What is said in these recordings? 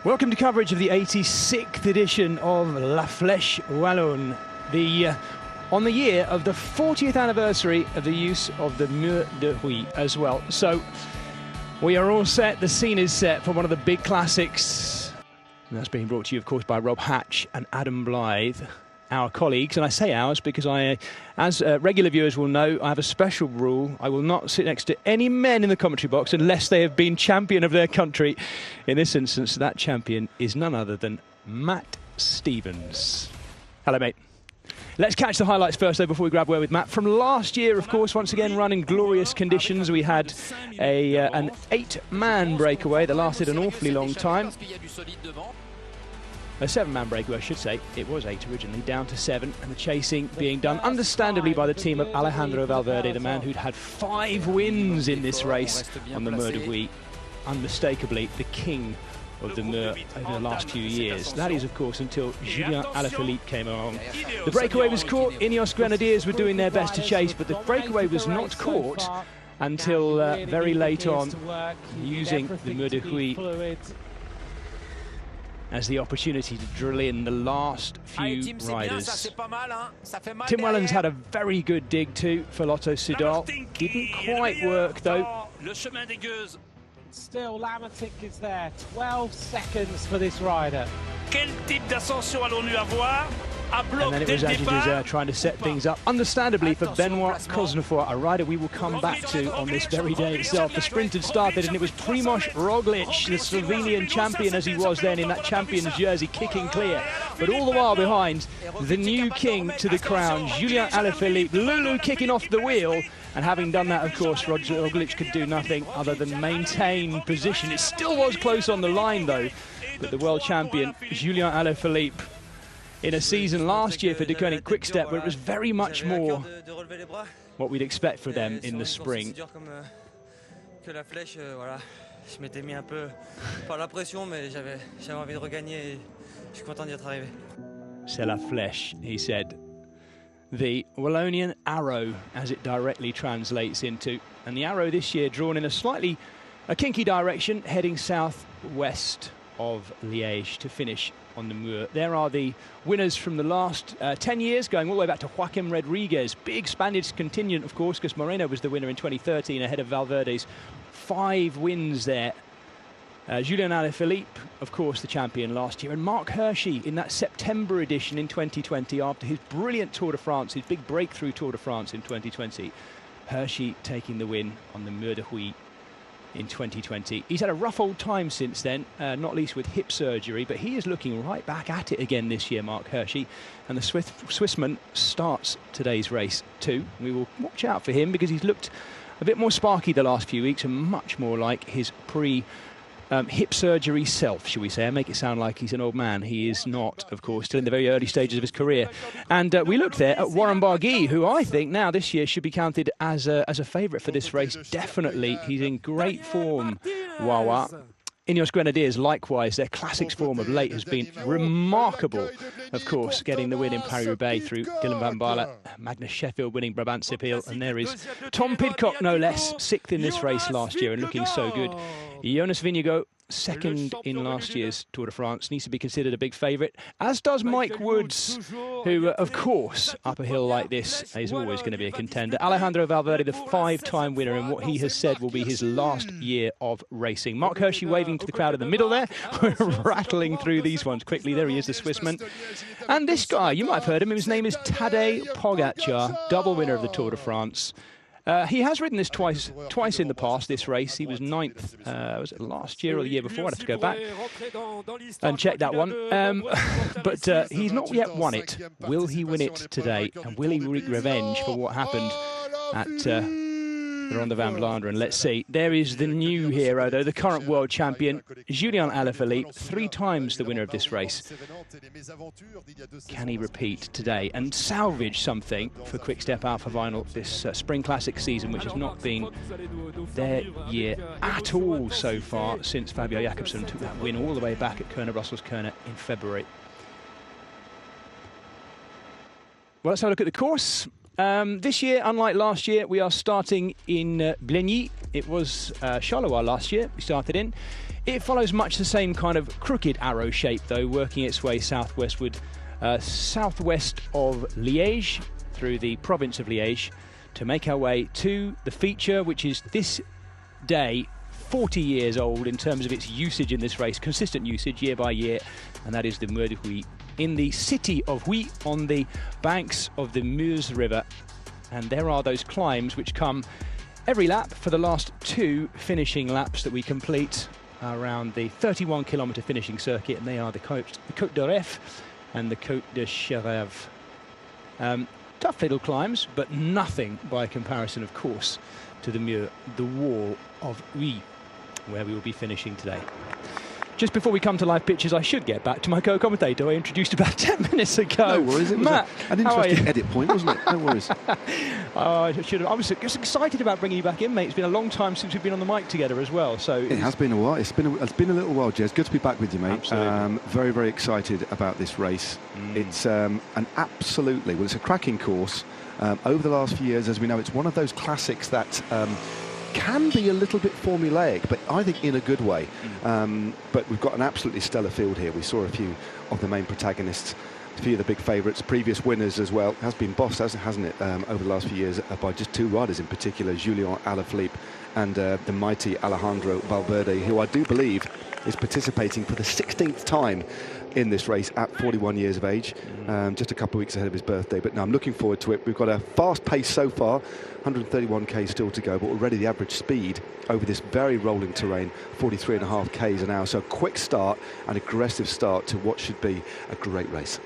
Welcome to coverage of the 86th edition of La Flèche Wallonne, on the year of the 40th anniversary of the use of the mur de huy as well. So we are all set, the scene is set for one of the big classics. And that's being brought to you, of course, by Rob Hatch and Adam Blythe, our colleagues. And I say ours because as regular viewers will know, I have a special rule. I will not sit next to any men in the commentary box unless they have been champion of their country. In this instance, that champion is none other than Matt Stevens. Hello, mate. Let's catch the highlights first, though, before we grab word with Matt. From last year, of course, once again, run in glorious conditions. We had an 8-man breakaway that lasted an awfully long time. A 7-man breakaway, I should say. It was 8 originally, down to 7, and the chasing being done, understandably, by the team of Alejandro Valverde, the man who'd had 5 wins in this race on the Mur de Huy. Unmistakably, the king of the Mur over the last few years. That is, of course, until Julien Alaphilippe came along. The breakaway was caught. Ineos Grenadiers were doing their best to chase, but the breakaway was not caught until very late on, using the Mur de Huy as the opportunity to drill in the last few riders. Tim Wellens had a very good dig too for Lotto Soudal. Didn't quite work though. Still, Lamatic is there. 12 seconds for this rider. And then it was Agidiza trying to set things up, understandably, for Benoit Cosnefort, a rider we will come back to on this very day itself. The sprint had started, and it was Primož Roglic, the Slovenian champion as he was then, in that champion's jersey, kicking clear. But all the while behind, the new king to the crown, Julien Alaphilippe, Lulu kicking off the wheel. And having done that, of course, Roglic could do nothing other than maintain position. It still was close on the line, though. But the world champion, Julien Alaphilippe, in a season last year for De Koning Quick-Step, where it was very much more what we'd expect for them in the spring. C'est la flèche, he said. The Wallonian arrow, as it directly translates into. And the arrow this year drawn in a kinky direction, heading southwest of Liège to finish on the Mur. There are the winners from the last 10 years, going all the way back to Joaquim Rodriguez. Big Spanish contingent, of course, because Moreno was the winner in 2013 ahead of Valverde's 5 wins there. Julien Alaphilippe, of course, the champion last year, and Mark Hirschi in that September edition in 2020 after his brilliant Tour de France, his big breakthrough Tour de France in 2020. Hirschi taking the win on the Mur de Huy in 2020. He's had a rough old time since then, not least with hip surgery, but he is looking right back at it again this year, Mark Hirschi, and the Swissman starts today's race too. We will watch out for him because he's looked a bit more sparky the last few weeks and much more like his hip surgery self, shall we say. I make it sound like he's an old man. He is not, of course, still in the very early stages of his career. And we looked there at Warren Barguil, who I think now this year should be counted as a favourite for this race. Definitely, he's in great form, Wawa. Ineos Grenadiers, likewise, their classics form of late has been remarkable. Of course, getting the win in Paris-Roubaix through Dylan van Baarle, Magnus Sheffield winning Brabantse Pijl, and there is Tom Pidcock, no less, 6th in this race last year and looking so good. Jonas Vingegaard, 2nd in last year's Tour de France, needs to be considered a big favourite, as does Mike Woods, who, of course, up a hill like this is always going to be a contender. Alejandro Valverde, the 5-time winner, and what he has said will be his last year of racing. Mark Hirschi waving to the crowd in the middle there. We're rattling through these ones quickly. There he is, the Swissman. And this guy, you might have heard him, his name is Tadej Pogačar, double winner of the Tour de France. He has ridden this twice in the past, this race. He was 9th, was it last year or the year before? I'd have to go back and check that one. But he's not yet won it. Will he win it today? And will he wreak revenge for what happened at Ronde van Vlaanderen? Let's see. There is the new hero, though, the current world champion, Julien Alaphilippe, 3 times the winner of this race. Can he repeat today and salvage something for Quick-Step Alpha Vinyl this Spring Classic season, which has not been their year at all so far since Fabio Jakobsen took that win all the way back at Kuurne-Brussels-Kuurne in February. Well, let's have a look at the course. This year, unlike last year, we are starting in Blenny. It was Charleroi last year we started in. It follows much the same kind of crooked arrow shape, though, working its way southwestward, southwest of Liège, through the province of Liège, to make our way to the feature, which is this day 40 years old in terms of its usage in this race, consistent usage year by year, and that is the Mur de Huy, in the city of Huy, on the banks of the Meuse River. And there are those climbs which come every lap for the last 2 finishing laps that we complete around the 31-kilometre finishing circuit, and they are the Côte d'Oref and the Côte de Cherève. Tough little climbs, but nothing by comparison, of course, to the Mur, the wall of Huy, where we will be finishing today. Just before we come to live pictures, I should get back to my co-commentator I introduced about 10 minutes ago. No worries, it was Matt, an interesting edit point, wasn't it? No worries. I was just excited about bringing you back in, mate. It's been a long time since we've been on the mic together as well. So it has been a while. It's been a little while, Jez. Good to be back with you, mate. Absolutely. Very, very excited about this race. It's an absolutely, well, it's a cracking course. Over the last few years, as we know, it's one of those classics that can be a little bit formulaic, but I think in a good way. But we've got an absolutely stellar field here. We saw a few of the main protagonists, a few of the big favourites, previous winners as well. It has been bossed, hasn't it, over the last few years by just 2 riders in particular, Julien Alaphilippe and the mighty Alejandro Valverde, who I do believe is participating for the 16th time in this race at 41 years of age, just a couple of weeks ahead of his birthday. But no, I'm looking forward to it. We've got a fast pace so far, 131k still to go, but already the average speed over this very rolling terrain, 43.5 k's an hour. So a quick start, an aggressive start to what should be a great race.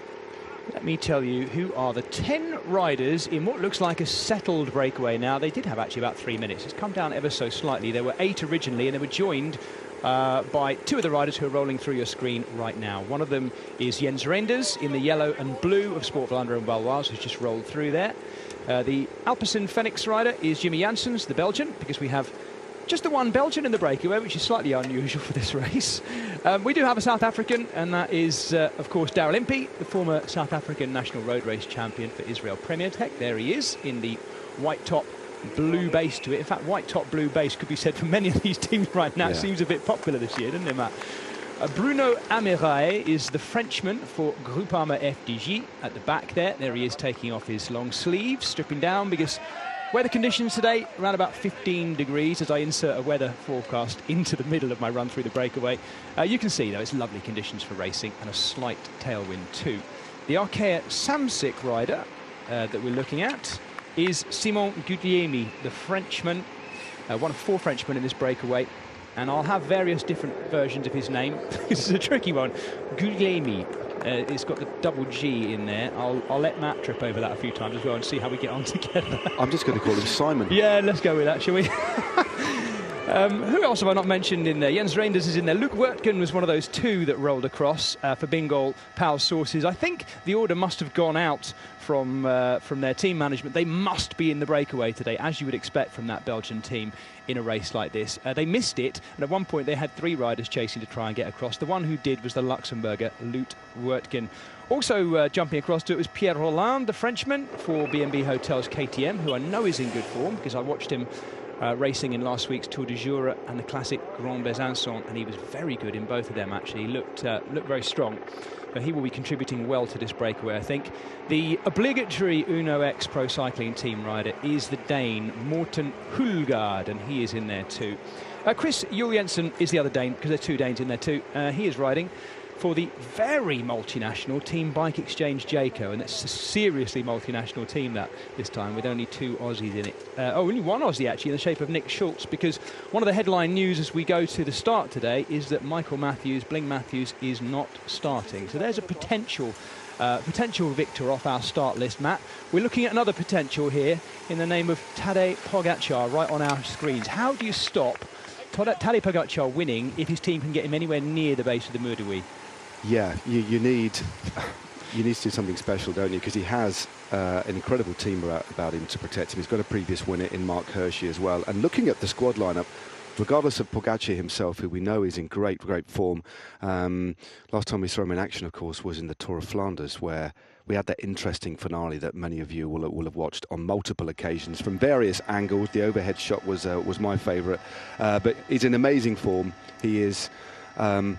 let me tell you who are the 10 riders in what looks like a settled breakaway now. They did have actually about 3 minutes. It's come down ever so slightly. There were 8 originally, and they were joined by 2 of the riders who are rolling through your screen right now. One of them is Jens Reinders in the yellow and blue of Sport Vlaanderen and Valois, who's just rolled through there. The Alpecin Phoenix rider is Jimmy Janssens, the Belgian, because we have just the one Belgian in the breakaway, which is slightly unusual for this race. We do have a South African, and that is, of course, Daryl Impey, the former South African national road race champion for Israel Premier Tech. There he is in the white top, blue base to it. In fact, white top, blue base could be said for many of these teams right now. Yeah. It seems a bit popular this year, doesn't it, Matt? Bruno Amirae is the Frenchman for Groupama FDJ at the back there. There he is taking off his long sleeves, stripping down because weather conditions today around about 15 degrees as I insert a weather forecast into the middle of my run through the breakaway. You can see, though, it's lovely conditions for racing and a slight tailwind too. The Arkea Samsic rider that we're looking at is Simon Guglielmi, the Frenchman, one of 4 Frenchmen in this breakaway. And I'll have various different versions of his name. This is a tricky one. Guglielmi. It's got the double G in there. I'll let Matt trip over that a few times as well and see how we get on together. I'm just going to call him Simon. Yeah, let's go with that, shall we? Who else have I not mentioned in there? Jens Reinders is in there. Luc Wertgen was one of those 2 that rolled across for Bingoal Power Sources. I think the order must have gone out from their team management. They must be in the breakaway today, as you would expect from that Belgian team in a race like this. They missed it, and at one point they had 3 riders chasing to try and get across. The one who did was the Luxembourger, Luc Wertgen. Also jumping across to it was Pierre Roland, the Frenchman for B&B Hotels KTM, who I know is in good form because I watched him racing in last week's Tour de Jura and the classic Grand Besançon, and he was very good in both of them actually. He looked very strong. But he will be contributing well to this breakaway, I think. The obligatory Uno X Pro Cycling team rider is the Dane Morten Hulgaard, and he is in there too. Chris Juliensen is the other Dane, because there are 2 Danes in there too. He is riding for the very multinational Team Bike Exchange Jayco, and it's a seriously multinational team that this time, with only 2 Aussies in it. Only 1 Aussie actually, in the shape of Nick Schultz, because one of the headline news as we go to the start today is that Michael Matthews, Bling Matthews, is not starting. So there's a potential victor off our start list, Matt. We're looking at another potential here in the name of Tadej Pogačar right on our screens. How do you stop Tadej Pogačar winning if his team can get him anywhere near the base of the Mur de Huy? Yeah, you need to do something special, don't you? Because he has an incredible team about him to protect him. He's got a previous winner in Mark Hirschi as well. And looking at the squad lineup, regardless of Pogačar himself, who we know is in great form, last time we saw him in action, of course, was in the Tour of Flanders, where we had that interesting finale that many of you will have watched on multiple occasions from various angles. The overhead shot was my favourite, but he's in amazing form. He is a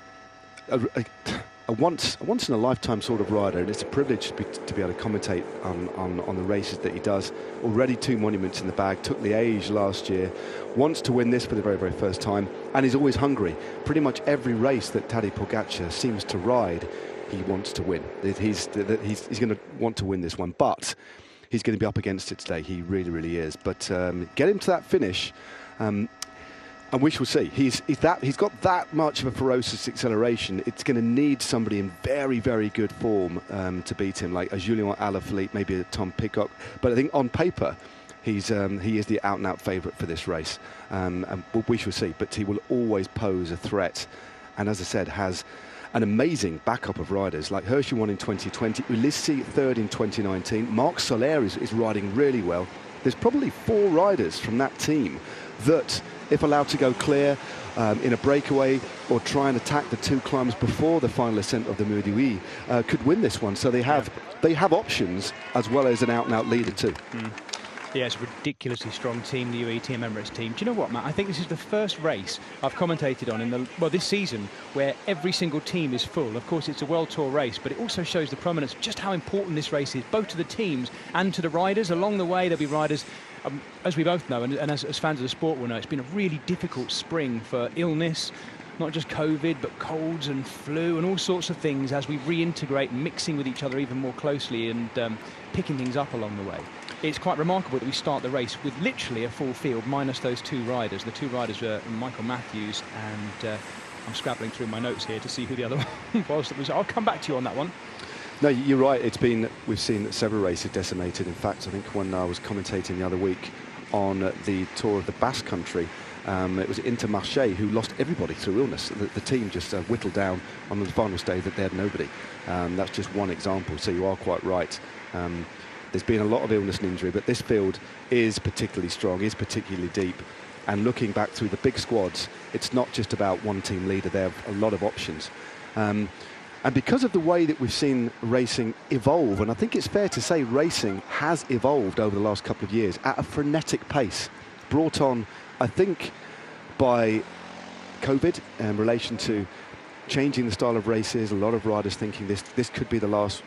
once in a lifetime sort of rider, and it's a privilege to be able to commentate on the races that he does. Already 2 monuments in the bag, took Liège last year, wants to win this for the very first time, and he's always hungry. Pretty much every race that Tadej Pogačar seems to ride, he wants to win. He's going to want to win this one, but he's going to be up against it today. He really is. But get him to that finish, and we shall see. He's got that much of a ferocious acceleration. It's going to need somebody in very good form to beat him, like a Julien Alaphilippe, maybe a Tom Pidcock. But I think on paper, he is the out-and-out favourite for this race, and we shall see. But he will always pose a threat, and as I said, has an amazing backup of riders, like Hershey won in 2020, Ulissi third in 2019, Marc Soler is riding really well. There's probably 4 riders from that team that, if allowed to go clear in a breakaway or try and attack the 2 climbs before the final ascent of the Mur d'Huy, could win this one. So they have options as well as an out-and-out leader too. Yeah, it's a ridiculously strong team, the UAE Team Emirates team. Do you know what, Matt? I think this is the first race I've commentated on this season where every single team is full. Of course, it's a World Tour race, but it also shows the prominence of just how important this race is, both to the teams and to the riders. Along the way, there'll be riders, as we both know, and as fans of the sport will know, it's been a really difficult spring for illness, not just COVID, but colds and flu and all sorts of things as we reintegrate, mixing with each other even more closely and picking things up along the way. It's quite remarkable that we start the race with literally a full field, minus those 2 riders. The 2 riders were Michael Matthews, and I'm scrabbling through my notes here to see who the other one was. I'll come back to you on that one. No, you're right. We've seen several races decimated. In fact, I think when I was commentating the other week on the Tour of the Basque Country, it was Intermarché who lost everybody through illness. The team just whittled down on the final stage that they had nobody. That's just one example, so you are quite right. There's been a lot of illness and injury, but this field is particularly strong, is particularly deep. And looking back through the big squads, it's not just about one team leader. They have a lot of options. And because of the way that we've seen racing evolve, and I think it's fair to say racing has evolved over the last couple of years at a frenetic pace, brought on, I think, by COVID in relation to changing the style of races, a lot of riders thinking this could be the last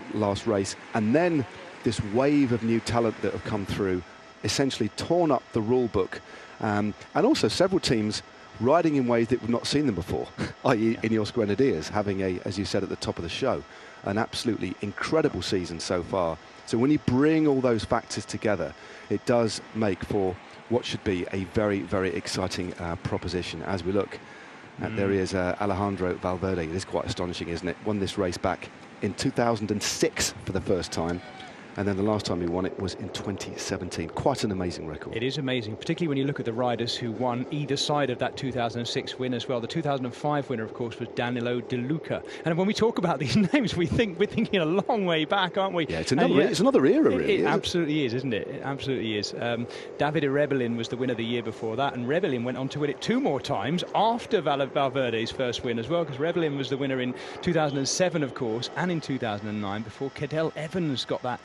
race, and then this wave of new talent that have come through, essentially torn up the rule book, and also several teams riding in ways that we've not seen them before, i.e. Ineos Grenadiers having as you said at the top of the show, an absolutely incredible season so far. So when you bring all those factors together, it does make for what should be a very exciting proposition. As we look at, there he is, Alejandro Valverde. It is quite astonishing, isn't it? Won this race back in 2006 for the first time. And then the last time he won it was in 2017. Quite an amazing record. It is amazing, particularly when you look at the riders who won either side of that 2006 win as well. The 2005 winner, of course, was Danilo De Luca. And when we talk about these names, we're thinking a long way back, aren't we? Yeah, it's another era, really. It absolutely is, isn't it? It absolutely is. David Rebellin was the winner the year before that, and Rebellin went on to win it 2 more times after Valverde's first win as well, because Rebellin was the winner in 2007, of course, and in 2009, before Cadel Evans got that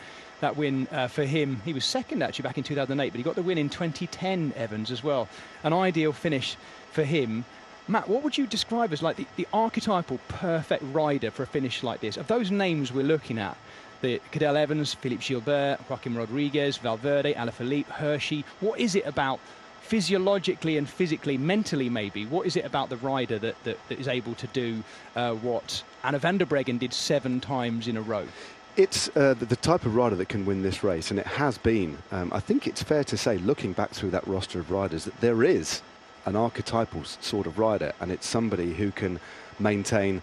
win for him. He was second actually back in 2008, but he got the win in 2010, Evans, as well. An ideal finish for him. Matt, what would you describe as like the archetypal perfect rider for a finish like this? Of those names we're looking at, the Cadel Evans, Philippe Gilbert, Joaquim Rodriguez, Valverde, Alaphilippe, Hershey, what is it about physiologically and physically, mentally maybe, what is it about the rider that is able to do what Anna van der Breggen did 7 times in a row? It's the type of rider that can win this race, and it has been. I think it's fair to say, looking back through that roster of riders, that there is an archetypal sort of rider, and it's somebody who can maintain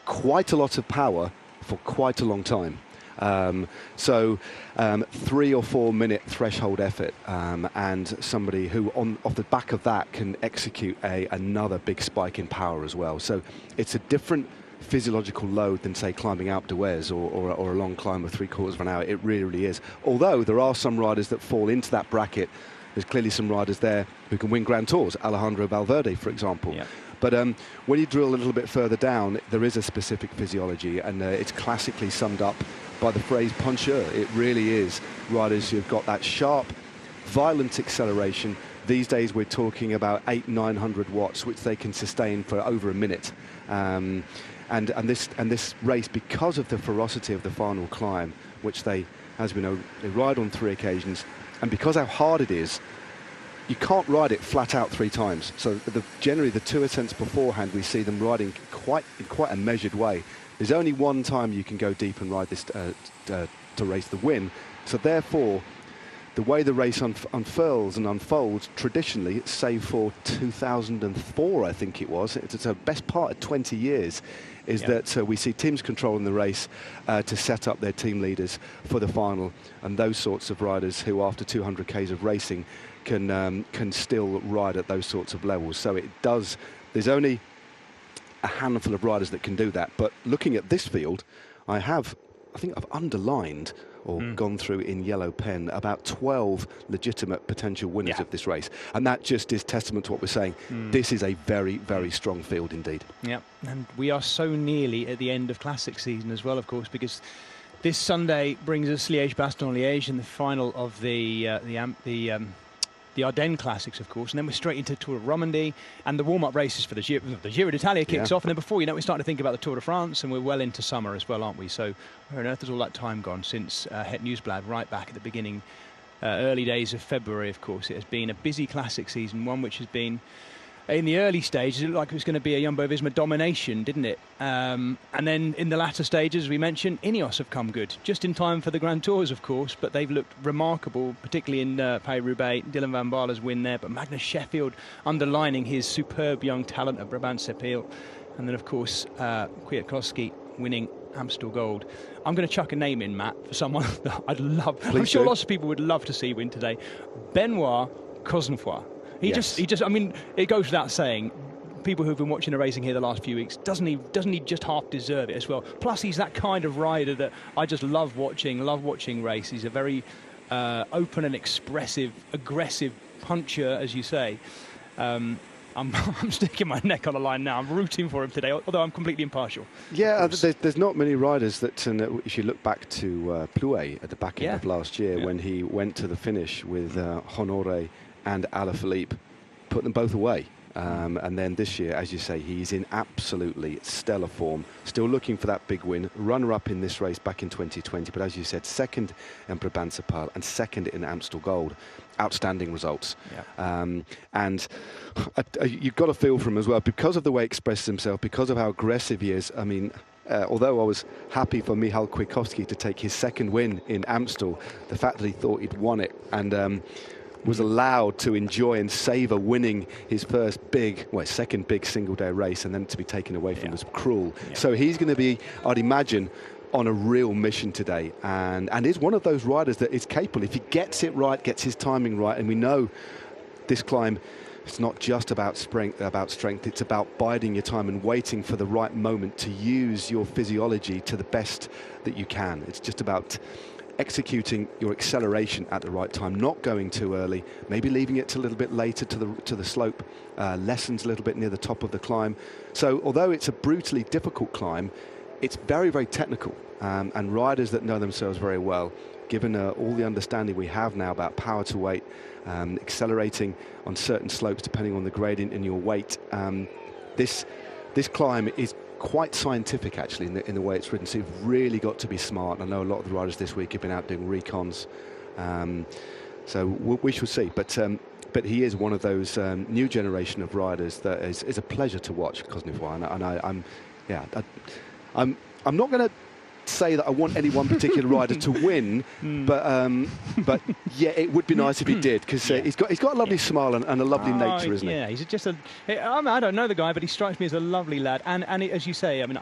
quite a lot of power for quite a long time. 3 or 4 minute threshold effort, and somebody who off the back of that can execute another big spike in power as well. So it's a different physiological load than, say, climbing Alpe d'Huez or a long climb of 3/4 of an hour. It really is. Although there are some riders that fall into that bracket There's clearly some riders there who can win Grand Tours, Alejandro Valverde, for example. Yeah. But when you drill a little bit further down, there is a specific physiology, and it's classically summed up by the phrase puncheur. It really is riders who've got that sharp, violent acceleration. These days we're talking about 800-900 watts, which they can sustain for over a minute. And this race, because of the ferocity of the final climb, which they, as we know, they ride on 3 occasions, and because how hard it is, you can't ride it flat out 3 times. So generally the 2 ascents beforehand, we see them riding in quite a measured way. There's only one time you can go deep and ride this to race the win. So therefore, the way the race unfurls and unfolds, traditionally, save for 2004, I think it was, it's a best part of 20 years, is that we see teams controlling the race to set up their team leaders for the final, and those sorts of riders who, after 200 Ks of racing, can still ride at those sorts of levels. So it does, there's only a handful of riders that can do that. But looking at this field, I think I've underlined or gone through in yellow pen about 12 legitimate potential winners of this race. And that just is testament to what we're saying. This is a very, very strong field indeed. Yeah, and we are so nearly at the end of Classic season as well, of course, because this Sunday brings us Liège-Bastogne-Liège in the final of the Ardennes Classics, of course, and then we're straight into Tour of Romandie and the warm-up races for the Giro d'Italia kicks off, and then before you know it, we're starting to think about the Tour de France, and we're well into summer as well, aren't we? So where on earth has all that time gone since Het Nieuwsblad, right back at the beginning, early days of February, of course. It has been a busy Classic season, one which has been, in the early stages, it looked like it was going to be a Jumbo-Visma domination, didn't it? And then in the latter stages, as we mentioned, Ineos have come good, just in time for the Grand Tours, of course, but they've looked remarkable, particularly in Paris-Roubaix. Dylan van Baarle's win there, but Magnus Sheffield underlining his superb young talent at Brabant-Sepil. And then, of course, Kwiatkowski winning Amstel Gold. I'm going to chuck a name in, Matt, for someone that I'd love. Please I'm sure do. Lots of people would love to see win today. Benoit Cosnefroy. He just, I mean, it goes without saying, people who've been watching the racing here the last few weeks, doesn't he just half deserve it as well? Plus, he's that kind of rider that I just love watching race. He's a very open and expressive, aggressive puncher, as you say. I'm sticking my neck on the line now. I'm rooting for him today, although I'm completely impartial. Yeah, there's not many riders that, if you look back to Plouay at the back end of last year, when he went to the finish with Honoré and Alaphilippe, put them both away. And then this year, as you say, he's in absolutely stellar form, still looking for that big win, runner-up in this race back in 2020, but as you said, second in Brabant-Sepal and second in Amstel Gold. Outstanding results. And you've got to feel for him as well, because of the way he expresses himself, because of how aggressive he is. I mean, although I was happy for Michal Kwiatkowski to take his second win in Amstel, the fact that he thought he'd won it and was allowed to enjoy and savour winning his second big single-day race, and then to be taken away from was cruel. So he's going to be, I'd imagine, on a real mission today, and is one of those riders that is capable, if he gets it right, gets his timing right. And we know this climb, it's not just about strength, it's about biding your time and waiting for the right moment to use your physiology to the best that you can. It's just about executing your acceleration at the right time, not going too early, maybe leaving it a little bit later to the slope, lessens a little bit near the top of the climb. So although it's a brutally difficult climb, it's very, very technical, and riders that know themselves very well, given all the understanding we have now about power to weight, accelerating on certain slopes depending on the gradient in your weight, this climb is quite scientific, actually, in the way it's ridden. So you've really got to be smart. I know a lot of the riders this week have been out doing recons, so we shall see. But he is one of those new generation of riders that is a pleasure to watch, Cosnefroy. And I'm not going to say that I want any one particular rider to win, but yeah, it would be nice if he did, because he's got a lovely smile and a lovely nature, isn't he? Yeah, he's just I don't know the guy, but he strikes me as a lovely lad. And as you say, I mean,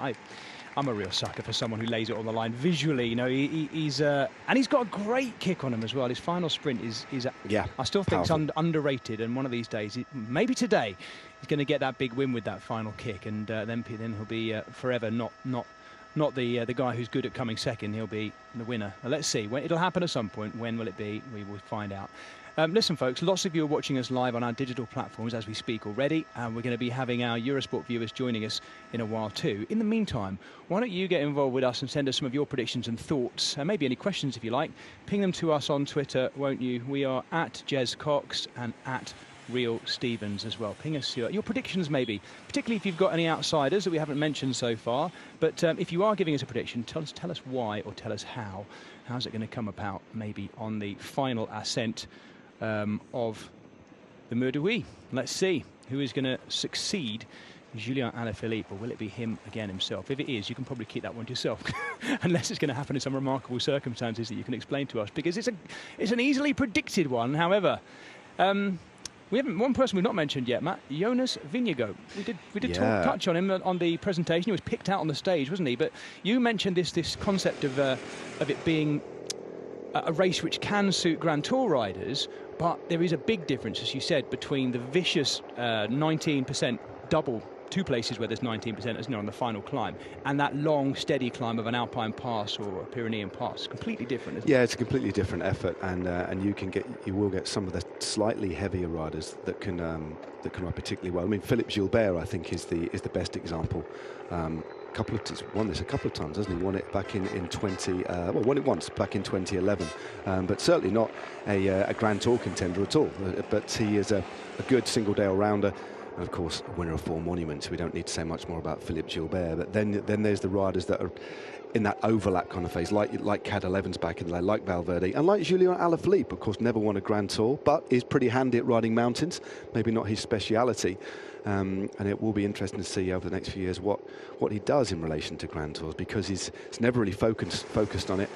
I'm a real sucker for someone who lays it on the line visually. You know, he's and he's got a great kick on him as well. His final sprint is I still think it's underrated. And one of these days, maybe today, he's going to get that big win with that final kick, and then he'll be forever not the guy who's good at coming second. He'll be the winner. Now, let's see. It'll happen at some point. When will it be? We will find out. Listen, folks, lots of you are watching us live on our digital platforms as we speak already, and we're going to be having our Eurosport viewers joining us in a while too. In the meantime, why don't you get involved with us and send us some of your predictions and thoughts, and maybe any questions if you like. Ping them to us on Twitter, won't you? We are at Jez Cox and at Real Stevens as well. Ping us your predictions, maybe, particularly if you've got any outsiders that we haven't mentioned so far. But if you are giving us a prediction, tell us why, or tell us how. How's it going to come about, maybe on the final ascent of the Meurduy? Let's see who is going to succeed Julien Alaphilippe, or will it be him again himself? If it is, you can probably keep that one to yourself, unless it's going to happen in some remarkable circumstances that you can explain to us, because it's an easily predicted one. However, we haven't one person we've not mentioned yet, Matt. Jonas Vingegaard. We did touch on him on the presentation. He was picked out on the stage, wasn't he? But you mentioned this concept of it being a race which can suit Grand Tour riders, but there is a big difference, as you said, between the vicious 19% double, two places where there's 19%, as on the final climb, and that long, steady climb of an Alpine pass or a Pyrenean pass. Completely different, isn't it? Yeah, it's a completely different effort, and you will get some of the slightly heavier riders that can ride particularly well. I mean, Philippe Gilbert, I think, is the best example. Won this a couple of times, hasn't he? Won it back in 20. Won it once back in 2011, but certainly not a Grand Tour contender at all. But he is a good single-day all-rounder. And of course, a winner of 4 monuments. We don't need to say much more about Philippe Gilbert. But then there's the riders that are in that overlap kind of phase, like Cadel Evans back in the day, like Valverde, and like Julien Alaphilippe. Of course, never won a Grand Tour, but is pretty handy at riding mountains. Maybe not his speciality. And it will be interesting to see over the next few years what he does in relation to Grand Tours, because he's never really focused on it.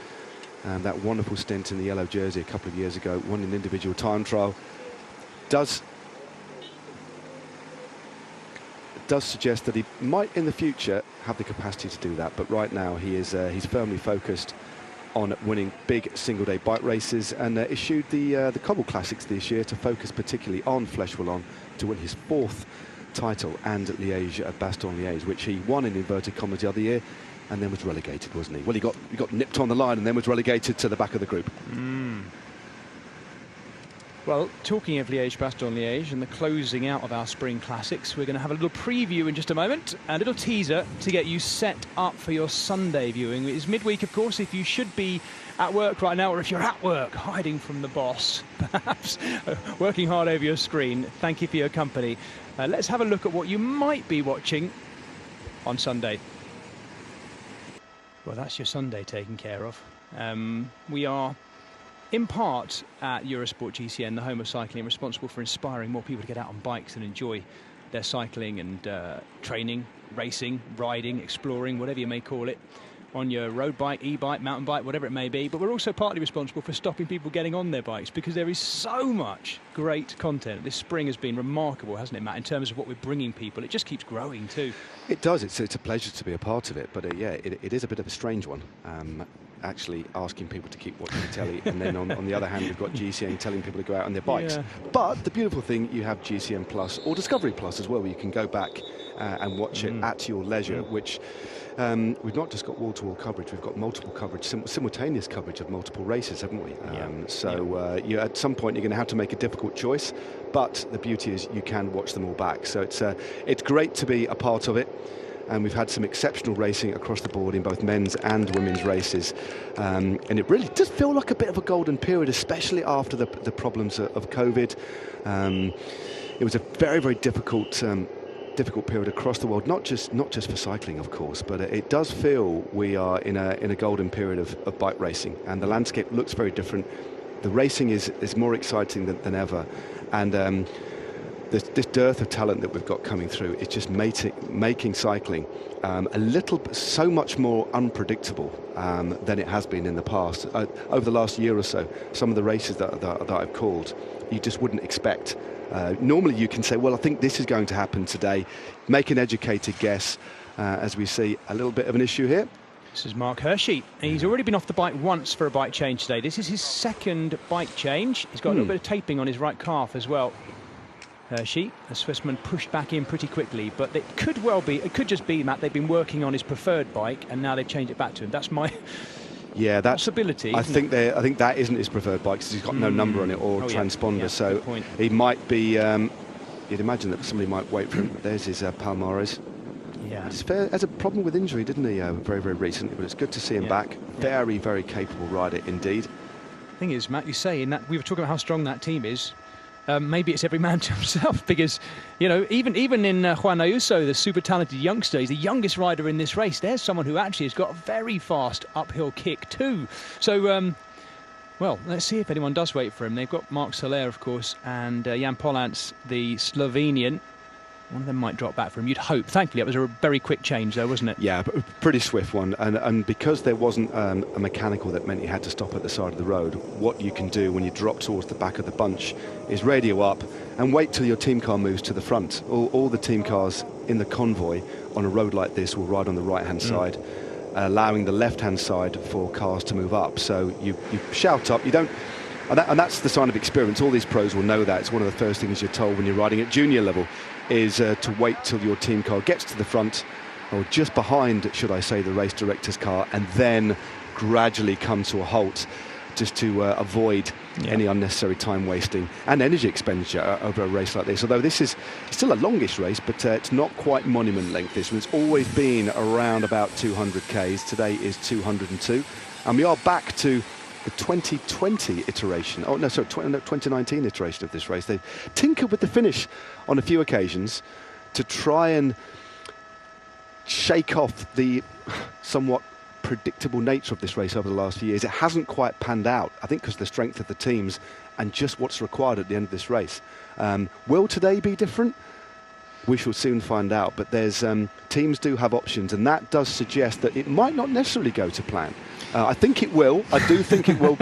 That wonderful stint in the yellow jersey a couple of years ago, won an individual time trial, does suggest that he might in the future have the capacity to do that, but right now he's firmly focused on winning big single-day bike races, and issued the Cobble Classics this year to focus particularly on Fleche Wallonne to win his 4th title, and Bastogne-Liège, which he won in inverted commas the other year, and then was relegated, wasn't he? Well, he got nipped on the line and then was relegated to the back of the group. Well, talking of Liège-Bastogne-Liège and the closing out of our spring classics, we're going to have a little preview in just a moment, a little teaser to get you set up for your Sunday viewing. It's midweek, of course. If you should be at work right now, or if you're at work hiding from the boss, perhaps working hard over your screen, thank you for your company. Let's have a look at what you might be watching on Sunday. Well, that's your Sunday taken care of. We are, in part, at Eurosport GCN, the home of cycling, responsible for inspiring more people to get out on bikes and enjoy their cycling and training, racing, riding, exploring, whatever you may call it, on your road bike, e-bike, mountain bike, whatever it may be. But we're also partly responsible for stopping people getting on their bikes, because there is so much great content. This spring has been remarkable, hasn't it, Matt, in terms of what we're bringing people. It just keeps growing too. It does. It's a pleasure to be a part of it, but it is a bit of a strange one. Actually asking people to keep watching the telly, and then on the other hand, we've got GCN telling people to go out on their bikes. Yeah. But the beautiful thing, you have GCN Plus or Discovery Plus as well, where you can go back and watch it at your leisure, which we've not just got wall-to-wall coverage, we've got multiple coverage, simultaneous coverage of multiple races, haven't we? You at some point you're going to have to make a difficult choice, but the beauty is you can watch them all back. So it's great to be a part of it. And we've had some exceptional racing across the board in both men's and women's races. And it really does feel like a bit of a golden period, especially after the problems of COVID. It was a very, very difficult period across the world, not just for cycling, of course, but it does feel we are in a golden period of bike racing, and the landscape looks very different. The racing is more exciting than ever, and this dearth of talent that we've got coming through is just making cycling so much more unpredictable than it has been in the past. Over the last year or so, some of the races that I've called, you just wouldn't expect. Normally you can say, well, I think this is going to happen today, make an educated guess. As we see a little bit of an issue here. This is Mark Hershey. He's already been off the bike once for a bike change today. This is his 2nd bike change. He's got a little bit of taping on his right calf as well. Hershey, the Swissman, pushed back in pretty quickly, but it could just be, Matt, they've been working on his preferred bike and now they've changed it back to him. That's my Yeah, that's possibility. I think that isn't his preferred bike because he's got no number on it or transponder. Yeah, so he might be. You'd imagine that somebody might wait for him. There's his Palmares. Yeah, has a problem with injury, didn't he? Very, very recently, but it's good to see him back. Very, very capable rider indeed. Thing is, Matt, you say in that we were talking about how strong that team is. Maybe it's every man to himself because, you know, even in Juan Ayuso, the super talented youngster, he's the youngest rider in this race. There's someone who actually has got a very fast uphill kick too. So, well, let's see if anyone does wait for him. They've got Marc Soler, of course, and Jan Polans, the Slovenian. One of them might drop back for him, you'd hope. Thankfully, it was a very quick change, though, wasn't it? Yeah, a pretty swift one. And because there wasn't a mechanical that meant you had to stop at the side of the road, what you can do when you drop towards the back of the bunch is radio up and wait till your team car moves to the front. All the team cars in the convoy on a road like this will ride on the right-hand side, allowing the left-hand side for cars to move up. So you shout up, you don't... And that's the sign of experience. All these pros will know that. It's one of the first things you're told when you're riding at junior level is to wait till your team car gets to the front or just behind, should I say, the race director's car, and then gradually come to a halt just to avoid any unnecessary time wasting and energy expenditure over a race like this. Although this is still a longish race, but it's not quite monument length. This one, it's always been around about 200 Ks. Today is 202. And we are back to the 2020 iteration, 2019 iteration of this race. They've tinkered with the finish on a few occasions to try and shake off the somewhat predictable nature of this race over the last few years. It hasn't quite panned out, I think, because of the strength of the teams and just what's required at the end of this race. Will today be different? We shall soon find out, but there's teams do have options, and that does suggest that it might not necessarily go to plan. I think it will. I do think it will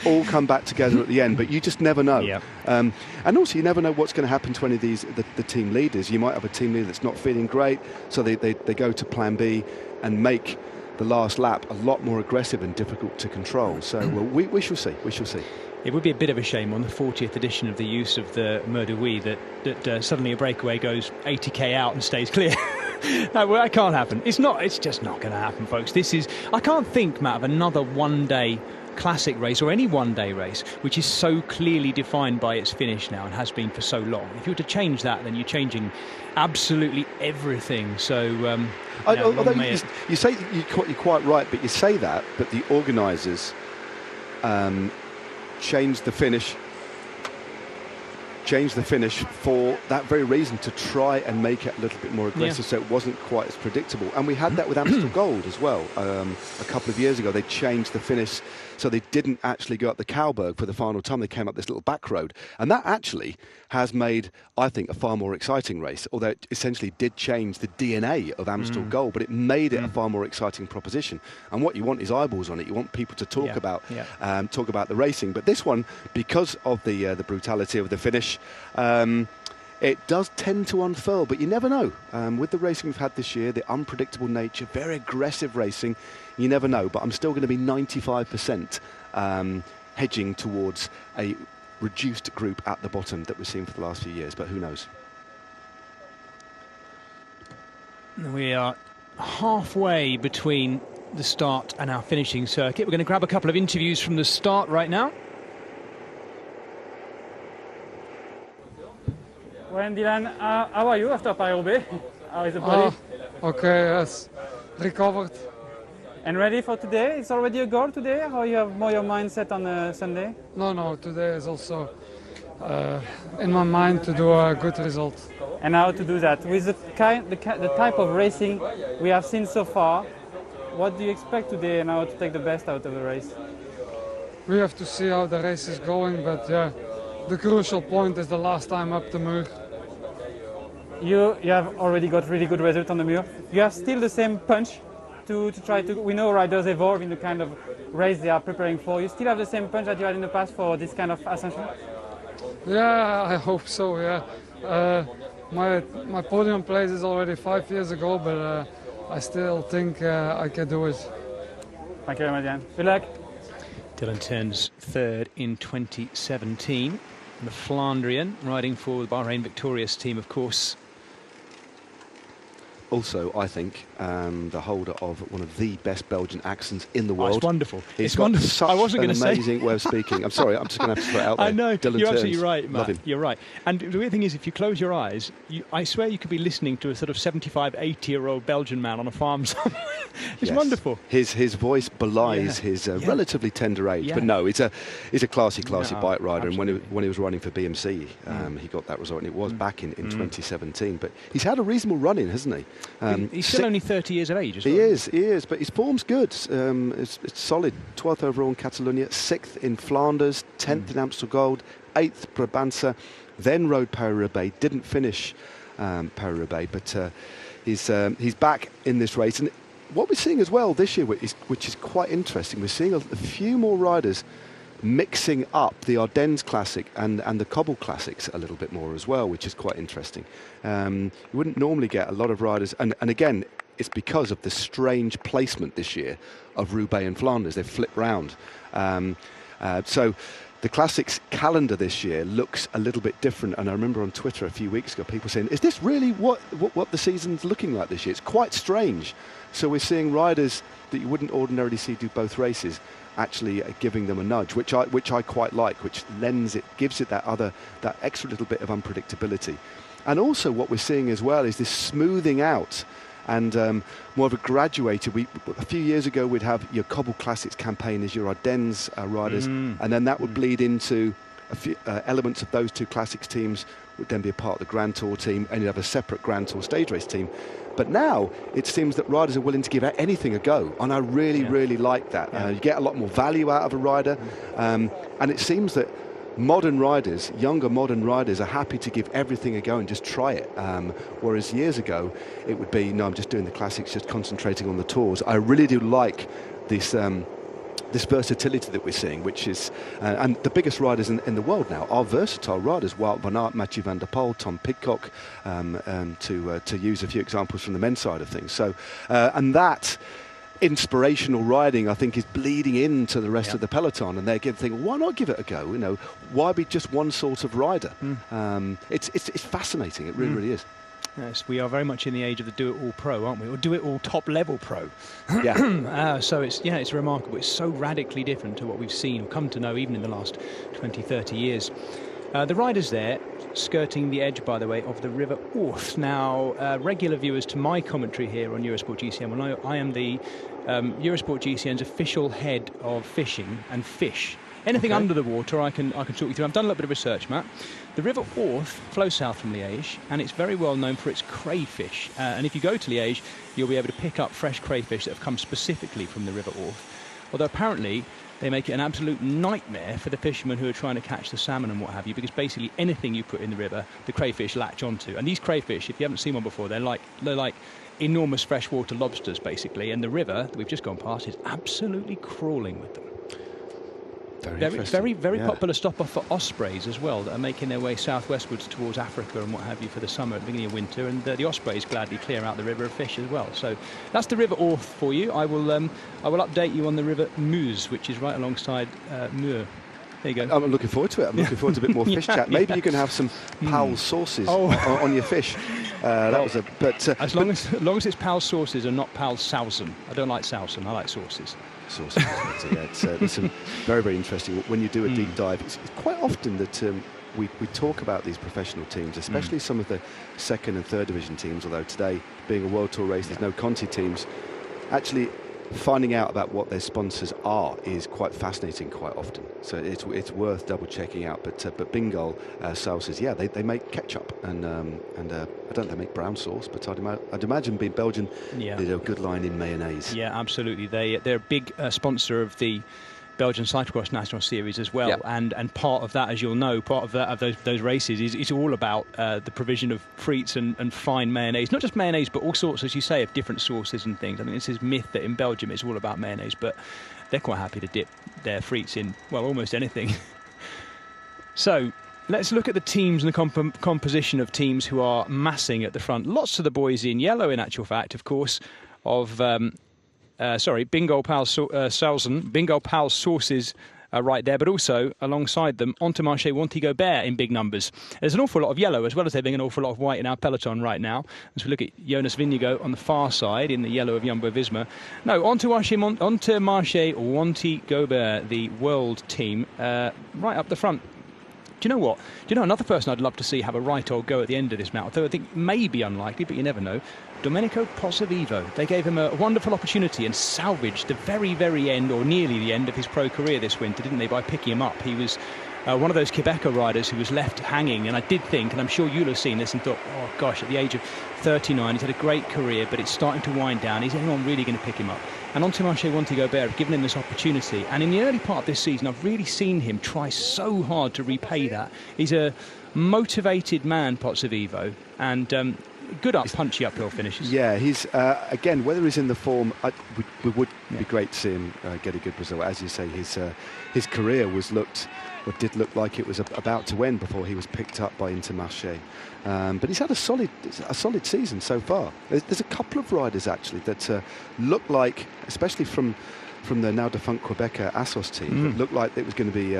all come back together at the end, but you just never know. Yeah. And also, you never know what's going to happen to any of these the team leaders. You might have a team leader that's not feeling great, so they go to plan B and make the last lap a lot more aggressive and difficult to control. So we shall see. We shall see. It would be a bit of a shame on the 40th edition of the use of the Murder-Wee that suddenly a breakaway goes 80k out and stays clear. That can't happen. It's just not going to happen, folks. I can't think, Matt, of another one-day classic race or any one-day race which is so clearly defined by its finish now and has been for so long. If you were to change that, then you're changing absolutely everything. So, although you say you're quite right, but you say that, but the organisers changed the finish for that very reason, to try and make it a little bit more aggressive, so it wasn't quite as predictable. And we had that with Amstel Gold as well. A couple of years ago, they changed the finish so they didn't actually go up the Cowberg for the final time. They came up this little back road, and that actually has made, I think, a far more exciting race, although it essentially did change the DNA of Amstel Gold, but it made it a far more exciting proposition. And what you want is eyeballs on it. You want people to talk about the racing. But this one, because of the brutality of the finish, it does tend to unfurl, but you never know. With the racing we've had this year, the unpredictable nature, very aggressive racing, you never know. But I'm still going to be 95% hedging towards a reduced group at the bottom that we've seen for the last few years, but who knows? We are halfway between the start and our finishing circuit. We're going to grab a couple of interviews from the start right now. Well, Dylan, how are you after Paris-Roubaix? How is the body? Okay, yes, recovered. And ready for today? It's already a goal today, or you have more your mind set on Sunday? No, today is also in my mind to do a good result. And how to do that? With the type of racing we have seen so far, what do you expect today and how to take the best out of the race? We have to see how the race is going, but yeah, the crucial point is the last time up the Muur. You have already got really good results on the Muur. You have still the same punch to try to... We know riders evolve in the kind of race they are preparing for. You still have the same punch that you had in the past for this kind of ascension? Yeah, I hope so, yeah. My podium place is already 5 years ago, but I still think I can do it. Thank you very much, Jan. Good luck. Dylan turns third in 2017. The Flandrian riding for the Bahrain Victorious team, of course. also, I think, the holder of one of the best Belgian accents in the world. It's wonderful. He's it's got wonderful. such I wasn't an going to say. amazing way of speaking. I'm sorry, I'm just going to have to throw it out there. I know. Dylan You're Terns. absolutely right, Love Matt. him. You're right. And the weird thing is, if you close your eyes, I swear you could be listening to a sort of 75, 80-year-old Belgian man on a farm somewhere. It's Yes. wonderful. His voice belies his relatively tender age, but no, he's a classy bike rider. Absolutely. And when he was running for BMC, he got that result, and it was back in 2017. But he's had a reasonable run in, hasn't he? He's still only 30 years of age as well. He is, but his form's good. It's solid. 12th overall in Catalonia, 6th in Flanders, 10th in Amstel Gold, 8th Brabantse, then rode Paris-Roubaix. Didn't finish Paris-Roubaix, but he's back in this race. And what we're seeing as well this year, which is quite interesting, we're seeing a few more riders mixing up the Ardennes Classic and the Cobble Classics a little bit more as well, which is quite interesting. You wouldn't normally get a lot of riders, and again, it's because of the strange placement this year of Roubaix and Flanders. They've flipped round. So the Classics calendar this year looks a little bit different, and I remember on Twitter a few weeks ago people saying, is this really what the season's looking like this year? It's quite strange. So we're seeing riders that you wouldn't ordinarily see do both races actually giving them a nudge, which I quite like, which gives it that extra little bit of unpredictability. And also what we're seeing as well is this smoothing out and more of a graduated. A few years ago we'd have your Cobble Classics campaign as your Ardennes riders, and then that would bleed into a few elements of those two Classics teams would then be a part of the Grand Tour team, and you'd have a separate Grand Tour stage race team. But now it seems that riders are willing to give anything a go, and I really like that. You get a lot more value out of a rider, and it seems that younger modern riders are happy to give everything a go and just try it. Whereas years ago, it would be, no, I'm just doing the Classics, just concentrating on the Tours. I really do like this versatility that we're seeing, which is, and the biggest riders in the world now are versatile riders. Wout van Aert, Mathieu van der Poel, Tom Pidcock, to use a few examples from the men's side of things. So, and that inspirational riding, I think, is bleeding into the rest of the peloton, and they're thinking, why not give it a go? You know, why be just one sort of rider? It's fascinating. It really is. Yes, we are very much in the age of the do-it-all pro, aren't we? Or do-it-all top-level pro. Yeah. So it's remarkable. It's so radically different to what we've seen or come to know even in the last 20, 30 years. The riders there, skirting the edge, by the way, of the River Ourthe. Now, regular viewers to my commentary here on Eurosport GCN will know I am the Eurosport GCN's official head of fishing and fish. Anything under the water, I can talk you through. I've done a little bit of research, Matt. The River Ourthe flows south from Liège, and it's very well known for its crayfish. And if you go to Liège, you'll be able to pick up fresh crayfish that have come specifically from the River Ourthe. Although apparently they make it an absolute nightmare for the fishermen who are trying to catch the salmon and what have you, because basically anything you put in the river, the crayfish latch onto. And these crayfish, if you haven't seen one before, they're like enormous freshwater lobsters, basically. And the river that we've just gone past is absolutely crawling with them. Very popular stopper for ospreys as well, that are making their way southwestwards towards Africa and what have you for the summer at the beginning of winter, and the ospreys gladly clear out the river of fish as well. So that's the River Ourthe for you. I will update you on the River Meuse, which is right alongside Mur. There you go. I'm looking forward to it. I'm looking forward to a bit more fish chat. Maybe you can have some Powell's sauces on your fish. As long as it's Powell's sauces and not Powell's Sausen. I don't like Sausen. I like sauces. Sauces. There's some very interesting. When you do a deep dive, it's quite often that we talk about these professional teams, especially some of the second and third division teams. Although today, being a World Tour race, there's no Conti teams. Actually, finding out about what their sponsors are is quite fascinating quite often. So it's worth double checking out. But Bingal sauces, they make ketchup and I don't know, they make brown sauce, but I'd imagine being Belgian, they do a good line in mayonnaise. Yeah, absolutely. They're a big sponsor of the Belgian Cyclocross National Series as well, and part of that, as you'll know, part of those races is all about the provision of frites and fine mayonnaise. Not just mayonnaise, but all sorts, as you say, of different sauces and things. I mean, this is myth that in Belgium it's all about mayonnaise, but they're quite happy to dip their frites in, well, almost anything. So let's look at the teams and the composition of teams who are massing at the front. Lots of the boys in yellow, in actual fact, of course, of Bingal Powell's sauces right there, but also alongside them, Entomarché, Wanty Gobert in big numbers. There's an awful lot of yellow as well as there being an awful lot of white in our peloton right now. As we look at Jonas Vingegaard on the far side in the yellow of Jumbo-Visma. No, Entomarché, Wanty Gobert, the world team, right up the front. Do you know what? Do you know another person I'd love to see have a right old go at the end of this mount? Though I think may be unlikely, but you never know. Domenico Pozzovivo. They gave him a wonderful opportunity and salvaged the very, very end, or nearly the end of his pro career this winter, didn't they, by picking him up. He was one of those Quebecer riders who was left hanging, and I did think, and I'm sure you'll have seen this and thought, oh gosh, at the age of 39, he's had a great career, but it's starting to wind down. Is anyone really going to pick him up? And Entomarché, Wanty Gobert have given him this opportunity, and in the early part of this season I've really seen him try so hard to repay that. He's a motivated man, Pozzovivo, and good punchy uphill finishes. Yeah, he's again, whether he's in the form, we would be great to see him get a good result. As you say, his career did look like it was about to end before he was picked up by Intermarché. But he's had a solid season so far. There's a couple of riders actually that look like, especially from the now defunct Quebecer Assos team, that looked like it was going to be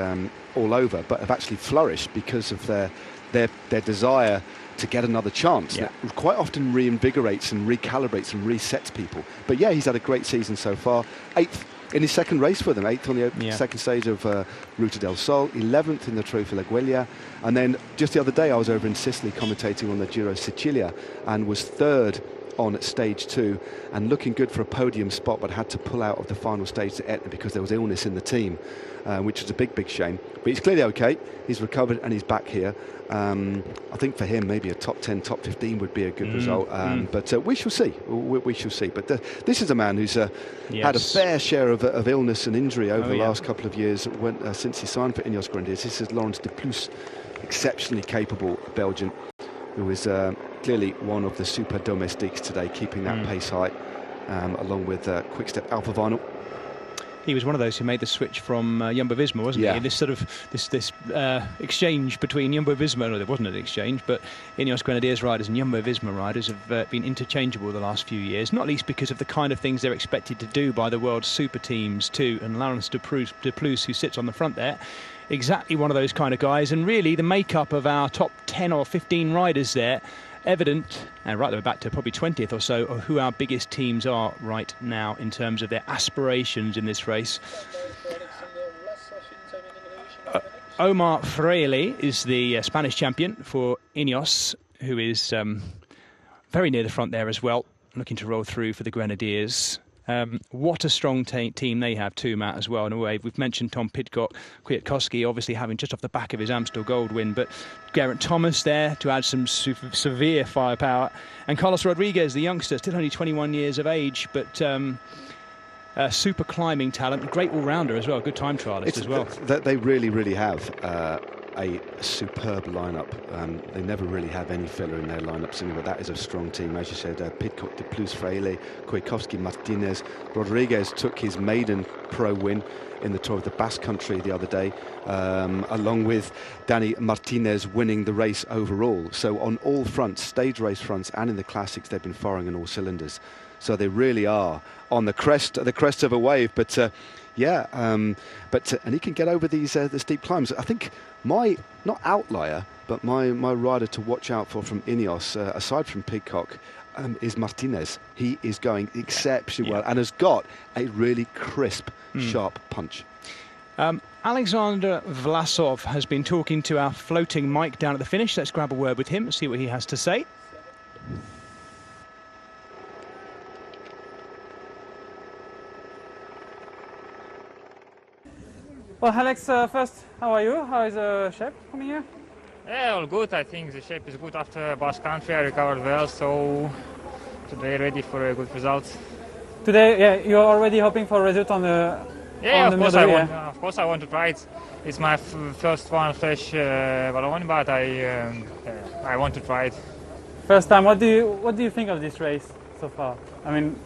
all over, but have actually flourished because of their desire to get another chance. Yeah. That quite often reinvigorates and recalibrates and resets people. But yeah, he's had a great season so far. 8th in his second race for them, 8th on the second stage of Ruta del Sol, 11th in the Trofeo La Gueglia, and then just the other day I was over in Sicily commentating on the Giro Sicilia and was 3rd on stage 2 and looking good for a podium spot, but had to pull out of the final stage to Etna because there was illness in the team, which was a big shame. But he's clearly okay, he's recovered and he's back here. I think for him maybe a top 10, top 15 would be a good result, but we shall see. We shall see. But this is a man who's had a fair share of illness and injury over the last couple of years since he signed for Ineos Grenadiers. This is Laurens de Plus, exceptionally capable Belgian, who is clearly one of the super domestiques today, keeping that pace high, along with Quick-Step Alpha Vinyl. He was one of those who made the switch from Jumbo-Visma, wasn't he? This sort of this exchange between Jumbo-Visma, no, there wasn't an exchange, but Ineos Grenadiers riders and Jumbo-Visma riders have been interchangeable the last few years, not least because of the kind of things they're expected to do by the world's super teams too. And Laurens de Plus, who sits on the front there, exactly one of those kind of guys. And really the makeup of our top 10 or 15 riders there, evident, and right, we're back to probably 20th or so, of who our biggest teams are right now in terms of their aspirations in this race. Omar Freire is the Spanish champion for Ineos, who is very near the front there as well, looking to roll through for the Grenadiers. What a strong team they have too, Matt, as well. In a way, we've mentioned Tom Pidcock, Kwiatkowski obviously having just off the back of his Amstel Gold win, but Geraint Thomas there to add some severe firepower, and Carlos Rodriguez, the youngster, still only 21 years of age, but super climbing talent, great all-rounder as well, good time trialist as well. They really have a superb lineup. They never really have any filler in their lineups anyway. That is a strong team, as you said. Pidcock, De Plus, Freire, Kwiatkowski, Martinez. Rodriguez took his maiden pro win in the Tour of the Basque Country the other day, along with Danny Martinez winning the race overall. So on all fronts, stage race fronts and in the classics, they've been firing on all cylinders. So they really are on the crest of a wave. But and he can get over these the steep climbs. I think my, not outlier, but my rider to watch out for from Ineos, aside from Pidcock, is Martinez. He is going exceptionally well and has got a really crisp, sharp punch. Alexander Vlasov has been talking to our floating mic down at the finish. Let's grab a word with him and see what he has to say. Well, Alex, first, how are you? How is the shape coming here? Yeah, all good. I think the shape is good after Basque Country. I recovered well, so today ready for a good result. Today, yeah, you're already hoping for a result on the of course I want to try it. It's my first one fleche wallonie, but I want to try it. First time. What do you think of this race so far? I mean,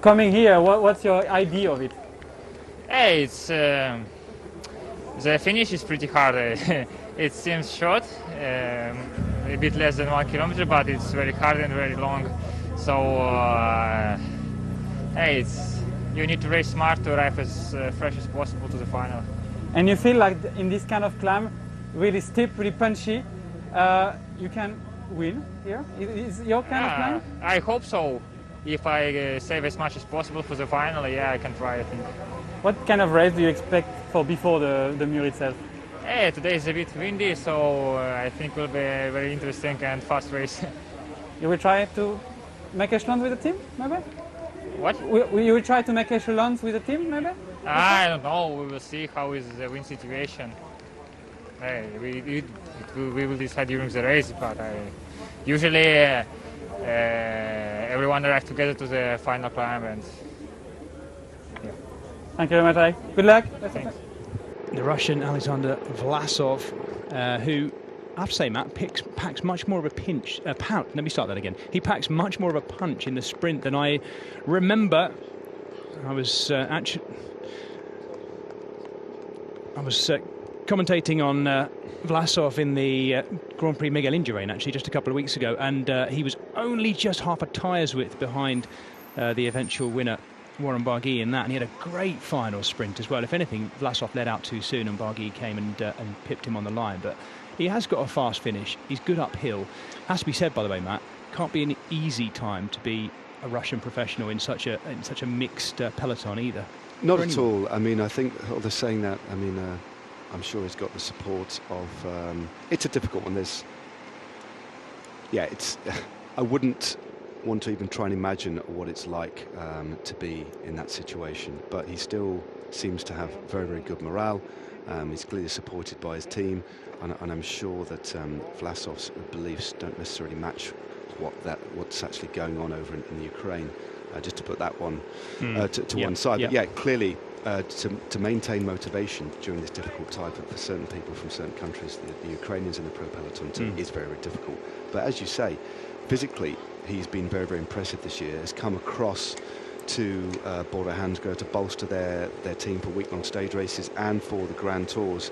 coming here, what's your idea of it? Hey, it's the finish is pretty hard. It seems short, a bit less than 1 kilometer, but it's very hard and very long. So, hey, you need to race smart to arrive as fresh as possible to the final. And you feel like in this kind of climb, really steep, really punchy, you can win here? Is your kind of climb? I hope so. If I save as much as possible for the final, yeah, I can try, I think. What kind of race do you expect for before the Mur itself? Today is a bit windy, so I think will be a very interesting and fast race. You will try to make echelons with the team, maybe? What? You will try to make echelons with the team, maybe? I don't know. We will see how is the wind situation. We will decide during the race, but usually everyone arrives together to the final climb. And yeah. Thank you very much, Alex. Good luck. Thanks. The Russian Alexander Vlasov, who, I have to say, Matt, packs much more of a punch. Let me start that again. He packs much more of a punch in the sprint than I remember. I was commentating on Vlasov in the Grand Prix Miguel Indurain, actually, just a couple of weeks ago, and he was only just half a tyre's width behind the eventual winner, Warren Barguil, in that, and he had a great final sprint as well. If anything, Vlasov led out too soon and Barguil came and pipped him on the line, but he has got a fast finish. He's good uphill. Has to be said, by the way, Matt, can't be an easy time to be a Russian professional in such a mixed peloton either. Not at all. I mean, I think, although saying that, I mean, I'm sure he's got the support of... it's a difficult one. I wouldn't want to even try and imagine what it's like to be in that situation, but he still seems to have very, very good morale. He's clearly supported by his team, and I'm sure that Vlasov's beliefs don't necessarily match what's actually going on over in the Ukraine. Just to put that one to one side. But yeah, clearly to maintain motivation during this difficult time for certain people from certain countries, the Ukrainians in the pro peloton team is very, very difficult. But as you say, physically, he's been very, very impressive this year. Has come across to Bora Hansgrohe to bolster their team for week-long stage races and for the Grand Tours,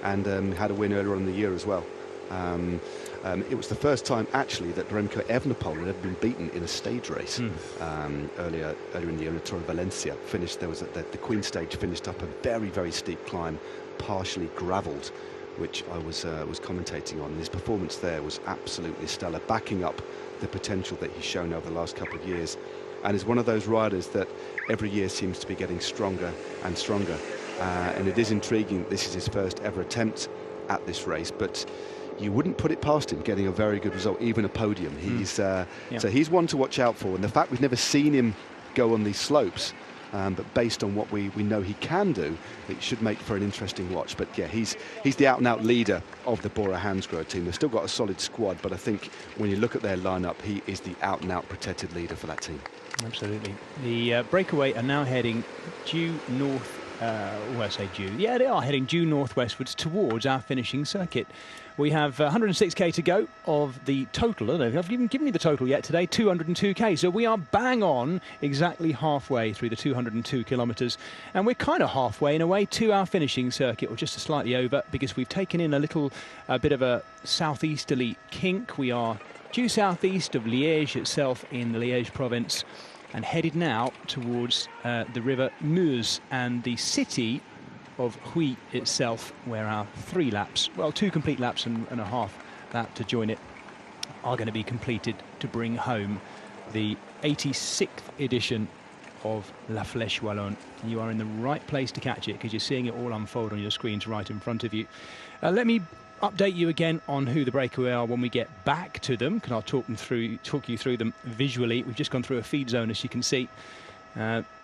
and had a win earlier on in the year as well. It was the first time actually that Remco Evenepoel had ever been beaten in a stage race. Earlier in the year, in the Tour of Valencia, the Queen stage finished up a very, very steep climb, partially gravelled, which I was commentating on. His performance there was absolutely stellar, backing up the potential that he's shown over the last couple of years, and is one of those riders that every year seems to be getting stronger and stronger. And it is intriguing. This is his first ever attempt at this race, but you wouldn't put it past him getting a very good result, even a podium. So he's one to watch out for, and the fact we've never seen him go on these slopes, but based on what we know he can do, it should make for an interesting watch. But yeah, he's the out-and-out leader of the Bora Hansgrohe team. They've still got a solid squad, but I think when you look at their lineup, he is the out-and-out protected leader for that team. Absolutely. The breakaway are now heading due north. Well, I say due. Yeah, they are heading due northwestwards towards our finishing circuit. We have 106k to go of the total. I don't know if I've even given you the total yet today, 202k. So we are bang on, exactly halfway through the 202 kilometres. And we're kind of halfway in a way to our finishing circuit, or just slightly over, because we've taken in a bit of a southeasterly kink. We are due southeast of Liège itself in the Liège province, and headed now towards the river Meuse and the city of Huy itself, where our 2 complete laps and a half lap to join it are going to be completed to bring home the 86th edition of La Flèche Wallonne. You are in the right place to catch it, because you're seeing it all unfold on your screens right in front of you. Let me update you again on who the breakaway are when we get back to them, because I'll talk you through them visually. We've just gone through a feed zone, as you can see.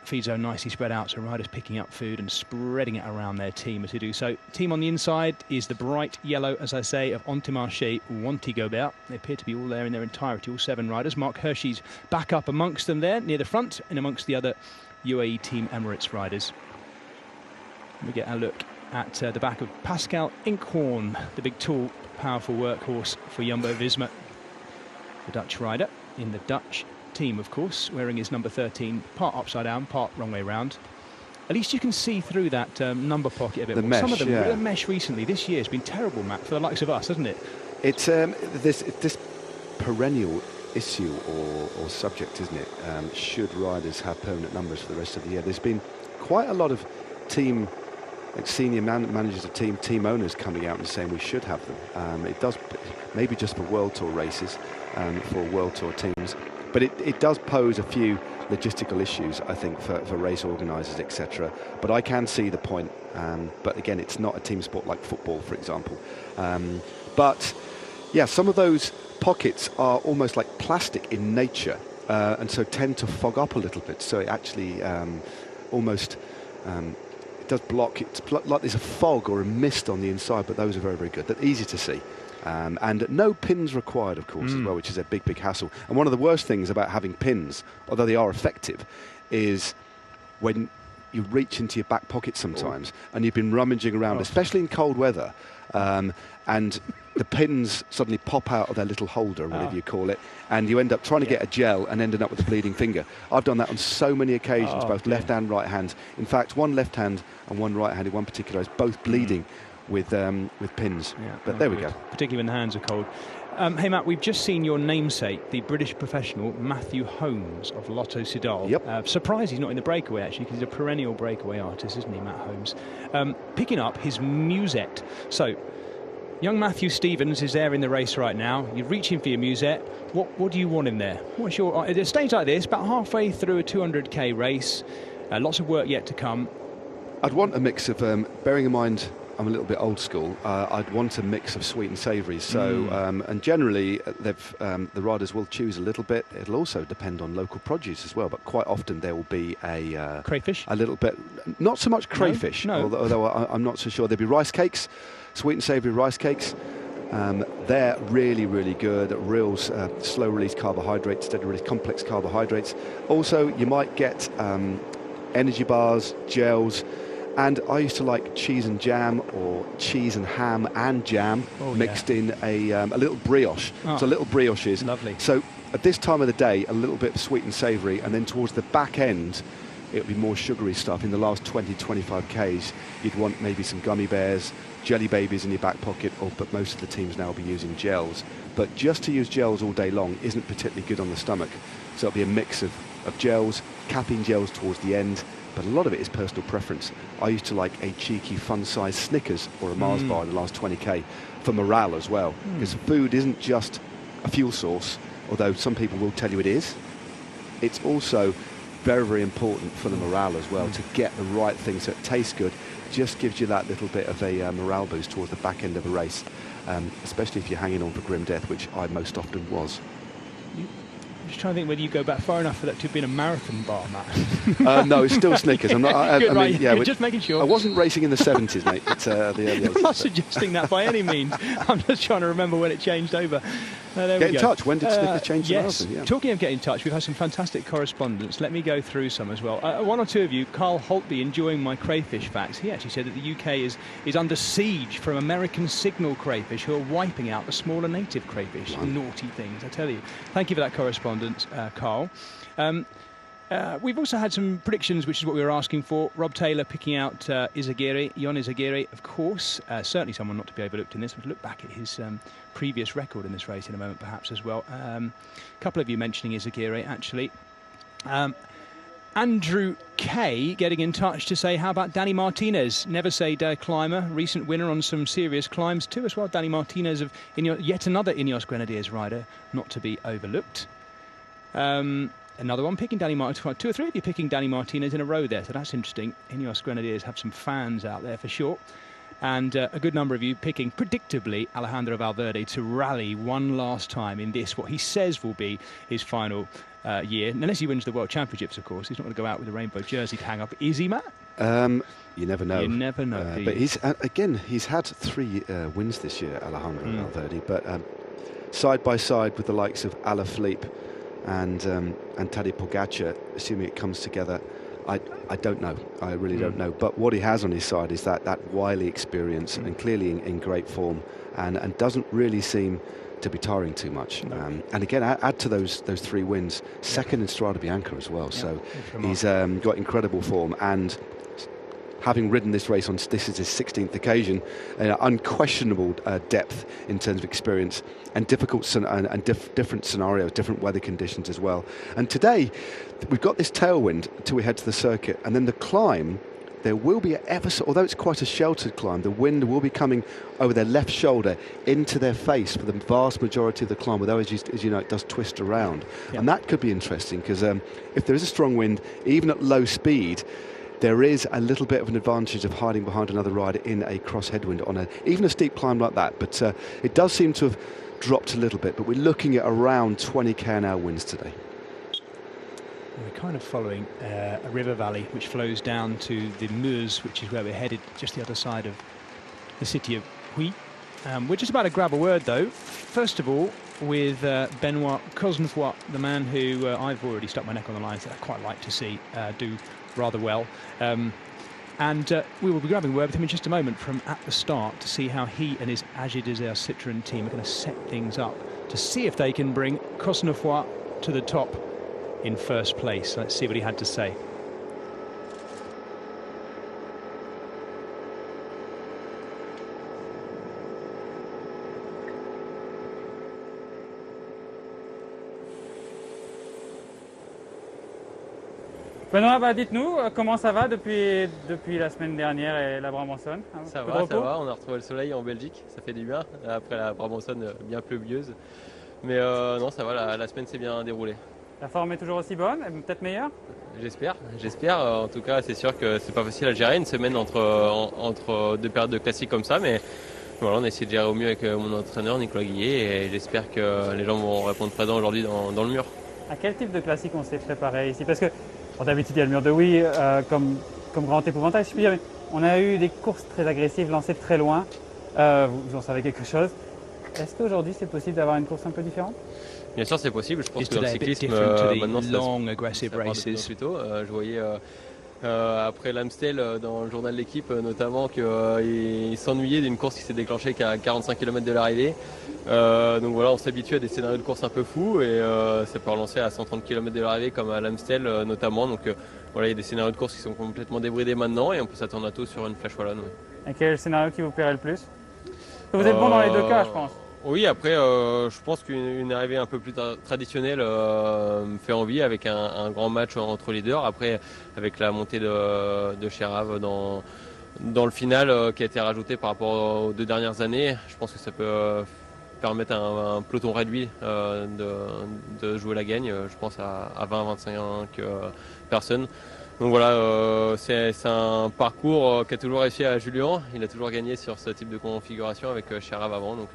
Feed zone nicely spread out, so riders picking up food and spreading it around their team as they do so. Team on the inside is the bright yellow, as I say, of Intermarché Wanty-Gobert. They appear to be all there in their entirety, all 7 riders. Mark Hershey's back up amongst them there, near the front, and amongst the other UAE Team Emirates riders. We get a look at the back of Pascal Inkhorn, the big, tall, powerful workhorse for Jumbo-Visma. The Dutch rider in the Dutch team, of course, wearing his number 13, part upside down, part wrong way round. At least you can see through that number pocket a bit more. Mesh, some of them, the mesh recently, this year has been terrible, Matt, for the likes of us, hasn't it? It's this perennial issue or subject, isn't it? Should riders have permanent numbers for the rest of the year? There's been quite a lot of team like senior managers of team owners coming out and saying we should have them. It does, maybe just for World Tour races, for World Tour teams, but it does pose a few logistical issues, I think, for race organisers, etc. But I can see the point. But again, it's not a team sport like football, for example. But yeah, some of those pockets are almost like plastic in nature, and so tend to fog up a little bit. So it actually almost it does block. It's like there's a fog or a mist on the inside, but those are very, very good. They're easy to see. And no pins required, of course, as well, which is a big, big hassle. And one of the worst things about having pins, although they are effective, is when you reach into your back pocket sometimes and you've been rummaging around, especially in cold weather, and the pins suddenly pop out of their little holder, whatever you call it, and you end up trying to get a gel and ending up with a bleeding finger. I've done that on so many occasions, both left hand, right hand. In fact, one left hand and one right hand in one particular is both bleeding with pins. But there we go. Particularly when the hands are cold. Hey Matt, we've just seen your namesake, the British professional Matthew Holmes of Lotto Soudal. Yep. Surprised he's not in the breakaway, actually, because he's a perennial breakaway artist, isn't he, Matt Holmes? Picking up his musette. So, young Matthew Stevens is there in the race right now. You're reaching for your musette. What do you want in there? What's your at a stage like this, about halfway through a 200k race, lots of work yet to come? I'd want a mix of, bearing in mind I'm a little bit old school, I'd want a mix of sweet and savoury. So, and generally, the riders will choose a little bit. It'll also depend on local produce as well, but quite often there will be a crayfish, a little bit, not so much crayfish, no. although I'm not so sure. There'll be rice cakes, sweet and savoury rice cakes. They're really, really good. Real slow release carbohydrates, steady release complex carbohydrates. Also, you might get energy bars, gels. And I used to like cheese and jam, or cheese and ham and jam mixed in a little brioche. So little brioches. Lovely. So at this time of the day, a little bit sweet and savoury, and then towards the back end, it'll be more sugary stuff. In the last 20, 25 Ks, you'd want maybe some gummy bears, jelly babies in your back pocket, but most of the teams now will be using gels. But just to use gels all day long isn't particularly good on the stomach. So it'll be a mix of gels, caffeine gels towards the end, but a lot of it is personal preference. I used to like a cheeky, fun-sized Snickers or a Mars bar in the last 20k for morale as well, because food isn't just a fuel source, although some people will tell you it is. It's also very, very important for the morale as well, to get the right thing so it tastes good. Just gives you that little bit of a morale boost towards the back end of a race, especially if you're hanging on for grim death, which I most often was. I'm just trying to think whether you go back far enough for that to have been a marathon bar, Matt. No, it's still Snickers. I'm not. Good, right. Yeah, just making sure. I wasn't racing in the 70s, mate. It's the early 80s. I'm not suggesting that by any means. I'm just trying to remember when it changed over. Get in touch. When did Snickers change to marathon? Yes. Talking of getting in touch, we've had some fantastic correspondence. Let me go through some as well. One or two of you, Carl Holtby, enjoying my crayfish facts. He actually said that the UK is under siege from American signal crayfish who are wiping out the smaller native crayfish. Naughty things, I tell you. Thank you for that correspondence, Carl. We've also had some predictions, which is what we were asking for. Rob Taylor picking out Izagiri, Jon Izagiri, of course. Certainly someone not to be overlooked in this. We'll look back at his previous record in this race in a moment, perhaps, as well. A couple of you mentioning Izagiri, actually. Andrew Kay getting in touch to say, how about Danny Martinez? Never say die climber, recent winner on some serious climbs too as well. Danny Martinez, of yet another Ineos Grenadiers rider, not to be overlooked. Another one picking Danny Martinez. Two or three of you picking Danny Martinez in a row there, so that's interesting. Ineos Grenadiers have some fans out there for sure. And a good number of you picking, predictably, Alejandro Valverde to rally one last time in this, what he says will be his final year. Unless he wins the World Championships, of course. He's not going to go out with a rainbow jersey to hang up. Is he, Matt? You never know. You never know. But he's had 3 wins this year, Alejandro Valverde. But side by side with the likes of Alaphilippe and Tadej Pogacar, assuming it comes together, I don't know. I really don't know. But what he has on his side is that wily experience, and clearly in great form, and doesn't really seem to be tiring too much. No. And again, add to those 3 wins, second in Strade Bianca as well. So he's got incredible form, and having ridden this race this is his 16th occasion, unquestionable depth in terms of experience, and difficult different scenarios, different weather conditions as well. And today, we've got this tailwind till we head to the circuit, and then the climb, there will be although it's quite a sheltered climb, the wind will be coming over their left shoulder into their face for the vast majority of the climb, although as you know, it does twist around. Yeah. And that could be interesting, because if there is a strong wind, even at low speed, there is a little bit of an advantage of hiding behind another rider in a cross headwind on even a steep climb like that. But it does seem to have dropped a little bit, but we're looking at around 20 km/h winds today. We're kind of following a river valley which flows down to the Meuse, which is where we're headed, just the other side of the city of Huy. We're just about to grab a word, though. First of all, with Benoit Cosnefroy, the man who I've already stuck my neck on the line, that I'd quite like to see do rather well. And we will be grabbing a word with him in just a moment from at the start to see how he and his AG Desert Citroën team are going to set things up to see if they can bring Cosnefroy to the top in first place. Let's see what he had to say. Benoît, dites-nous comment ça va depuis la semaine dernière et la Brabançonne. Ça va, on a retrouvé le soleil en Belgique, ça fait du bien, après la Brabançonne bien pluvieuse. Mais non, ça va, la semaine s'est bien déroulée. La forme est toujours aussi bonne, peut-être meilleure? J'espère. En tout cas, c'est sûr que c'est pas facile à gérer une semaine entre deux périodes de classiques comme ça, mais voilà, on a essayé de gérer au mieux avec mon entraîneur Nicolas Guillet, et j'espère que les gens vont répondre présent aujourd'hui dans le mur. À quel type de classique on s'est préparé ici? Parce que d'habitude il y a le mur de Huy comme grand épouvantail, si je puis dire, mais on a eu des courses très agressives lancées de très loin. Vous en savez quelque chose? Est-ce qu'aujourd'hui c'est possible d'avoir une course un peu différente? Bien sûr, c'est possible. Je pense Just que dans le today, a bit cyclisme, different to the maintenant, long, aggressive ça part de plus en races. plus tôt. Je voyais après l'Amstel dans le journal de l'équipe notamment qu'il s'ennuyait d'une course qui s'est déclenchée qu'à 45 km de l'arrivée. Donc voilà, on s'habitue à des scénarios de course un peu fous, et ça peut relancer à 130 km de l'arrivée comme à l'Amstel notamment. Donc voilà, il y a des scénarios de course qui sont complètement débridés maintenant, et on peut s'attendre à tout sur une flèche wallonne. Et quel est le scénario qui vous plairait le plus? Vous êtes bon dans les deux cas, je pense. Oui, après, je pense qu'une arrivée un peu plus traditionnelle me fait envie, avec un grand match entre leaders. Après, avec la montée de Cherave dans le final qui a été rajouté par rapport aux 2 dernières années, je pense que ça peut permettre à un peloton réduit de jouer la gagne. Je pense à 20-25 personnes. Donc voilà, c'est un parcours qui a toujours réussi à Julien. Il a toujours gagné sur ce type de configuration avec Cherave avant. Donc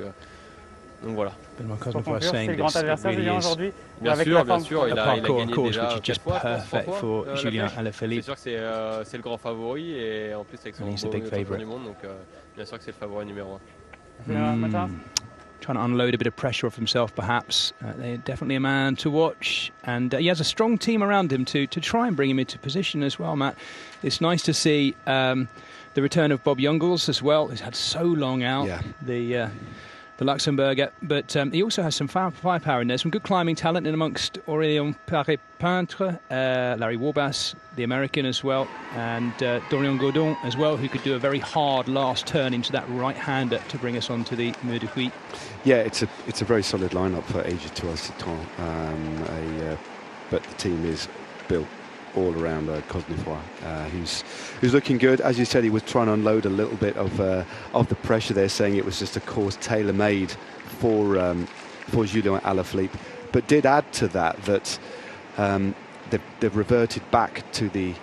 voilà. C'est le grand adversaire Julien aujourd'hui. Bien sûr, il a gagné déjà 4 fois, for Julien Alaphilippe. C'est sûr que c'est le grand favori, et en plus avec son beau champion du monde, donc bien sûr que c'est le favori numéro 1. Trying to unload a bit of pressure off himself, perhaps. They're definitely a man to watch, and he has a strong team around him to try and bring him into position as well, Matt. It's nice to see the return of Bob Jungels as well, who's had so long out. Yeah. The Luxembourger, but he also has some firepower in there, some good climbing talent in amongst Aurélien Paré-Peintre, Larry Warbass, the American as well, and Dorian Gaudon as well, who could do a very hard last turn into that right-hander to bring us on to the Mur de Huy. Yeah, it's a very solid lineup for AG Citroën, but the team is built all around Cosnefroy, who's looking good. As you said, he was trying to unload a little bit of the pressure there, saying it was just a course tailor-made for Julien Alaphilippe, but did add to that they've reverted back to the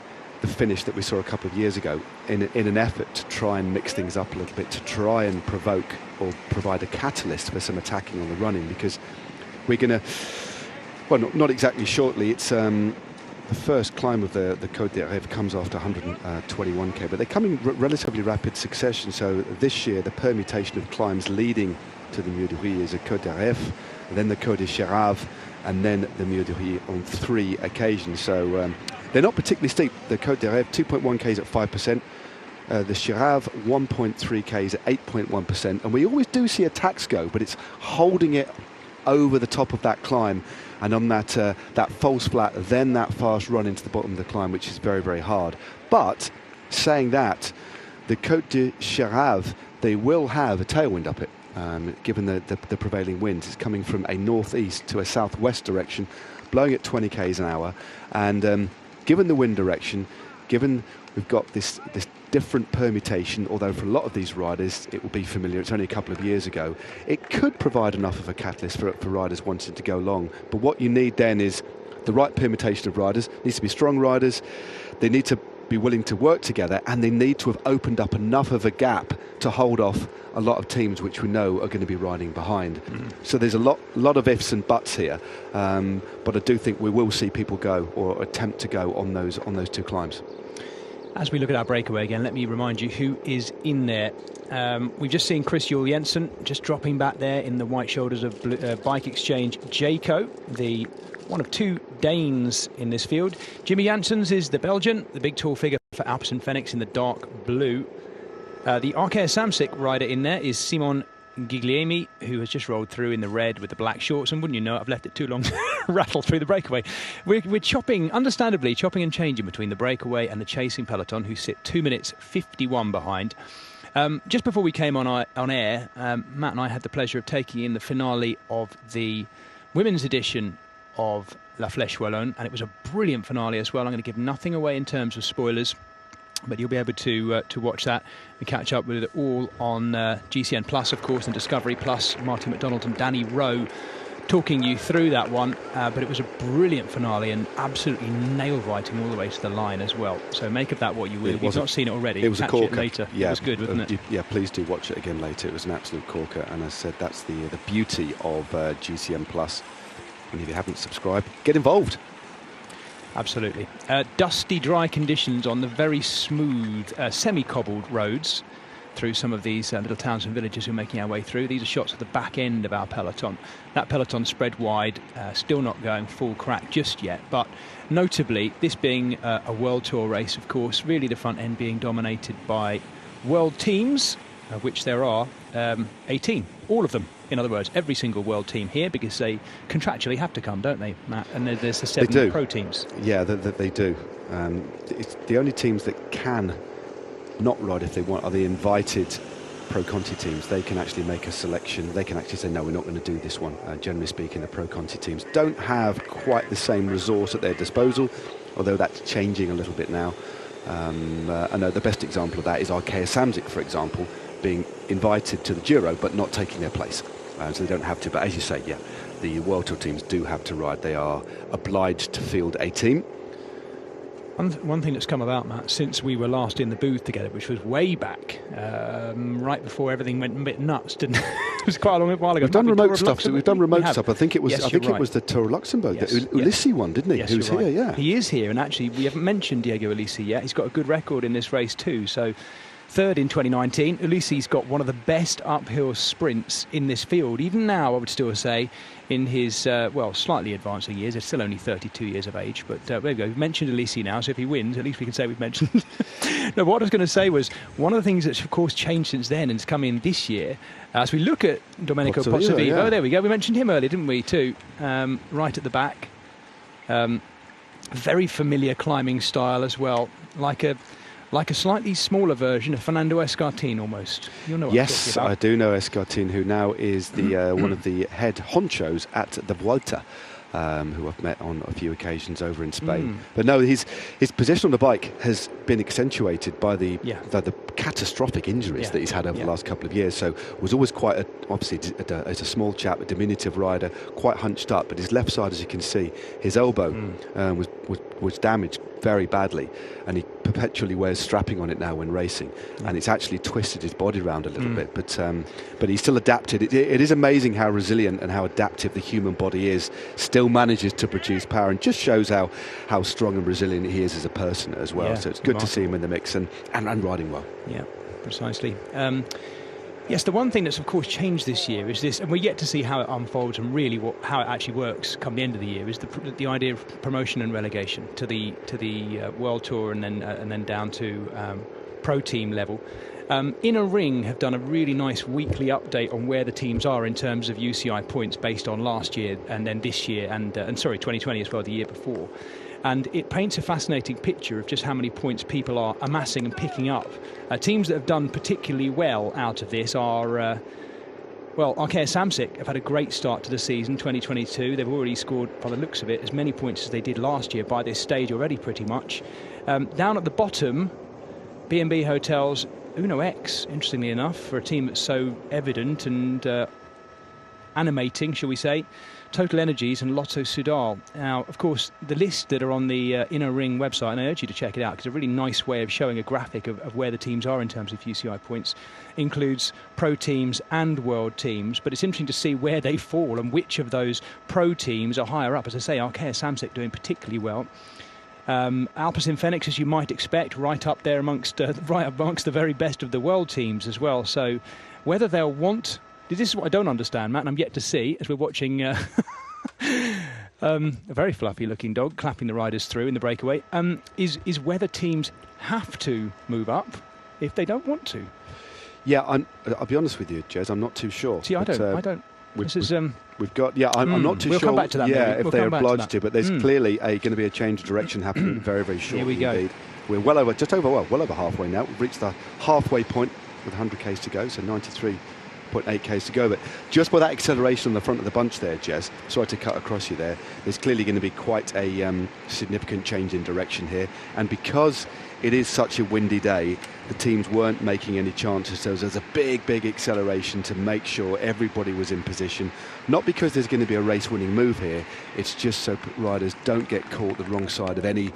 finish that we saw a couple of years ago in an effort to try and mix things up a little bit, to try and provoke or provide a catalyst for some attacking on the running, because we're going to, well, not exactly shortly, it's the first climb of the Côte d'Arève comes after 121k, but they come in relatively rapid succession. So this year, the permutation of climbs leading to the Mur de Huy is a Côte d'Arève, then the Côte de Cherave, and then the Mur de Huy on 3 occasions. So they're not particularly steep. The Côte d'Arève, 2.1k's at 5%. The Cherave, 1.3k's at 8.1%. And we always do see attacks go, but it's holding it over the top of that climb, and on that false flat, then that fast run into the bottom of the climb, which is very, very hard. But saying that, the Côte de Cherave, they will have a tailwind up it, given the prevailing winds. It's coming from a northeast to a southwest direction, blowing at 20k's an hour, and given the wind direction, given we've got this different permutation, although for a lot of these riders it will be familiar, it's only a couple of years ago, it could provide enough of a catalyst for riders wanting to go long. But what you need then is the right permutation of riders. It needs to be strong riders, they need to be willing to work together, and they need to have opened up enough of a gap to hold off a lot of teams which we know are going to be riding behind. So there's a lot of ifs and buts here, but I do think we will see people go, or attempt to go, on those two climbs. As we look at our breakaway again, let me remind you who is in there. We've just seen Chris Juhl Jensen just dropping back there in the white shoulders of Bike Exchange Jayco, the one of two Danes in this field. Jimmy Janssens is the Belgian, the big tall figure for Alpecin Fenix in the dark blue. The Arkea Samsic rider in there is Simon Gigliemi, who has just rolled through in the red with the black shorts, and wouldn't you know it, I've left it too long to rattle through the breakaway. We're chopping, understandably, chopping and changing between the breakaway and the chasing peloton, who sit 2 minutes 51 behind. Just before we came on air, Matt and I had the pleasure of taking in the finale of the women's edition of La Flèche Wallonne, and it was a brilliant finale as well. I'm going to give nothing away in terms of spoilers, but you'll be able to watch that and catch up with it all on GCN Plus, of course, and Discovery Plus. Martin McDonald and Danny Rowe talking you through that one, but it was a brilliant finale and absolutely nail-biting all the way to the line as well. So make of that what you will. If you've not seen it already, it was catch a corker. It later. Yeah, it was good, wasn't it? Yeah, please do watch it again later. It was an absolute corker, and as I said, that's the beauty of GCN Plus. And if you haven't subscribed, get involved. Absolutely. Dusty, dry conditions on the very smooth, semi-cobbled roads through some of these little towns and villages we're making our way through. These are shots of the back end of our peloton. That peloton spread wide, still not going full crack just yet, but notably, this being a World Tour race, of course, really the front end being dominated by world teams, of which there are 18, all of them. In other words, every single world team here, because they contractually have to come, don't they, Matt? And there's the 7 pro teams. Yeah, they do. It's the only teams that can not ride if they want are the invited Pro Conti teams. They can actually make a selection. They can actually say, no, we're not going to do this one. Generally speaking, the Pro Conti teams don't have quite the same resource at their disposal, although that's changing a little bit now. I know the best example of that is Arkea Samsic, for example, being invited to the Giro but not taking their place. So they don't have to. But as you say, yeah, the World Tour teams do have to ride. They are obliged to field a team. One thing that's come about, Matt, since we were last in the booth together, which was way back, right before everything went a bit nuts, didn't it? It was quite a long while ago. We've done remote stuff. So we've done remote stuff. I think it was. Yes, I think it was the Tour of Luxembourg. Yes, the Ulissi one, didn't he? Yes, Who's right. here? Yeah, he is here, and actually we haven't mentioned Diego Ulissi yet. He's got a good record in this race too. So. Third in 2019, Ulissi's got one of the best uphill sprints in this field. Even now, I would still say, in his, slightly advancing years. He's still only 32 years of age. But there we go. We've mentioned Ulissi now, so if he wins, at least we can say we've mentioned. No, what I was going to say was, one of the things that's, of course, changed since then and has come in this year, as we look at Domenico Pozzovivo, yeah. There we go. We mentioned him earlier, didn't we, too? Right at the back. Very familiar climbing style as well, like a slightly smaller version of Fernando Escartin, almost. You'll know what I'm talking about. I do know Escartin, who now is the one of the head honchos at the Vuelta, who I've met on a few occasions over in Spain. But no, his position on the bike has been accentuated by the catastrophic injuries that he's had over the last couple of years. So was always quite obviously as a small chap, a diminutive rider, quite hunched up. But his left side, as you can see, his elbow was damaged very badly, and he perpetually wears strapping on it now when racing, and it's actually twisted his body around a little bit. But he's still adapted. It is amazing how resilient and how adaptive the human body is. Still manages to produce power, and just shows how strong and resilient he is as a person as well. So it's good to see him in the mix and riding well. Yeah, precisely. Yes, the one thing that's of course changed this year is this, and we're yet to see how it unfolds and really how it actually works come the end of the year, is the idea of promotion and relegation to the World Tour and then down to pro team level. Inner Ring have done a really nice weekly update on where the teams are in terms of UCI points based on last year and then this year and 2020 as well, the year before. And it paints a fascinating picture of just how many points people are amassing and picking up. Teams that have done particularly well out of this are, Arkea Samsic have had a great start to the season, 2022. They've already scored, by the looks of it, as many points as they did last year by this stage already, pretty much. Down at the bottom, B&B Hotels, Uno X, interestingly enough, for a team that's so evident and animating, shall we say, Total Energies and Lotto Sudal. Now, of course, the list that are on the Inner Ring website, and I urge you to check it out, because it's a really nice way of showing a graphic of where the teams are in terms of UCI points, includes pro teams and world teams, but it's interesting to see where they fall and which of those pro teams are higher up. As I say, Arkea Samsic doing particularly well. Alpecin Phoenix, as you might expect, right up there amongst the very best of the world teams as well. So whether they'll want... This is what I don't understand, Matt, and I'm yet to see, as we're watching a very fluffy-looking dog clapping the riders through in the breakaway, is whether teams have to move up if they don't want to. Yeah, I'll be honest with you, Jez, I'm not too sure. See, I don't. We've got, I'm not too sure. We'll come back to that. Yeah, maybe. if they're obliged to, but there's clearly going to be a change of direction happening very, very shortly. Here we go. Indeed. We're well over halfway now. We've reached the halfway point with 100 k's to go, so 93.8 k's to go. But just by that acceleration on the front of the bunch there, Jez, sorry to cut across you there, there's clearly going to be quite a significant change in direction here. And because it is such a windy day, the teams weren't making any chances, so there's a big acceleration to make sure everybody was in position. Not because there's going to be a race-winning move here, it's just so riders don't get caught the wrong side of any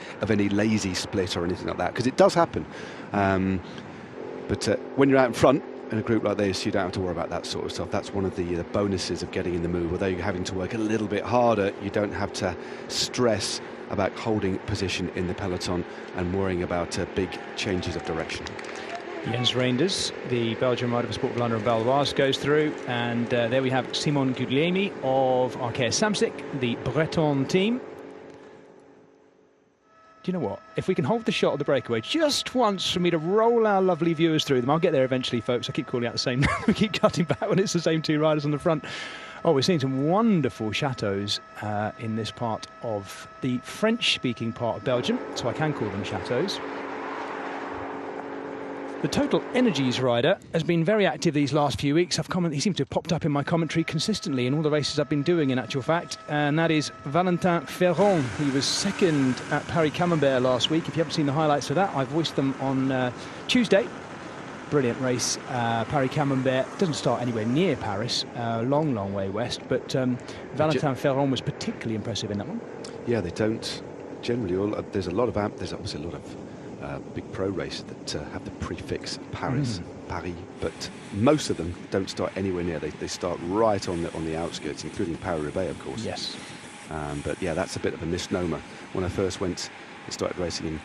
lazy split or anything like that, because it does happen. But when you're out in front in a group like this, you don't have to worry about that sort of stuff. That's one of the bonuses of getting in the move. Although you're having to work a little bit harder, you don't have to stress about holding position in the peloton and worrying about big changes of direction. Jens Reinders, the Belgian rider for Sport Vlaanderen Baloise, goes through, and there we have Simon Guglielmi of Arkea Samsic, the Breton team. Do you know what? If we can hold the shot of the breakaway just once for me to roll our lovely viewers through them, I'll get there eventually, folks. I keep calling out the same. We keep cutting back when it's the same two riders on the front. Oh, we're seeing some wonderful chateaus in this part of the French-speaking part of Belgium, so I can call them chateaus. The Total Energies rider has been very active these last few weeks. He seems to have popped up in my commentary consistently in all the races I've been doing, in actual fact, and that is Valentin Ferron. He was second at Paris-Camembert last week. If you haven't seen the highlights of that, I voiced them on Tuesday. Brilliant race. Paris-Camembert doesn't start anywhere near Paris, long way west, but Valentin Ferron was particularly impressive in that one. Yeah, they don't generally. There's obviously a lot of big pro races that have the prefix Paris, but most of them don't start anywhere near. They start right on the outskirts, including Paris-Roubaix, of course. Yes. But yeah, that's a bit of a misnomer. When I first went and started racing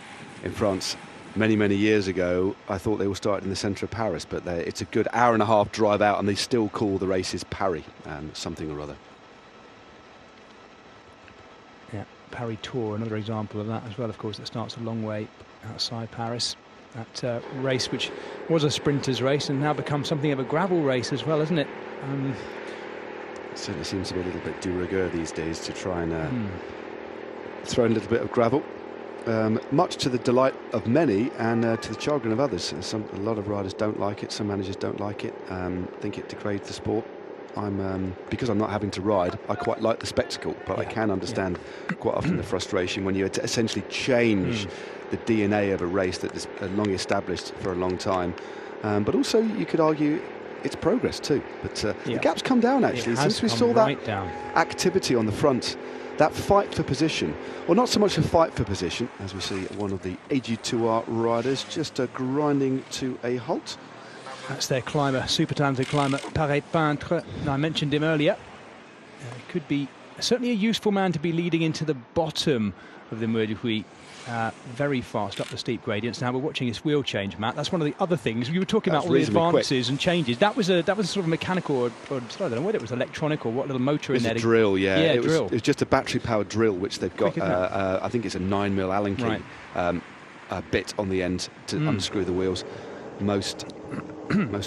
in France many years ago, I thought they all started in the centre of Paris, but it's a good hour and a half drive out, and they still call the races Paris something or other. Yeah, Paris Tour, another example of that as well, of course, that starts a long way outside Paris. That race, which was a sprinter's race and now becomes something of a gravel race as well, isn't it? It certainly seems to be a little bit de rigueur these days to try and throw in a little bit of gravel. Much to the delight of many and to the chagrin of others. A lot of riders don't like it, some managers don't like it, think it degrades the sport. Because I'm not having to ride, I quite like the spectacle, but I can understand quite often the frustration when you essentially change the DNA of a race that is long established for a long time. But also you could argue it's progress too. But the gap's come down actually since we saw that activity on the front. That fight for position, or not so much a fight for position, as we see one of the AG2R riders just grinding to a halt. That's their climber, super talented climber, Paré Peintre. I mentioned him earlier. Could be certainly a useful man to be leading into the bottom of the Mur de Huy. Very fast up the steep gradients. Now we're watching his wheel change, Matt. That's one of the other things. You were talking about all the advances and changes. That was a sort of mechanical, or I don't know whether it was electronic or what little motor in there. It's a drill, yeah. It was just a battery-powered drill, which they've got. I think it's a 9mm Allen key bit on the end to unscrew the wheels. Most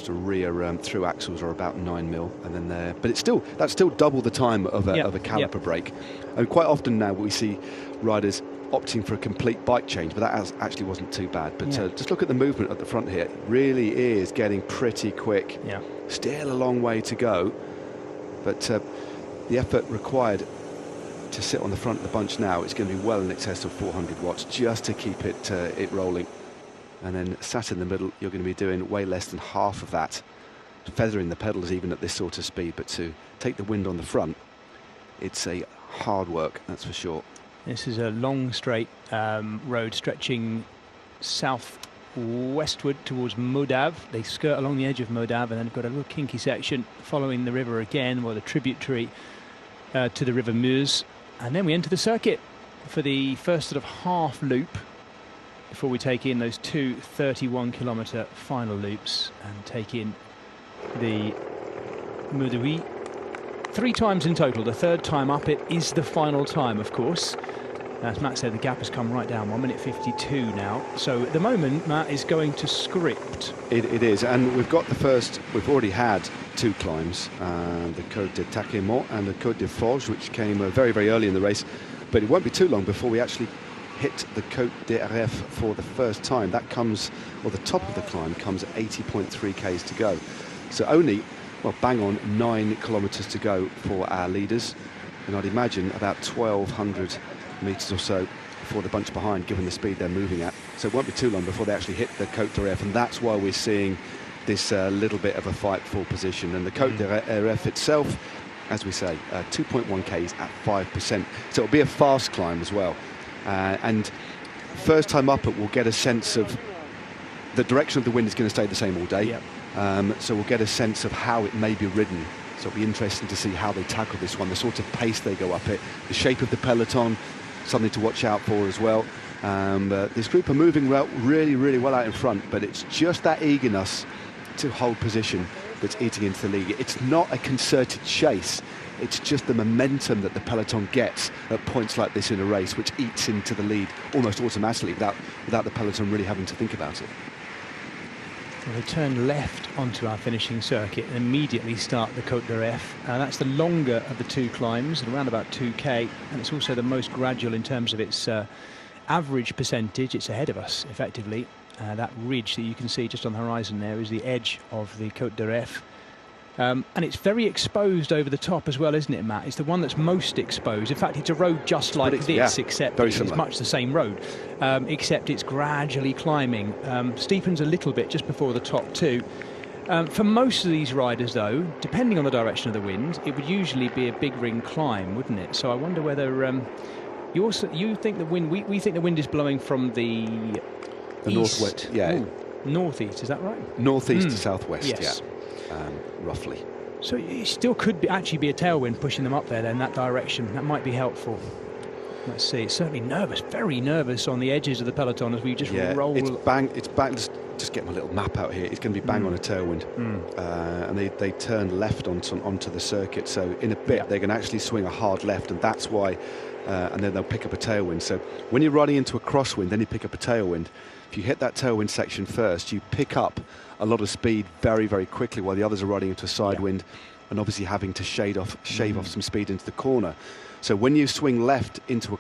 rear through axles are about 9mm, and then but that's still double the time of a caliper brake. And quite often now we see riders opting for a complete bike change, but that actually wasn't too bad. But just look at the movement at the front here. It really is getting pretty quick. Still a long way to go, but the effort required to sit on the front of the bunch now, it's going to be well in excess of 400 watts just to keep it rolling. And then sat in the middle, you're going to be doing way less than half of that, feathering the pedals even at this sort of speed. But to take the wind on the front, it's a hard work, that's for sure. This is a long straight road stretching south-westward towards Moldave. They skirt along the edge of Moldave, and then they've got a little kinky section following the river again, or the tributary to the River Meuse. And then we enter the circuit for the first sort of half loop before we take in those two 31-kilometre final loops and take in the Moudouy. 3 times in total. The third time up it is the final time, of course. As Matt said, the gap has come right down, 1 minute 52 now. So at the moment, Matt is going to script. It is, and we've already had 2 climbs, the Côte de Taquemont and the Côte de Forges, which came very, very early in the race. But it won't be too long before we actually hit the Côte d'Aref for the first time. That comes, or the top of the climb comes at 80.3 k's to go. So only, well, bang on 9 kilometres to go for our leaders. And I'd imagine about 1,200 metres or so for the bunch behind, given the speed they're moving at. So it won't be too long before they actually hit the Côte d'Aref, and that's why we're seeing this little bit of a fight for position. And the Côte d'Aref itself, as we say, 2.1 k's at 5%. So it'll be a fast climb as well. And first time up it will get a sense of the direction of the wind is going to stay the same all day. Yep. So we'll get a sense of how it may be ridden. So it'll be interesting to see how they tackle this one, the sort of pace they go up it, the shape of the peloton, something to watch out for as well. This group are moving really, really well out in front, but it's just that eagerness to hold position that's eating into the lead. It's not a concerted chase. It's just the momentum that the peloton gets at points like this in a race, which eats into the lead almost automatically without the peloton really having to think about it. Well, they turn left onto our finishing circuit and immediately start the Côte d'Aref. That's the longer of the 2 climbs, around about 2k, and it's also the most gradual in terms of its average percentage. It's ahead of us, effectively. That ridge that you can see just on the horizon there is the edge of the Côte d'Aref. And it's very exposed over the top as well, isn't it, Matt? It's the one that's most exposed. In fact, it's a road just like this, yeah, except it's much the same road, except it's gradually climbing. Steepens a little bit just before the top 2. For most of these riders, though, depending on the direction of the wind, it would usually be a big ring climb, wouldn't it? So I wonder whether you think the wind. We think the wind is blowing from the northwest, yeah. Ooh, northeast. Is that right? Northeast to southwest, yes. Yeah. Roughly. So it still could actually be a tailwind pushing them up there then, that direction. That might be helpful. Let's see. It's certainly nervous, very nervous on the edges of the peloton as we just roll. It's bang. Just get my little map out here. It's going to be bang on a tailwind. And they turn left onto the circuit. So in a bit they're going to actually swing a hard left, and that's why. And then they'll pick up a tailwind. So when you're riding into a crosswind, then you pick up a tailwind. If you hit that tailwind section first, you pick up a lot of speed very, very quickly while the others are riding into a side wind, and obviously having to shave off some speed into the corner. So when you swing left into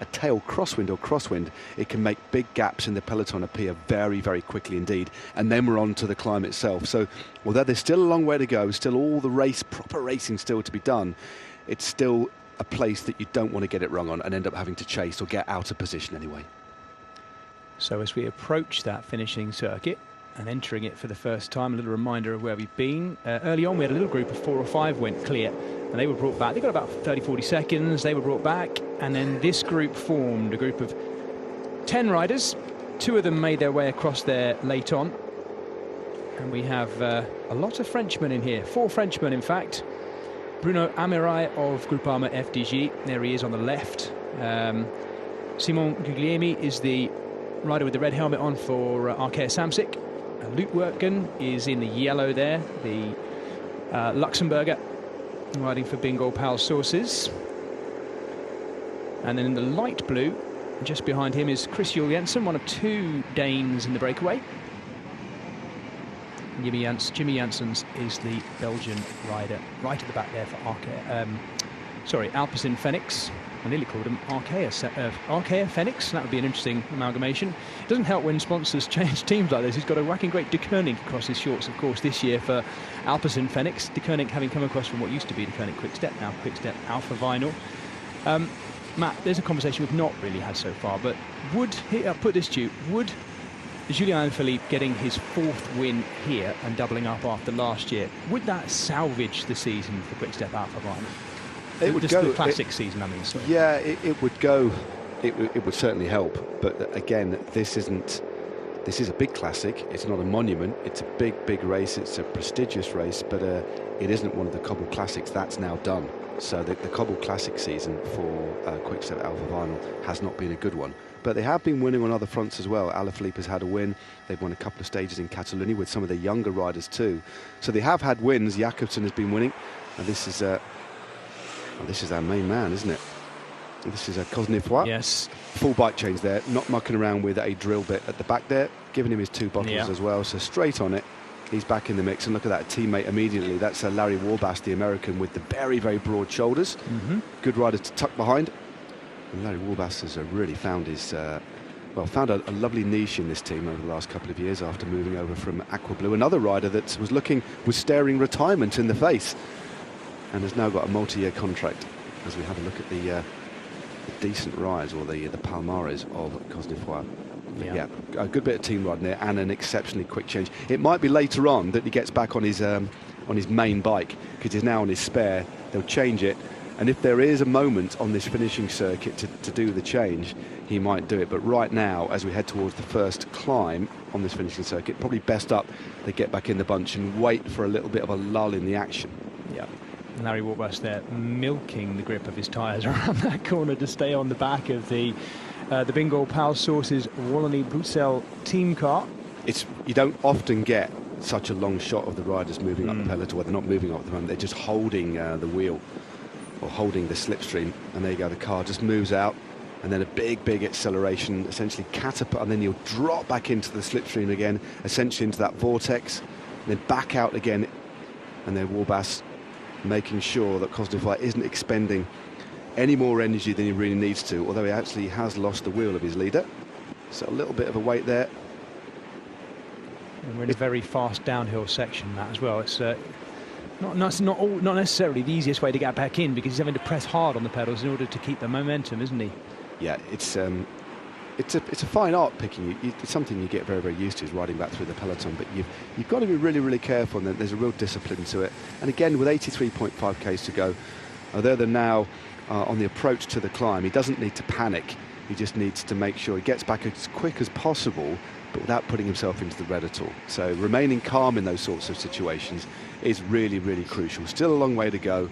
a tail crosswind or crosswind, it can make big gaps in the peloton appear very, very quickly indeed. And then we're on to the climb itself. So although there's still a long way to go, still all the proper racing still to be done, it's still a place that you don't want to get it wrong on and end up having to chase or get out of position anyway. So as we approach that finishing circuit and entering it for the first time, a little reminder of where we've been. Early on we had a little group of 4 or 5 went clear, and they were brought back. They got about 30-40 seconds, they were brought back, and then this group formed, a group of 10 riders. 2 of them made their way across there late on, and we have a lot of Frenchmen in here, 4 Frenchmen in fact. Bruno Amirai of Groupama FDJ, there he is on the left. Simon Guglielmi is the rider with the red helmet on for Arkea Samsic. Luke Wertgen is in the yellow there, the Luxembourger riding for Bingo Pal Sources. And then in the light blue, just behind him, is Chris Juel Jensen, one of 2 Danes in the breakaway. Jimmy Janssens is the Belgian rider, right at the back there for Alpecin Fenix. I nearly called them Arkea Fenix. That would be an interesting amalgamation. It doesn't help when sponsors change teams like this. He's got a whacking great De Koning across his shorts, of course, this year for Alpecin Fenix. De Koning having come across from what used to be De Koning Quick Step, now Quick Step Alpha Vinyl. Matt, there's a conversation we've not really had so far, but I'll put this to you, would Julien Philippe getting his 4th win here and doubling up after last year, would that salvage the season for Quick-Step Alpha Vinyl? It would just go. The classic season, I mean. Sorry. Yeah, it would go. It would certainly help. But again, this is a big classic. It's not a monument. It's a big race. It's a prestigious race, but it isn't one of the Cobble Classics. That's now done. So the Cobble Classic season for Quick-Step Alpha Vinyl has not been a good one. But they have been winning on other fronts as well. Alaphilippe has had a win. They've won a couple of stages in Catalonia with some of their younger riders too. So they have had wins. Jakobsen has been winning, and this is our main man, isn't it? This is a Cosnefroid. Yes. Full bike change there, not mucking around with a drill bit at the back there, giving him his 2 bottles as well. So straight on it, he's back in the mix. And look at that teammate immediately. That's Larry Warbass, the American, with the very broad shoulders. Good rider to tuck behind. And Larry Warbass has really found his found a lovely niche in this team over the last couple of years after moving over from Aqua Blue. Another rider that was staring retirement in the face and has now got a multi-year contract. As we have a look at the decent rides, or the Palmares of Cosnefroid. Yeah, a good bit of team riding there and an exceptionally quick change. It might be later on that he gets back on his main bike, because he's now on his spare. They'll change it, and if there is a moment on this finishing circuit to do the change, he might do it. But right now, as we head towards the first climb on this finishing circuit, probably best up they get back in the bunch and wait for a little bit of a lull in the action. Yeah. Larry Warbass there milking the grip of his tyres around that corner to stay on the back of the Bengal Power Sources Wallonie Bruxelles team car. You don't often get such a long shot of the riders moving up the peloton. Well, they're not moving up at the moment, they're just holding the wheel or holding the slipstream, and there you go, the car just moves out, and then a big acceleration, essentially catapult, and then you'll drop back into the slipstream again, essentially into that vortex, and then back out again, and then Warbass making sure that Cosnefroid isn't expending any more energy than he really needs to, although he actually has lost the wheel of his leader. So a little bit of a weight there. And we're in a very fast downhill section, Matt, as well. It's not necessarily the easiest way to get back in, because he's having to press hard on the pedals in order to keep the momentum, isn't he? Yeah, it's a fine art picking. It's something you get very used to, is riding back through the peloton, but you've got to be really careful, and there's a real discipline to it. And again, with 83.5 k's to go, although they're now on the approach to the climb, he doesn't need to panic. He just needs to make sure he gets back as quick as possible, but without putting himself into the red at all. So remaining calm in those sorts of situations is really crucial. Still a long way to go.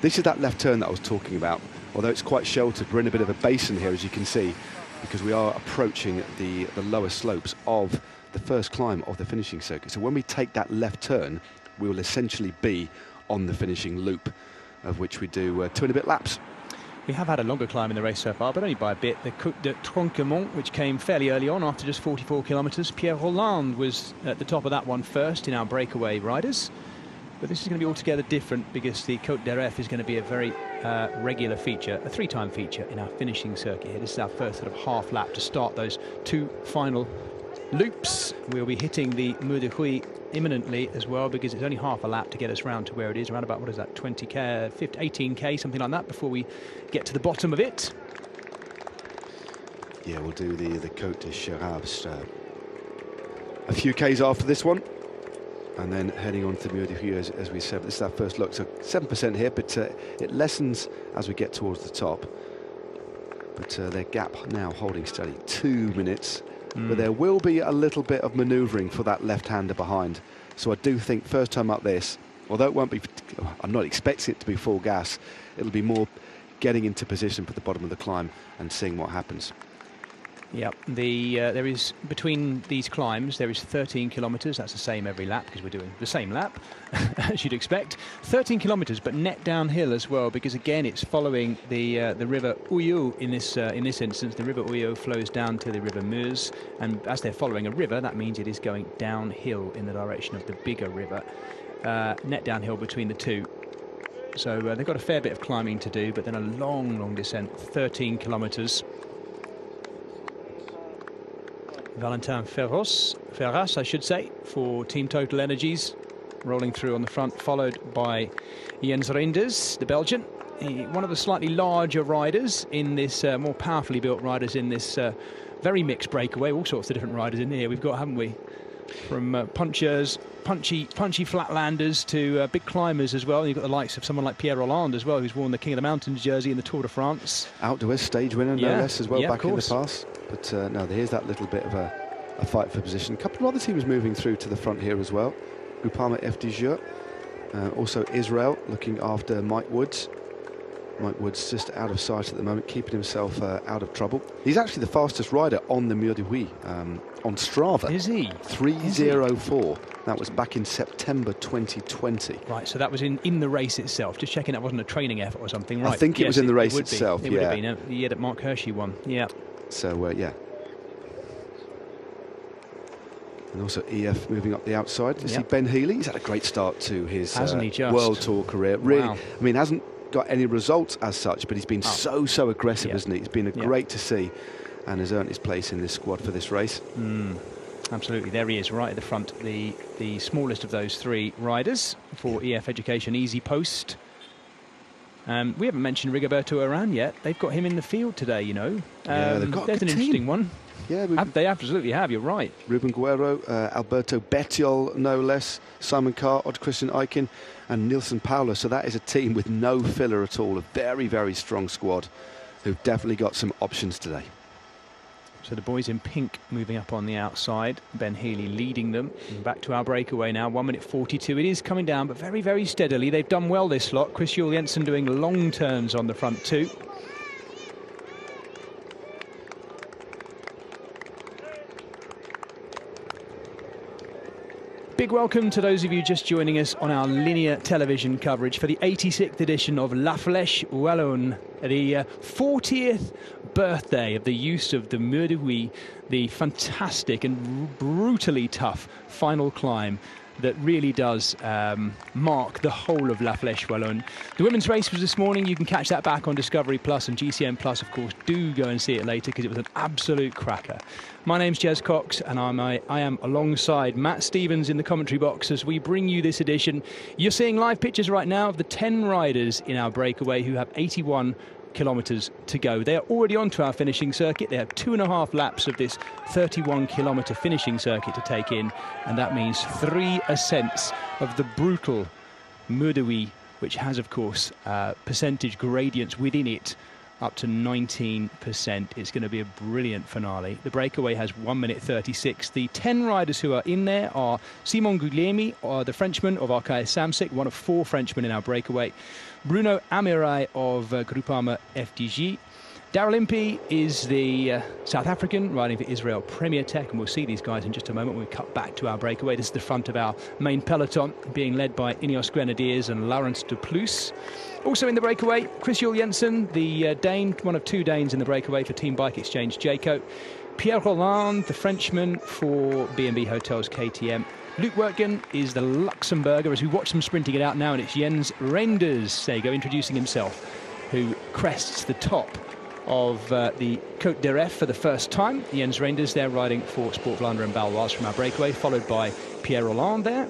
This is that left turn that I was talking about. Although it's quite sheltered, we're in a bit of a basin here, as you can see, because we are approaching the lower slopes of the first climb of the finishing circuit. So when we take that left turn, we will essentially be on the finishing loop, of which we do 2 and a bit laps. We have had a longer climb in the race so far, but only by a bit. The Côte de Tronquemont, which came fairly early on after just 44 kilometres. Pierre Rolland was at the top of that one first in our breakaway riders. But this is going to be altogether different, because the Côte d'Aref is going to be a very regular feature, a 3-time feature in our finishing circuit here. This is our first sort of half lap to start those 2 final loops. We'll be hitting the Mur de Huy imminently as well, because it's only half a lap to get us round to where it is, around about, what is that, 20k, 18k, something like that, before we get to the bottom of it. Yeah, we'll do the Côte de Cherabs a few k's after this one, and then heading on to the Mur de Huy, as we said. This is our first look, so 7% here, but it lessens as we get towards the top. But their gap now holding steady, 2 minutes. But there will be a little bit of manoeuvring for that left-hander behind. So I do think first time up this, although it won't be, I'm not expecting it to be full gas, it'll be more getting into position for the bottom of the climb and seeing what happens. Yeah, there is, between these climbs, there is 13 kilometres. That's the same every lap, because we're doing the same lap, as you'd expect. 13 kilometres, but net downhill as well, because again, it's following the river Ouyou in this instance. The river Ouyou flows down to the river Meuse, and as they're following a river, that means it is going downhill in the direction of the bigger river. Net downhill between the two. So they've got a fair bit of climbing to do, but then a long descent, 13 kilometres. Valentin Ferras, I should say, for Team Total Energies, rolling through on the front, followed by Jens Reinders, the Belgian, one of the slightly larger riders in this, more powerfully built riders in this very mixed breakaway. All sorts of different riders in here we've got, haven't we? From punchers, punchy flatlanders to big climbers as well. You've got the likes of someone like Pierre Rolland as well, who's worn the King of the Mountains jersey in the Tour de France. Outdoors stage winner, no less, as well, yeah, back in the past. But no, here's that little bit of a fight for position. A couple of other teams moving through to the front here as well. Groupama FDJ, also Israel looking after Mike Woods. Mike Woods just out of sight at the moment, keeping himself out of trouble. He's actually the fastest rider on the Mur de Huy on Strava. Is he? 3:04. That was back in September 2020. Right, so that was in the race itself. Just checking that wasn't a training effort or something, right? I think it was in the race itself, It would have been the year that Mark Hershey won, yeah. So, yeah. And also EF moving up the outside. You see Ben Healy, he's had a great start to his World Tour career. Really, I mean, hasn't got any results as such, but he's been so aggressive, hasn't he? It's been great to see, and has earned his place in this squad for this race. Absolutely, there he is right at the front, the smallest of those three riders for EF Education Easy Post. We haven't mentioned Rigoberto Urán yet. They've got him in the field today, you know. They've got there's an interesting one. Yeah, they absolutely have, you're right. Ruben Guerrero, Alberto Bettiol, no less, Simon Carr, Odd Christian Eichen, and Nilsson Paula. So that is a team with no filler at all. A very, very strong squad who've definitely got some options today. So the boys in pink moving up on the outside. Ben Healy leading them. And back to our breakaway now, 1:42. It is coming down, but very, very steadily. They've done well this lot. Chris Juul Jensen doing long turns on the front too. Big welcome to those of you just joining us on our linear television coverage for the 86th edition of La Flèche Wallonne, the 40th birthday of the use of the Mur de Huy, the fantastic and brutally tough final climb that really does mark the whole of La Flèche Wallonne. The women's race was this morning. You can catch that back on Discovery Plus and GCN Plus, of course. Do go and see it later because it was an absolute cracker. My name's Jez Cox, and I am alongside Matt Stevens in the commentary box as we bring you this edition. You're seeing live pictures right now of the 10 riders in our breakaway who have 81 kilometres to go. They are already onto our finishing circuit. They have 2.5 laps of this 31-kilometre finishing circuit to take in, and that means 3 ascents of the brutal Mur de Huy, which has, of course, percentage gradients within it up to 19%. It's going to be a brilliant finale. The breakaway has 1:36. The 10 riders who are in there are Simon Guglielmi, the Frenchman of Arcaïs Samsic, one of 4 Frenchmen in our breakaway. Bruno Amirai of Groupama FDJ. Daryl Impey is the South African riding for Israel Premier Tech, and we'll see these guys in just a moment when we cut back to our breakaway. This is the front of our main peloton, being led by Ineos Grenadiers and Laurens de Plus. Also in the breakaway, Chris Juul Jensen, the Dane, one of 2 Danes in the breakaway for Team Bike Exchange Jayco. Pierre Rolland, the Frenchman for B&B Hotels KTM. Luc Wertgen is the Luxembourger, as we watch them sprinting it out now, and it's Jens Reinders, there you go, introducing himself, who crests the top of the Côte d'Eref for the first time. Jens Reinders there riding for Sport Vlaanderen and Baloise from our breakaway, followed by Pierre Rolland there.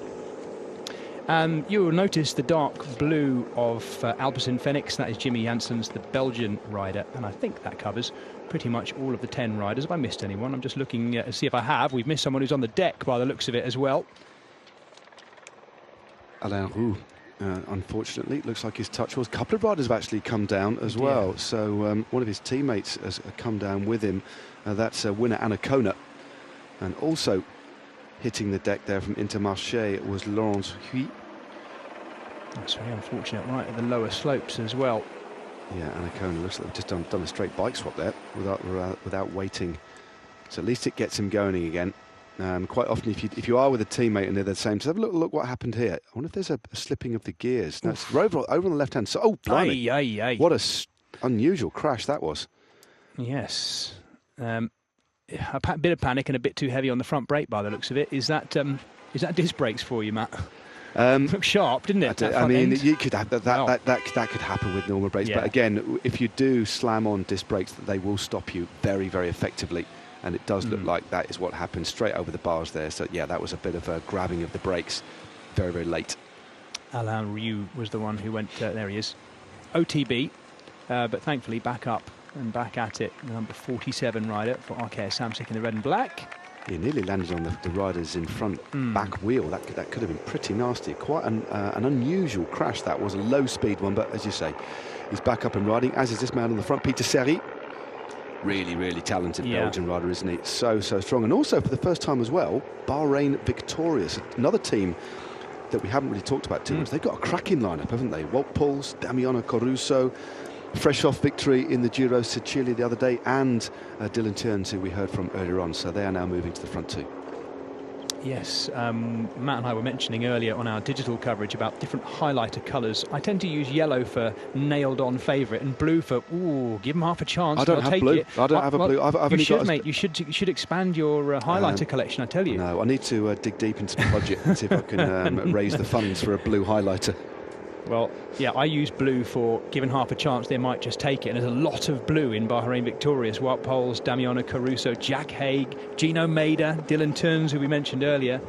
You will notice the dark blue of Alpecin Fenix. That is Jimmy Janssens, the Belgian rider, and I think that covers pretty much all of the 10 riders. Have I missed anyone? I'm just looking to see if I have. We've missed someone who's on the deck by the looks of it as well. Alain Roux, unfortunately, looks like his touch was. A couple of riders have actually come down as well. So one of his teammates has come down with him. That's winner Anacona. And also hitting the deck there from Intermarché was Laurens Huy. That's very unfortunate, right at the lower slopes as well. Yeah, Anacona looks like they've just done a straight bike swap there without waiting. So at least it gets him going again. Quite often, if you are with a teammate and they're the same, just have a look what happened here. I wonder if there's a slipping of the gears. No, it's over on the left hand side. Oh, blimey! What a unusual crash that was. Yes, a bit of panic and a bit too heavy on the front brake by the looks of it. Is that disc brakes for you, Matt? Looked sharp, didn't it? I mean, you could have that could happen with normal brakes, but again, if you do slam on disc brakes, they will stop you very, very effectively. And it does look like that is what happened straight over the bars there. So, yeah, that was a bit of a grabbing of the brakes very, very late. Alain Roux was the one who went, there he is, OTB, but thankfully back up and back at it. The number 47 rider for RKS Samsic in the red and black. He nearly landed on the riders in front back wheel. That could have been pretty nasty. Quite an unusual crash. That was a low-speed one, but as you say, he's back up and riding, as is this man on the front, Peter Serry. Really, really talented Belgian rider, isn't he? So strong. And also, for the first time as well, Bahrain victorious. Another team that we haven't really talked about too much. They've got a cracking lineup, haven't they? Wout Poels, Damiano Caruso, fresh off victory in the Giro Sicilia the other day, and Dylan Teuns, who we heard from earlier on. So they are now moving to the front too. Yes, Matt and I were mentioning earlier on our digital coverage about different highlighter colours. I tend to use yellow for nailed-on favourite and blue for, ooh, give them half a chance. I don't have blue. I don't have a blue. I've only got mate. You should expand your highlighter collection, I tell you. No, I need to dig deep into the budget and see if I can raise the funds for a blue highlighter. Well, yeah, I use blue for given half a chance they might just take it. And there's a lot of blue in Bahrain victorious. Wout Poels, Damiano Caruso, Jack Haig, Gino Maida, Dylan Teuns, who we mentioned earlier.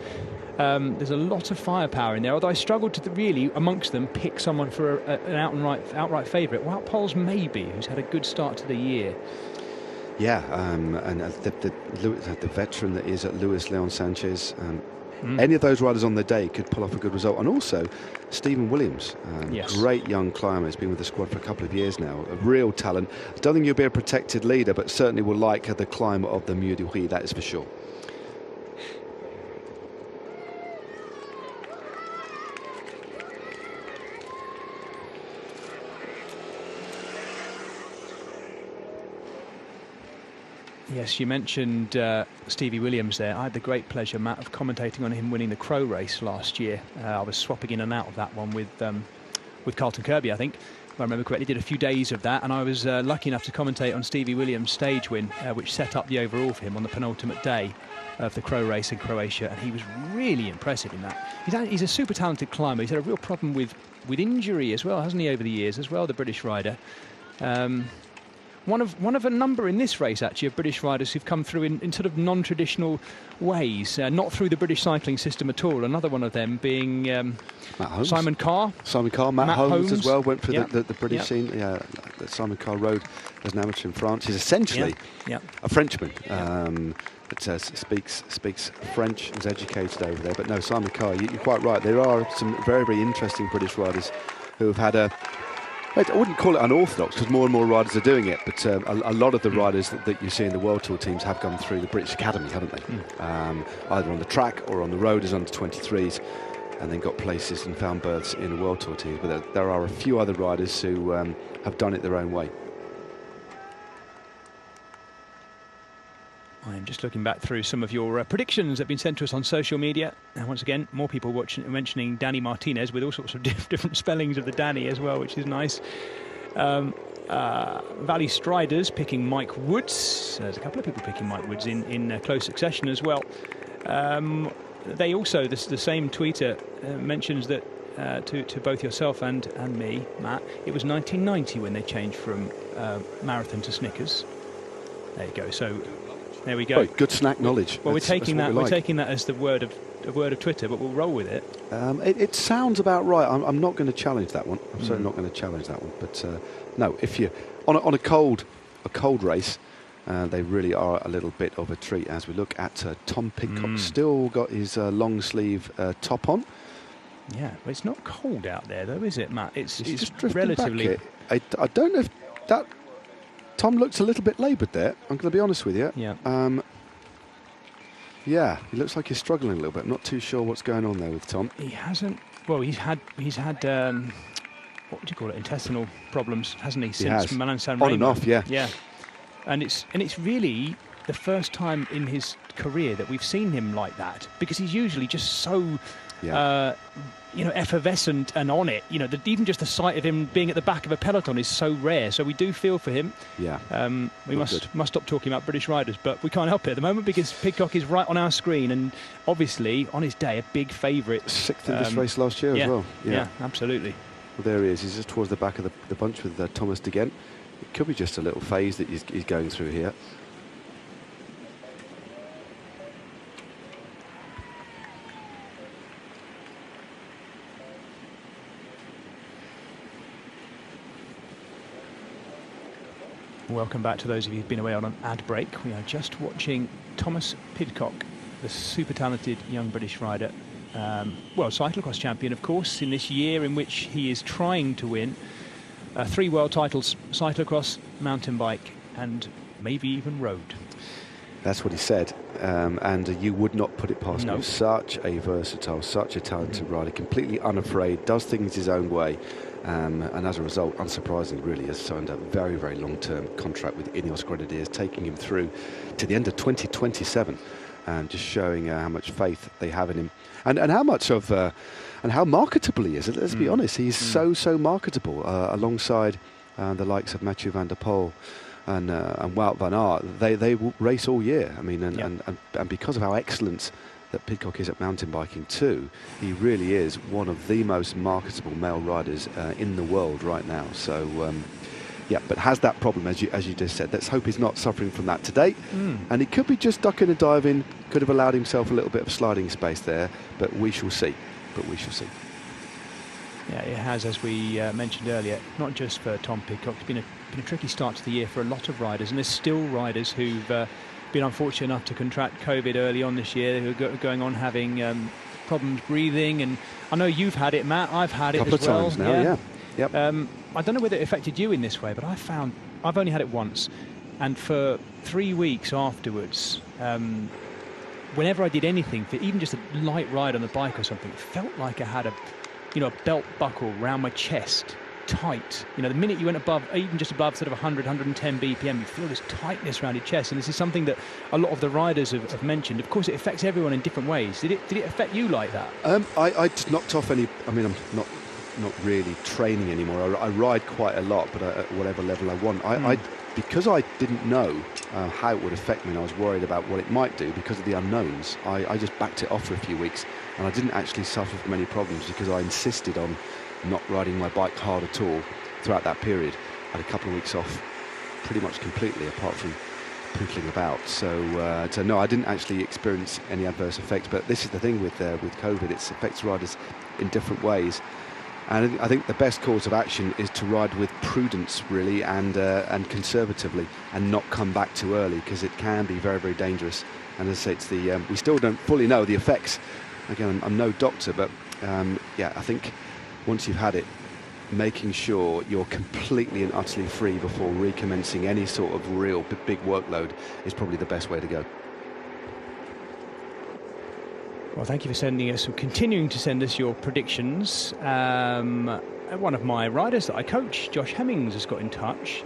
There's a lot of firepower in there, although I struggled to really, amongst them, pick someone for an outright favourite. Wout Poels maybe, who's had a good start to the year. Yeah, and the veteran that is at Luis Leon Sanchez. Any of those riders on the day could pull off a good result. And also Stephen Williams, great young climber, has been with the squad for a couple of years now, a real talent. I don't think he'll be a protected leader, but certainly will like the climb of the Mur du Huy, that is for sure. Yes, you mentioned Stevie Williams there. I had the great pleasure, Matt, of commentating on him winning the Crow race last year. I was swapping in and out of that one with Carlton Kirby, I think, if I remember correctly. Did a few days of that, and I was lucky enough to commentate on Stevie Williams' stage win, which set up the overall for him on the penultimate day of the Crow race in Croatia, and he was really impressive in that. He's a super talented climber. He's had a real problem with injury as well, hasn't he, over the years as well, the British rider. One of a number in this race, actually, of British riders who've come through in sort of non-traditional ways, not through the British cycling system at all. Another one of them being Simon Carr. Matt Holmes as well, went for the British scene. Yeah, Simon Carr rode as an amateur in France. He's essentially a Frenchman. That speaks French, is educated over there. But no, Simon Carr, you're quite right. There are some very, very interesting British riders who have had I wouldn't call it unorthodox, because more and more riders are doing it, but a lot of the riders that you see in the World Tour teams have gone through the British Academy, haven't they? Either on the track or on the road as under 23s, and then got places and found berths in the World Tour teams. But there are a few other riders who have done it their own way. I'm just looking back through some of your predictions that have been sent to us on social media. And once again, more people mentioning Danny Martinez with all sorts of different spellings of the Danny as well, which is nice. Valley Striders picking Mike Woods. There's a couple of people picking Mike Woods in close succession as well. They also, the same tweeter mentions that to both yourself and me, Matt, it was 1990 when they changed from marathon to Snickers. There you go. So there we go. Right, good snack knowledge. Well, we're taking that as the word of Twitter, but we'll roll with it. It sounds about right. I'm not going to challenge that one. I'm certainly not going to challenge that one. But no, if you on a cold race, they really are a little bit of a treat. As we look at Tom Pidcock, still got his long sleeve top on. Yeah, but it's not cold out there, though, is it, Matt? It's just relatively. I don't know if that. Tom looks a little bit laboured there. I'm going to be honest with you. Yeah. Yeah, he looks like he's struggling a little bit. I'm not too sure what's going on there with Tom. He hasn't. Well, he's had what would you call it? Intestinal problems, hasn't he? Since Milan San Remo. On and off, yeah. Yeah. And it's really the first time in his career that we've seen him like that, because he's usually just so. Effervescent and on it. Even just the sight of him being at the back of a peloton is so rare. So we do feel for him. Yeah. We must stop talking about British riders, but we can't help it at the moment because Pidcock is right on our screen, and obviously on his day a big favourite. Sixth in this race last year as well. Yeah, absolutely. Well, there he is. He's just towards the back of the bunch with Thomas de Gent. It could be just a little phase that he's going through here. Welcome back to those of you who've been away on an ad break. We are just watching Thomas Pidcock, the super talented young British rider, cyclocross champion, of course, in this year in which he is trying to win 3 world titles: cyclocross, mountain bike, and maybe even road. That's what he said, and you would not put it past him. Such a versatile, such a talented rider, completely unafraid, does things his own way. And as a result, unsurprisingly, really has signed a very, very long-term contract with Ineos Grenadiers, taking him through to the end of 2027, and just showing how much faith they have in him, and how much of and how marketable he is. Let's be honest, he's so marketable alongside the likes of Mathieu van der Poel and Wout van Aert. They will race all year. I mean, and because of how excellent that Pidcock is at mountain biking too, he really is one of the most marketable male riders in the world right now. So yeah, but has that problem, as you just said. Let's hope he's not suffering from that today. And he could be just ducking and diving, could have allowed himself a little bit of sliding space there, but we shall see. Yeah, it has, as we mentioned earlier, not just for Tom Pidcock. It's been a tricky start to the year for a lot of riders, and there's still riders who've been unfortunate enough to contract COVID early on this year, who are going on having problems breathing. And I know you've had it, Matt. I've had it as well. Couple of times now, yeah. Yep. I don't know whether it affected you in this way, but I found I've only had it once, and for 3 weeks afterwards, whenever I did anything, for even just a light ride on the bike or something, it felt like I had a belt buckle round my chest, tight. The minute you went above, even just above sort of 100, 110 BPM, you feel this tightness around your chest. And this is something that a lot of the riders have mentioned. Of course, it affects everyone in different ways. Did it affect you like that? I just knocked off any. I mean, I'm not really training anymore. I ride quite a lot, but at whatever level I want. Because I didn't know how it would affect me, and I was worried about what it might do because of the unknowns, I just backed it off for a few weeks, and I didn't actually suffer from any problems because I insisted on not riding my bike hard at all throughout that period. I had a couple of weeks off pretty much completely, apart from pootling about. So no, I didn't actually experience any adverse effects. But this is the thing with COVID, it affects riders in different ways. And I think the best course of action is to ride with prudence, really, and conservatively, and not come back too early, because it can be very, very dangerous. And as I say, it's we still don't fully know the effects. Again, I'm no doctor, but yeah, I think once you've had it, making sure you're completely and utterly free before recommencing any sort of real big workload is probably the best way to go. Well, thank you for continuing to send us your predictions. One of my riders that I coach, Josh Hemmings, has got in touch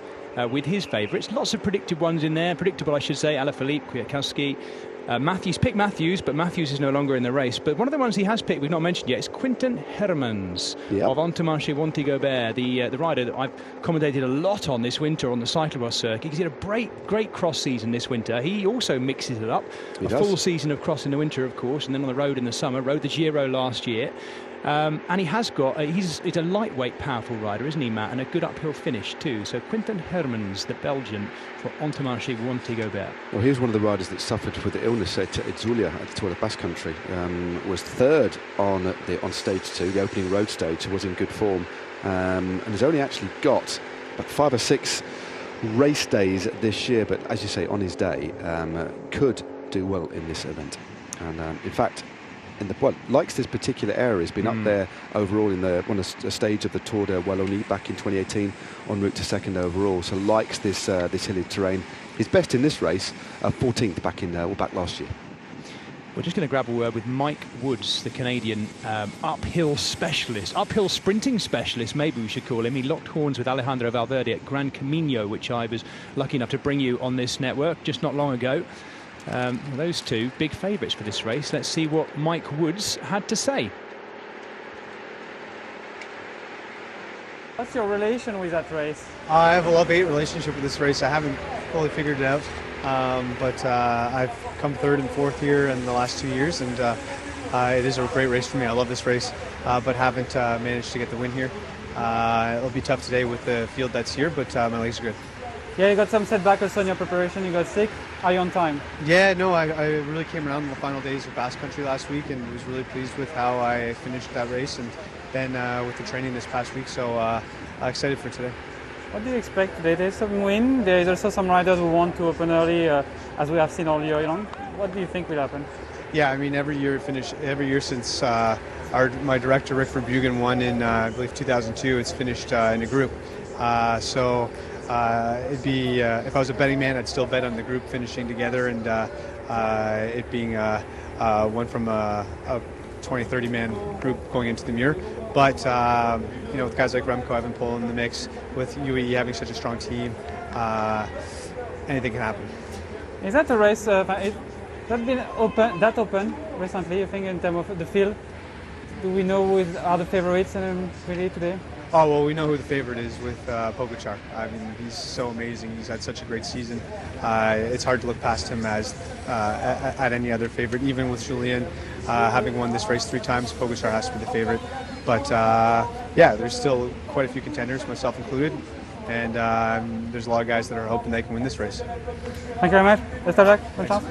with his favourites. Lots of predicted ones in there. Predictable, I should say. Alaphilippe, Kwiatkowski. Matthews picked Matthews, but Matthews is no longer in the race. But one of the ones he has picked, we've not mentioned yet, is Quinten Hermans of Entomarché Wanty-Gobert, the rider that I've commentated a lot on this winter on the cyclocross circuit, because he had a great cross season this winter. He also mixes it up. He does. Full season of cross in the winter, of course, and then on the road in the summer. Rode the Giro last year. And he has got, he's a lightweight, powerful rider, isn't he, Matt? And a good uphill finish too. So Quinten Hermans, the Belgian, for Entomarché Wanty-Gobert. Well, here's one of the riders that suffered with the illness at Zulia at the Tour de Basque Country. Was third on stage 2, the opening road stage, was in good form, and has only actually got about 5 or 6 race days this year. But as you say, on his day, could do well in this event. And in fact, likes this particular area. He's been up there overall in a stage of the Tour de Wallonie back in 2018, en route to second overall. So likes this hilly terrain. His best in this race, 14th back last year. We're just going to grab a word with Mike Woods, the Canadian uphill sprinting specialist, maybe we should call him. He locked horns with Alejandro Valverde at Gran Camino, which I was lucky enough to bring you on this network just not long ago. Those two big favourites for this race. Let's see what Mike Woods had to say. What's your relation with that race? I have a love-hate relationship with this race. I haven't fully figured it out, but I've come 3rd and 4th here in the last 2 years, and it is a great race for me. I love this race, but haven't managed to get the win here. It'll be tough today with the field that's here, but my legs are good. Yeah, you got some setback also in your preparation. You got sick. Are you on time? Yeah, no, I really came around in the final days of Basque Country last week and was really pleased with how I finished that race, and then with the training this past week. So excited for today. What do you expect today? There's some wind. There is also some riders who want to open early, as we have seen all year long. What do you think will happen? Yeah, I mean, every year since my director Rick Verbugen won in I believe 2002, it's finished in a group. It'd be if I was a betting man, I'd still bet on the group finishing together, and it being one from a 20-30 man group going into the Muir. But with guys like Remco Evenepoel in the mix, with UAE having such a strong team, anything can happen. Is that a race? Has that been open recently? You think in terms of the field? Do we know who are the favorites really today? Oh, well, we know who the favorite is with Pogačar. I mean, he's so amazing. He's had such a great season. It's hard to look past him as at any other favorite. Even with Julien having won this race 3 times, Pogačar has to be the favorite. But yeah, there's still quite a few contenders, myself included. And there's a lot of guys that are hoping they can win this race. Thank you very much. Best of luck.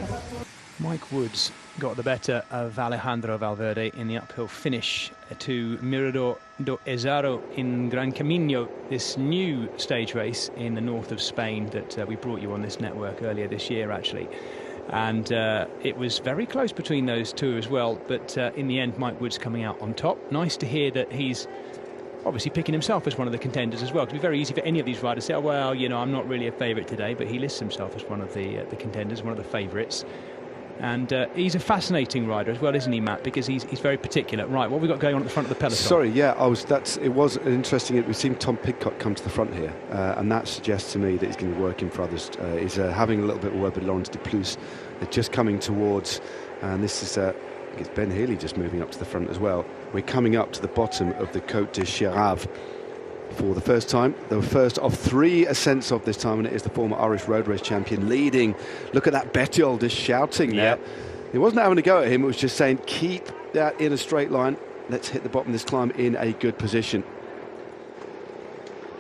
Mike Woods got the better of Alejandro Valverde in the uphill finish to Mirador do Ezaro in Gran Camino, this new stage race in the north of Spain that we brought you on this network earlier this year, actually. And it was very close between those two as well, but in the end, Mike Woods coming out on top. Nice to hear that he's obviously picking himself as one of the contenders as well. It would be very easy for any of these riders to say, oh, well, I'm not really a favourite today, but he lists himself as one of the contenders, one of the favourites. And he's a fascinating rider as well, isn't he, Matt? Because he's very particular. Right, what have we got going on at the front of the peloton? Sorry, yeah, it was interesting. We've seen Tom Pidcock come to the front here, and that suggests to me that he's going to be working for others. He's having a little bit of word with Laurens de Plus. They're just coming towards, and this is it's Ben Healy just moving up to the front as well. We're coming up to the bottom of the Côte de Chérave for the first time, the first of 3 ascents of this time, and it is the former Irish road race champion leading. Look at that, Bettiol just shouting there. He wasn't having a go at him, it was just saying keep that in a straight line, let's hit the bottom of this climb in a good position.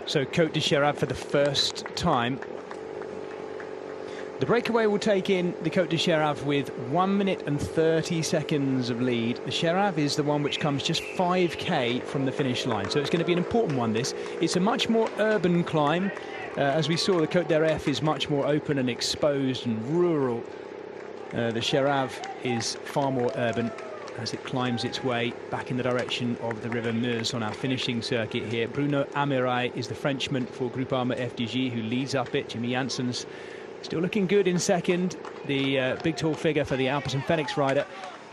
So Côte de Chérave for the first time. The breakaway will take in the Côte de Chérave with 1 minute and 30 seconds of lead. The Chérave is the one which comes just 5k from the finish line, so it's going to be an important one, this. It's a much more urban climb. As we saw, the Côte d'Aref is much more open and exposed and rural. The Chérave is far more urban as it climbs its way back in the direction of the River Meuse on our finishing circuit here. Bruno Amirai is the Frenchman for Groupama FDJ who leads up it. Jimmy Janssens still looking good in second, the big tall figure for the Alpecin Fenix rider.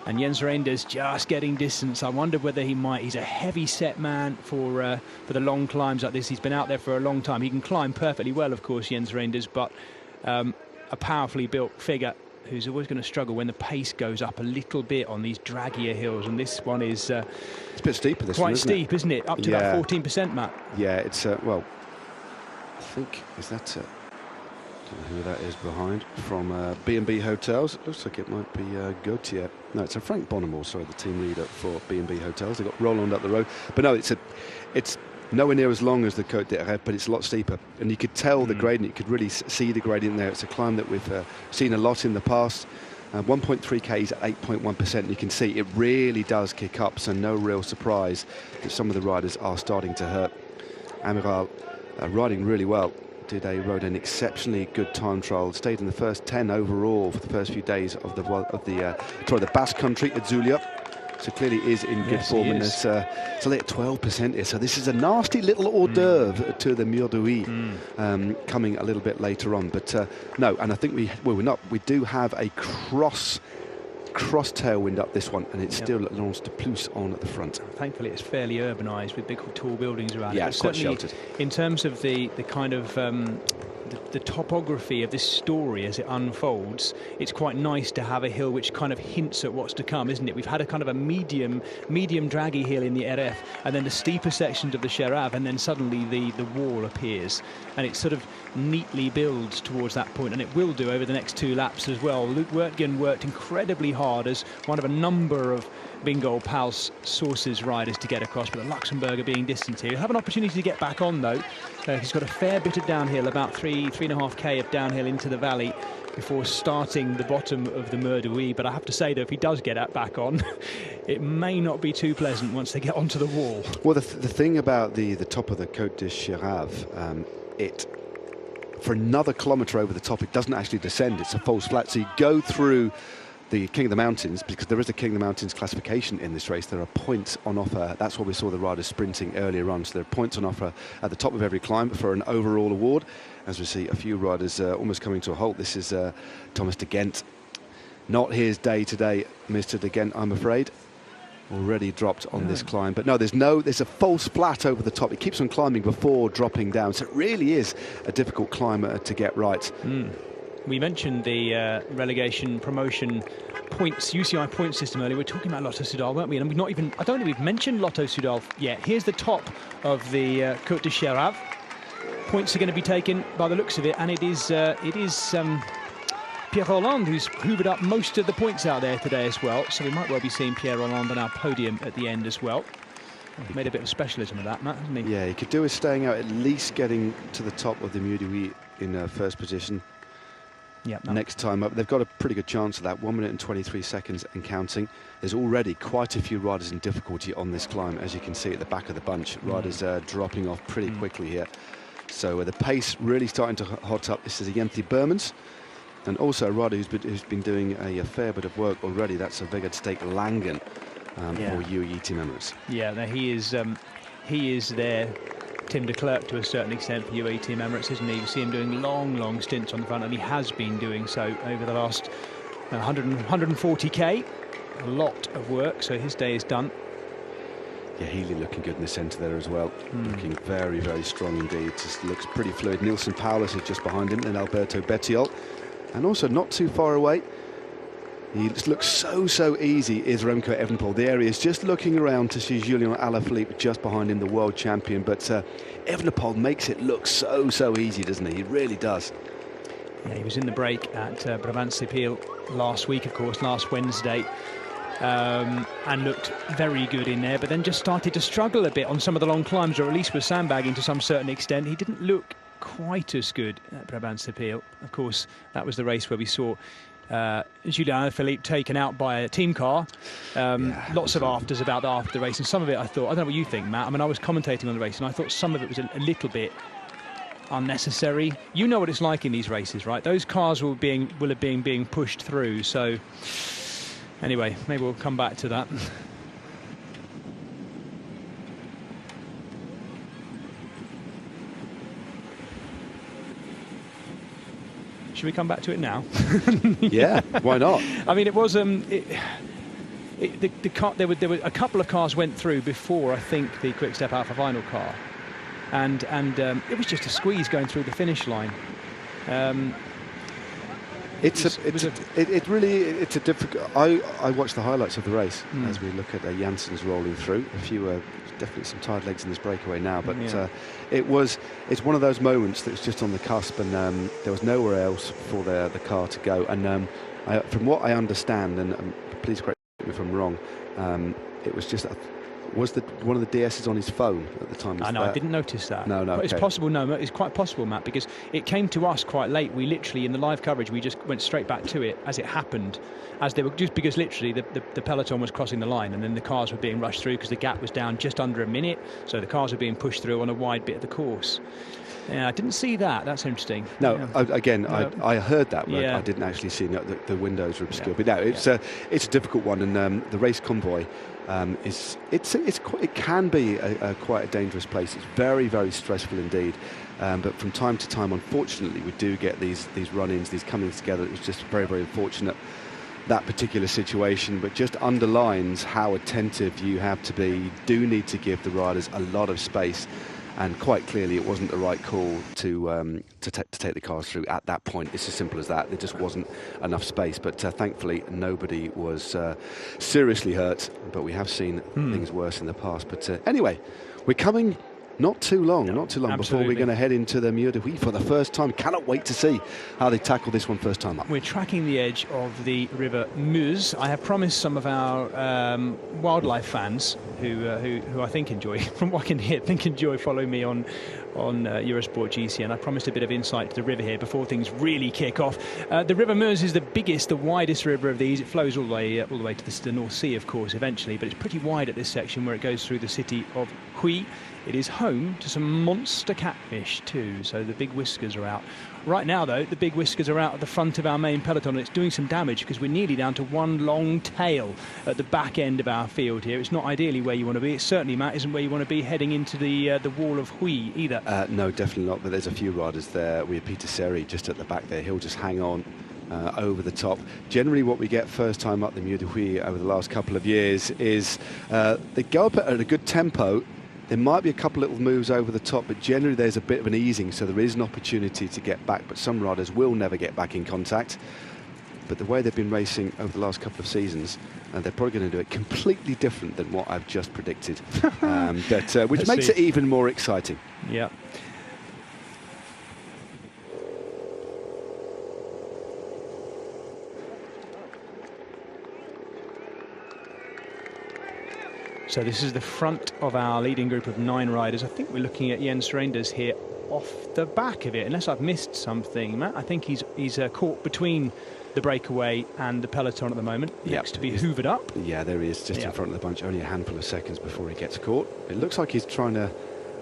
And Jens Reinders just getting distance. I wondered whether he's a heavy set man for the long climbs like this. He's been out there for a long time. He can climb perfectly well, of course, Jens Reinders, but a powerfully built figure who's always going to struggle when the pace goes up a little bit on these draggier hills. And this one is it's a bit steeper, this one, quite steep, isn't it? Up to about 14%, Matt. Yeah, it's well, I think, is that I don't know who that is behind, from B&B Hotels. It looks like it might be Gautier. No, it's a Frank Bonnemore, sorry, the team leader for B&B Hotels. They've got Roland up the road. But no, it's nowhere near as long as the Côte d'Aref, but it's a lot steeper. And you could tell the gradient, you could really see the gradient there. It's a climb that we've seen a lot in the past. 1.3k is at 8.1%. You can see it really does kick up, so no real surprise that some of the riders are starting to hurt. Amiral riding really well. Rode an exceptionally good time trial, stayed in the first 10 overall for the first few days of the Basque Country at Zulia. So clearly is in good form, and it's only at 12% here. So this is a nasty little hors d'oeuvre to the Mur de Huy, coming a little bit later on. But no, and I think we do have a cross tailwind up this one, and it's still Laurens de Plus on at the front. Thankfully it's fairly urbanised with big tall buildings around it. Yeah, it's quite sheltered. In terms of the kind of the topography of this story as it unfolds, it's quite nice to have a hill which kind of hints at what's to come, isn't it? We've had a kind of a medium draggy hill in the RF, and then the steeper sections of the Chérave, and then suddenly the wall appears, and it sort of neatly builds towards that point, and it will do over the next 2 laps as well. Luc Wertgen worked incredibly hard as one of a number of Bingo Pals Sources riders to get across, but the Luxembourger being distant here. He'll have an opportunity to get back on though. He's got a fair bit of downhill, about 3.5k of downhill into the valley before starting the bottom of the Mur de Huy. But I have to say that if he does get back on, it may not be too pleasant once they get onto the wall. Well, the thing about the top of the Côte de Chérave, it for another kilometre over the top. It doesn't actually descend, it's a false flat. So you go through the King of the Mountains, because there is a King of the Mountains classification in this race. There are points on offer. That's what we saw the riders sprinting earlier on. So there are points on offer at the top of every climb for an overall award. As we see a few riders almost coming to a halt. This is Thomas de Gent. Not his day today, Mr. de Gent, I'm afraid. Already dropped on this climb. But no, there's a false flat over the top. It keeps on climbing before dropping down. So it really is a difficult climb to get right. We mentioned the relegation promotion points, UCI point system earlier. We're talking about Lotto Soudal, weren't we? And we've not even, I don't think we've mentioned Lotto Soudal yet. Here's the top of the Côte de Cherave. Points are going to be taken by the looks of it, and it is Pierre Rolland who's hoovered up most of the points out there today as well. So we might well be seeing Pierre Rolland on our podium at the end as well. He made a bit of specialism of that, Matt, hasn't he? Yeah, he could do with staying out, at least getting to the top of the Mur de Huy in first position. Yeah, next time up. They've got a pretty good chance of that. 1 minute and 23 seconds and counting. There's already quite a few riders in difficulty on this climb, as you can see at the back of the bunch. Riders dropping off pretty quickly here. So the pace really starting to hot up. This is a Jenti Burmans, and also a rider who's been doing a fair bit of work already. That's a Vigard Stake Langen for UAE team members. Yeah, no, he is there. Tim de Klerk to a certain extent for UAE team Emirates, isn't he? You see him doing long stints on the front, and he has been doing so over the last 140k. A lot of work, so his day is done. Yeah, Healy looking good in the centre there as well. Looking very, very strong indeed. Just looks pretty fluid. Nielsen Paulus is just behind him, and Alberto Bettiol. And also not too far away, he just looks so easy, is Remco Evenepoel. There he is, just looking around to see Julien Alaphilippe just behind him, the world champion. But Evenepoel makes it look so easy, doesn't he? He really does. Yeah, he was in the break at Brabant-Sépil last week, of course, last Wednesday. And looked very good in there, but then just started to struggle a bit on some of the long climbs, or at least was sandbagging to some certain extent. He didn't look quite as good at Brabant-Sépil. Of course, that was the race where we saw Julien Alaphilippe taken out by a team car. Lots of afters about after the race, and some of it I thought, I don't know what you think, Matt. I mean, I was commentating on the race, and I thought some of it was a little bit unnecessary. You know what it's like in these races, right? Those cars will have been being pushed through. So anyway, maybe we'll come back to that. Should we come back to it now? Yeah, why not? I mean, it was the car. There were a couple of cars went through before, I think, the Quick Step Alpha Vinyl car, and it was just a squeeze going through the finish line. It's a difficult. I watched the highlights of the race as we look at Jansen's rolling through. A few definitely some tired legs in this breakaway now, but it's one of those moments that's just on the cusp, and there was nowhere else for the car to go. And from what I understand, and please correct me if I'm wrong, it was just one of the DS's on his phone at the time. I know, I didn't notice that. No, but it's possible. No, it's quite possible, Matt, because it came to us quite late. We literally, in the live coverage, we just went straight back to it as it happened, as they were, just because literally the peloton was crossing the line, and then the cars were being rushed through because the gap was down just under a minute, so the cars were being pushed through on a wide bit of the course. Yeah, I didn't see that. That's interesting. No, I heard that, but I didn't actually see it. The windows were obscured. But no, it's a difficult one, and the race convoy it can be quite a dangerous place. It's very, very stressful indeed. But from time to time, unfortunately, we do get these run-ins, these comings together. It was just very, very unfortunate, that particular situation, but just underlines how attentive you have to be. You do need to give the riders a lot of space. And quite clearly, it wasn't the right call to take the cars through at that point. It's as simple as that. There just wasn't enough space. But thankfully, nobody was seriously hurt. But we have seen things worse in the past. But anyway, we're coming not too long before we're going to head into the Mur de Huy for the first time. Cannot wait to see how they tackle this one first time up. We're tracking the edge of the River Meuse. I have promised some of our wildlife fans who I think enjoy, from what I can hear, enjoy following me on Eurosport GCN. I promised a bit of insight to the river here before things really kick off. The River Meuse is the biggest, the widest river of these. It flows all the way to the North Sea, of course, eventually, but it's pretty wide at this section where it goes through the city of Huy It is home to some monster catfish too, so the big whiskers are out. Right now, though, the big whiskers are out at the front of our main peloton, and it's doing some damage because we're nearly down to one long tail at the back end of our field here. It's not ideally where you want to be. It certainly, Matt, isn't where you want to be heading into the wall of Hui either. No, definitely not, but there's a few riders there. We have Peter Seri just at the back there. He'll just hang on over the top. Generally what we get first time up the Mur de Huy over the last couple of years is they go up at a good tempo. There might be a couple little moves over the top, but generally there's a bit of an easing, so there is an opportunity to get back, but some riders will never get back in contact. But the way they've been racing over the last couple of seasons, they're probably going to do it completely different than what I've just predicted, which makes it even more exciting. Yeah. So this is the front of our leading group of 9 riders. I think we're looking at Jens Reinders here off the back of it, unless I've missed something, Matt. I think he's caught between the breakaway and the peloton at the moment. He looks to be hoovered up. Yeah, there he is, just in front of the bunch, only a handful of seconds before he gets caught. It looks like he's trying to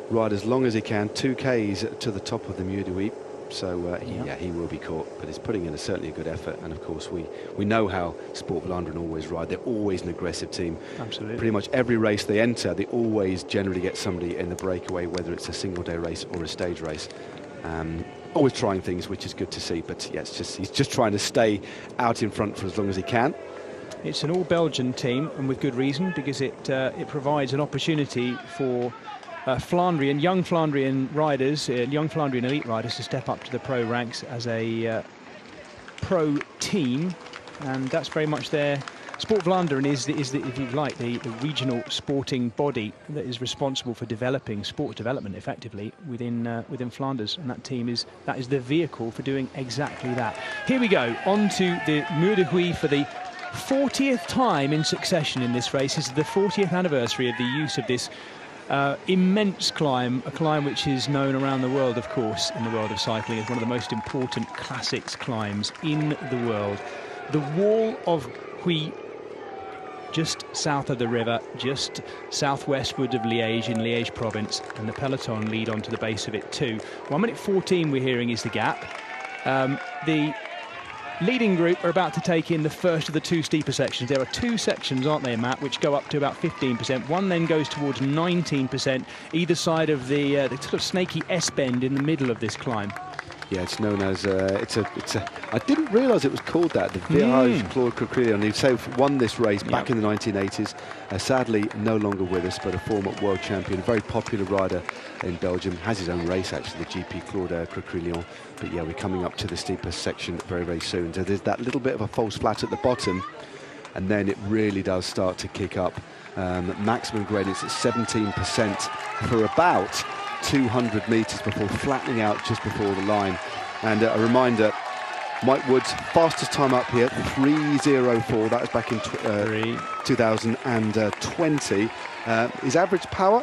ride as long as he can, 2Ks to the top of the Mur de Huy. So he will be caught, but he's putting in certainly a good effort. And of course we know how Sport Vlaanderen always ride. They're always an aggressive team. Absolutely. Pretty much every race they enter, they always generally get somebody in the breakaway, whether it's a single day race or a stage race. Always trying things, which is good to see. But yeah, he's just trying to stay out in front for as long as he can. It's an all Belgian team, and with good reason, because it provides an opportunity for young Flandrian riders, young Flandrian elite riders, to step up to the pro ranks as a pro team, and that's very much their. Sport Vlaanderen is if you like, the regional sporting body that is responsible for developing sport development effectively within Flanders, and that is the vehicle for doing exactly that. Here we go, on to the Mur de Huy for the 40th time in succession in this race. This is the 40th anniversary of the use of this immense climb, a climb which is known around the world, of course, in the world of cycling as one of the most important classics climbs in the world. The wall of Huy, just south of the river, just southwestward of Liège in Liège province, and the peloton lead on to the base of it too. 1 minute 14 we're hearing is the gap. The leading group are about to take in the first of the 2 steeper sections. There are 2 sections, aren't they, Matt, which go up to about 15%. One then goes towards 19%, either side of the sort of snaky S-bend in the middle of this climb. Yeah, it's known as I didn't realise it was called that, the Virage Claude Coquerillon. He won this race back in the 1980s. Sadly, no longer with us, but a former world champion, a very popular rider in Belgium. Has his own race, actually, the GP Claude Coquerillon. But yeah, we're coming up to the steeper section very, very soon. So there's that little bit of a false flat at the bottom, and then it really does start to kick up. Maximum gradients at 17% for about 200 metres before flattening out just before the line. And a reminder, Mike Wood's fastest time up here, 3:04. That was back in 2020. His average power,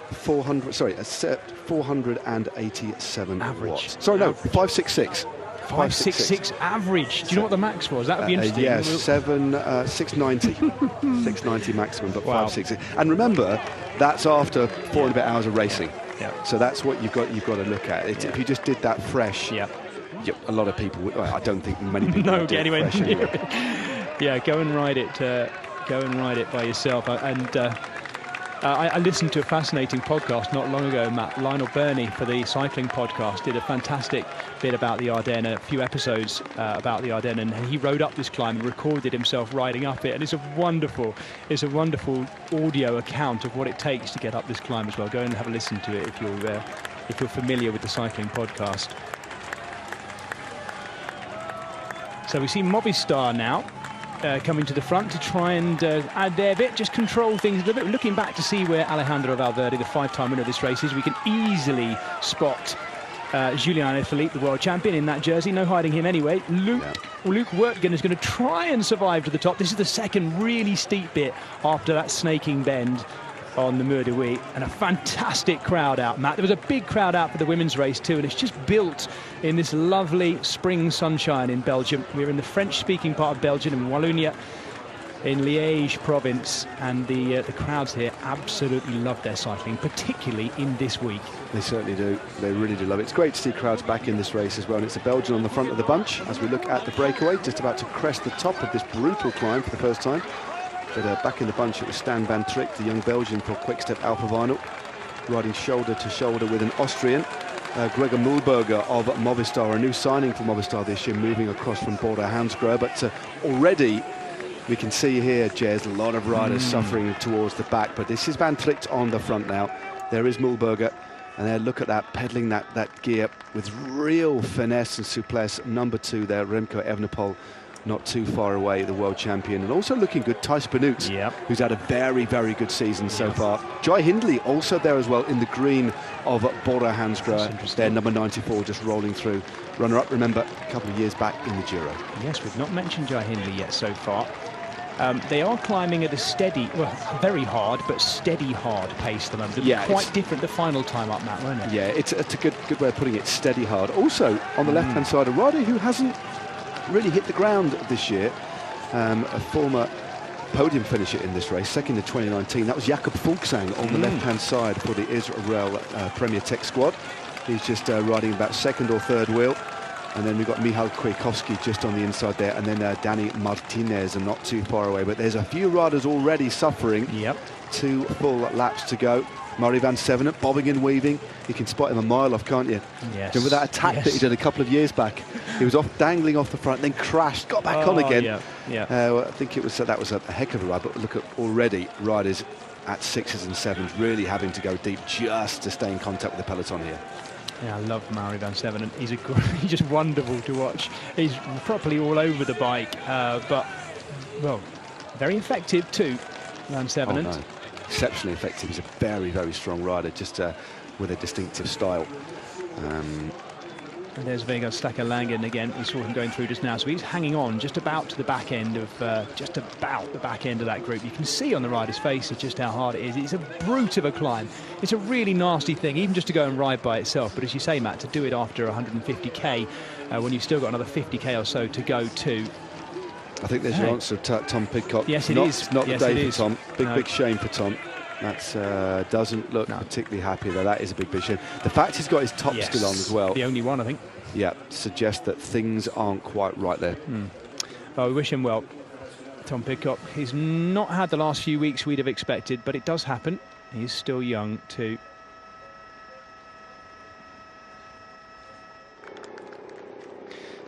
487 average watts. Sorry, no, 566. 566 average. Do you know what the max was? That would be interesting. Yes, 690. 690 maximum, but 566. And remember, that's after 4 and a bit hours of racing. Yeah. So that's what you've got to look at. If you just did that fresh, a lot of people would. Well, I don't think many people would do it fresh anyway. Yeah, go and ride it. Go and ride it by yourself. I listened to a fascinating podcast not long ago, Matt. Lionel Burney for the cycling podcast did a fantastic bit about the Ardennes, a few episodes about the Ardennes, and he rode up this climb and recorded himself riding up it, and it's a wonderful audio account of what it takes to get up this climb as well. Go and have a listen to it if you're familiar with the cycling podcast. So we see Movistar now coming to the front to try and add their bit, just control things a little bit. Looking back to see where Alejandro Valverde, the 5-time winner of this race, is, we can easily spot Julian Alaphilippe, the world champion, in that jersey. No hiding him anyway. Luke Wertgen is going to try and survive to the top. This is the second really steep bit after that snaking bend on the Mur de Huy, and a fantastic crowd out, Matt. There was a big crowd out for the women's race too, and it's just built in this lovely spring sunshine in Belgium. We're in the French-speaking part of Belgium, in Wallonie. in Liège province, and the crowds here absolutely love their cycling, particularly in this week. They certainly do. They really do love it. It's great to see crowds back in this race as well, and it's a Belgian on the front of the bunch as we look at the breakaway, just about to crest the top of this brutal climb for the first time. But back in the bunch, it was Stan van Trick, the young Belgian for Quick-Step Alpha Vinyl, riding shoulder to shoulder with an Austrian, Gregor Mühlberger of Movistar, a new signing for Movistar this year, moving across from Border Hansgrohe. But already we can see here, Jez, a lot of riders suffering towards the back. But this is Van Trick on the front now. There is Mühlberger. And there, look at that, pedaling that gear with real finesse and souplesse. Number 2 there, Remco Evenepoel, not too far away, the world champion. And also looking good, Thijs Benoot, who's had a very, very good season so far. Jai Hindley also there as well in the green of Bora Hansgrohe. There, number 94, just rolling through. Runner-up, remember, a couple of years back in the Giro. Yes, we've not mentioned Jai Hindley yet so far. They are climbing at a steady, well, very hard, but steady hard pace at the moment. It'll be quite different the final time up, Matt, won't it? Yeah, it's a good way of putting it, steady hard. Also, on the left-hand side, a rider who hasn't really hit the ground this year, a former podium finisher in this race, second in 2019. That was Jakob Fuglsang on the left-hand side for the Israel Premier Tech squad. He's just riding about second or third wheel. And then we've got Michal Kwiatkowski just on the inside there, and then Danny Martinez, and not too far away. But there's a few riders already suffering. 2 full laps to go. Murray van Sevenen bobbing and weaving. You can spot him a mile off, can't you? Yes. Remember that attack that he did a couple of years back? He was dangling off the front, then crashed, got back on again. I think it was that was a heck of a ride. But look at already riders at 6s and 7s really having to go deep just to stay in contact with the peloton here. Yeah, I love Murray van Sevenen. He's just wonderful to watch. He's properly all over the bike, but, well, very effective too, van Sevenen. Oh, no. Exceptionally effective. He's a very, very strong rider, just with a distinctive style. And there's Vegard Stacker Langen again. We saw him going through just now, so he's hanging on just about to the back end of that group. You can see on the rider's face just how hard it is. It's a brute of a climb. It's a really nasty thing, even just to go and ride by itself. But as you say, Matt, to do it after 150k, when you've still got another 50k or so to go too. I think there's your answer, Tom Pidcock. Yes, it is. Not the day for Tom. No. Big shame for Tom. That doesn't look particularly happy, though. That is a big shame. The fact he's got his top still on as well. The only one, I think. Yeah, suggests that things aren't quite right there. Well, we wish him well, Tom Pidcock. He's not had the last few weeks we'd have expected, but it does happen. He's still young too.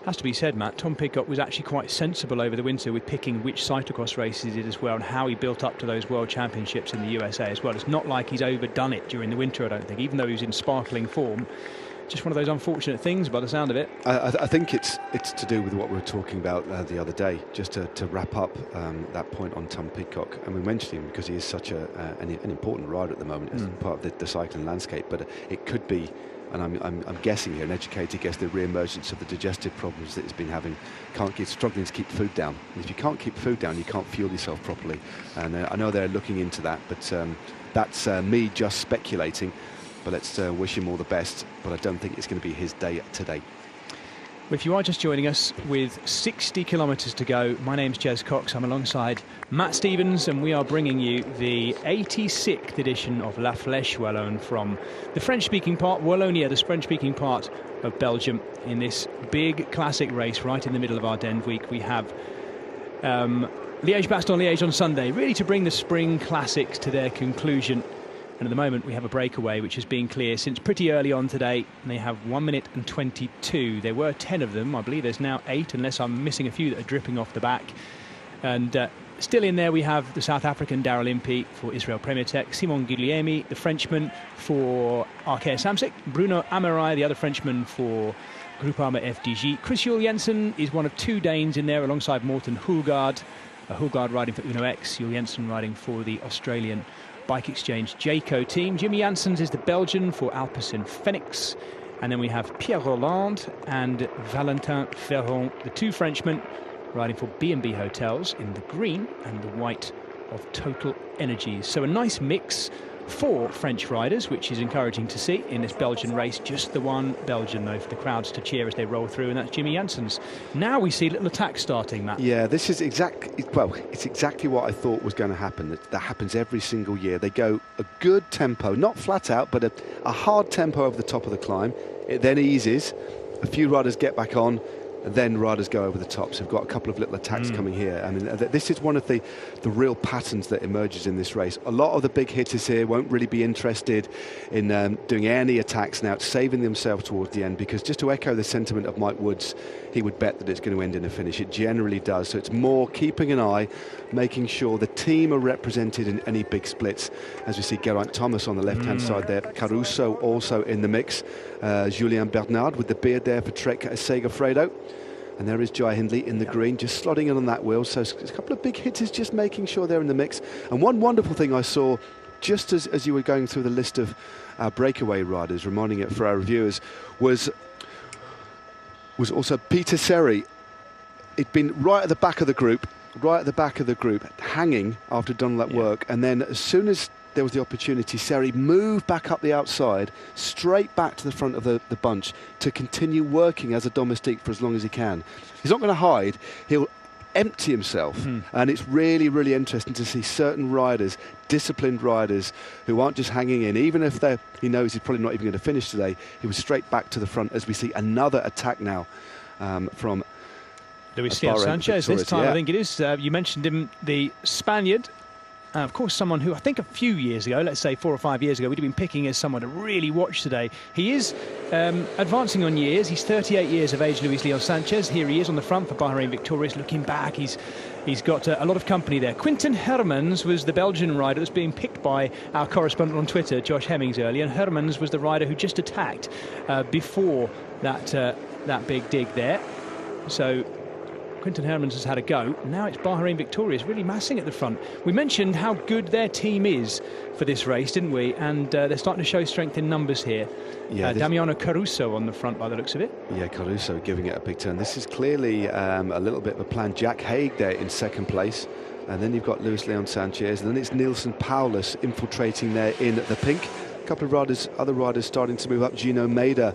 Has to be said, Matt, Tom Pidcock was actually quite sensible over the winter with picking which cyclocross races he did as well, and how he built up to those World Championships in the USA as well. It's not like he's overdone it during the winter, I don't think, even though he was in sparkling form. Just one of those unfortunate things by the sound of it. I think it's to do with what we were talking about the other day, just to wrap up that point on Tom Pidcock. And we mentioned him because he is such an important rider at the moment as part of the cycling landscape, but it could be, and I'm guessing here, an educated guess, the re-emergence of the digestive problems that he's been having. Struggling to keep food down. And if you can't keep food down, you can't fuel yourself properly. And I know they're looking into that, but that's me just speculating. But let's wish him all the best. But I don't think it's going to be his day today. If you are just joining us with 60 kilometres to go, my name's Jez Cox. I'm alongside Matt Stevens, and we are bringing you the 86th edition of La Flèche Wallonne from the French-speaking part, Wallonie, the French-speaking part of Belgium, in this big classic race right in the middle of Ardennes week. We have Liège-Bastogne-Liège on Sunday, really to bring the spring classics to their conclusion. And at the moment we have a breakaway which has been clear since pretty early on today, and they have 1 minute and 22. There were 10 of them. I believe there's now 8, unless I'm missing a few that are dripping off the back. And still in there we have the South African Daryl Impey for Israel Premier Tech, Simon Guglielmi, the Frenchman for Arkea Samsic, Bruno Amarai, the other Frenchman for Groupama FDG. Chris Jules Jensen is one of 2 Danes in there alongside Morten Hulgaard. Hulgaard riding for Uno X, Jules Jensen riding for the Australian Bike Exchange Jayco team. Jimmy Janssens is the Belgian for Alpecin Phoenix. And then we have Pierre Rolland and Valentin Ferron, the 2 Frenchmen, riding for B&B Hotels in the green and the white of Total Energies. So a nice mix 4 French riders, which is encouraging to see in this Belgian race. Just the one Belgian, though, for the crowds to cheer as they roll through, and that's Jimmy Janssens. Now we see little attacks starting, Matt. Yeah, this is it's exactly what I thought was going to happen. That happens every single year. They go a good tempo, not flat out, but a hard tempo over the top of the climb. It then eases. A few riders get back on, and then riders go over the top. So we've got a couple of little attacks coming here. I mean, this is one of the real patterns that emerges in this race. A lot of the big hitters here won't really be interested in doing any attacks now, saving themselves towards the end, because just to echo the sentiment of Mike Woods, he would bet that it's going to end in a finish. It generally does. So it's more keeping an eye, making sure the team are represented in any big splits. As we see Geraint Thomas on the left-hand side there, Caruso also in the mix, Julien Bernard with the beard there for Trek Segafredo. And there is Jai Hindley in the green, just slotting in on that wheel. So a couple of big hitters just making sure they're in the mix. And one wonderful thing I saw, just as you were going through the list of breakaway riders, reminding it for our reviewers, was also Peter Seri. He'd been right at the back of the group, hanging after done all that work. And then as soon as there was the opportunity, Seri moved back up the outside, straight back to the front of the bunch to continue working as a domestique for as long as he can. He's not going to hide. He'll empty himself. And it's really, really interesting to see certain riders, disciplined riders, who aren't just hanging in. Even if he knows he's probably not even going to finish today, he was straight back to the front as we see another attack now from Luis Leon Sanchez this time, I think it is. You mentioned him, the Spaniard. Of course, someone who I think a few years ago, let's say 4 or 5 years ago, we'd have been picking as someone to really watch today. He is advancing on years. He's 38 years of age, Luis Leon Sanchez. Here he is on the front for Bahrain Victorious, looking back. He's got a lot of company there. Quinten Hermans was the Belgian rider that's being picked by our correspondent on Twitter, Josh Hemmings, earlier. And Hermans was the rider who just attacked before that big dig there. So Quinten Hermans has had a go. Now it's Bahrain Victorious really massing at the front. We mentioned how good their team is for this race, didn't we? And they're starting to show strength in numbers here. Yeah, Damiano Caruso on the front by the looks of it. Yeah, Caruso giving it a big turn. This is clearly a little bit of a plan. Jack Haig there in second place. And then you've got Luis Leon Sanchez. And then it's Nielsen Paulus infiltrating there in the pink. A couple of other riders starting to move up. Gino Maida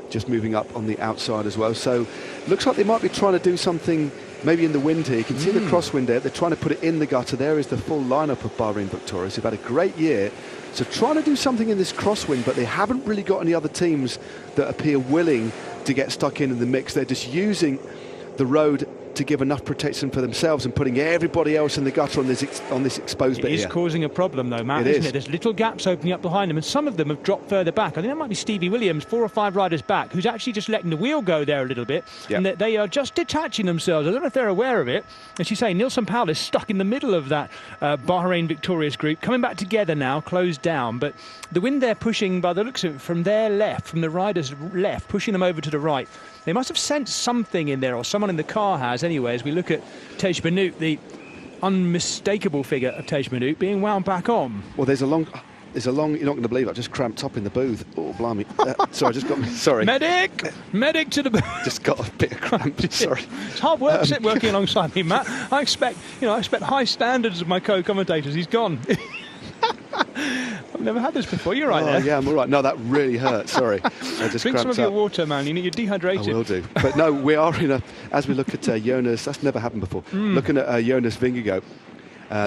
just moving up on the outside as well. So looks like they might be trying to do something maybe in the wind here. You can see the crosswind there. They're trying to put it in the gutter. There is the full lineup of Bahrain Victorious. They've had a great year. So trying to do something in this crosswind, but they haven't really got any other teams that appear willing to get stuck in the mix. They're just using the road to give enough protection for themselves and putting everybody else in the gutter on this exposed bit here. It is causing a problem though, Matt, isn't it? There's little gaps opening up behind them, and some of them have dropped further back. I think that might be Stevie Williams, 4 or 5 riders back, who's actually just letting the wheel go there a little bit, and they are just detaching themselves. I don't know if they're aware of it. As you say, Nielsen Paulus stuck in the middle of that Bahrain Victorious group, coming back together now, closed down, but the wind they're pushing by the looks of it from their left, from the riders' left, pushing them over to the right. They must have sensed something in there, or someone in the car has anyway, as we look at Tej Benoot, the unmistakable figure of Tej Benoot, being wound back on. Well, there's a long, you're not going to believe it, I just cramped up in the booth. Oh, blimey. Sorry. Medic to the booth. Just got a bit of cramp, sorry. It's hard work working alongside me, Matt. I expect high standards of my co-commentators. He's gone. I've never had this before. You're right there. Yeah, I'm all right. No, that really hurt. Sorry. I just drink some of your water, man. You're dehydrated. I will do. But no, we are as we look at Jonas, that's never happened before. Looking at Jonas Vingegaard.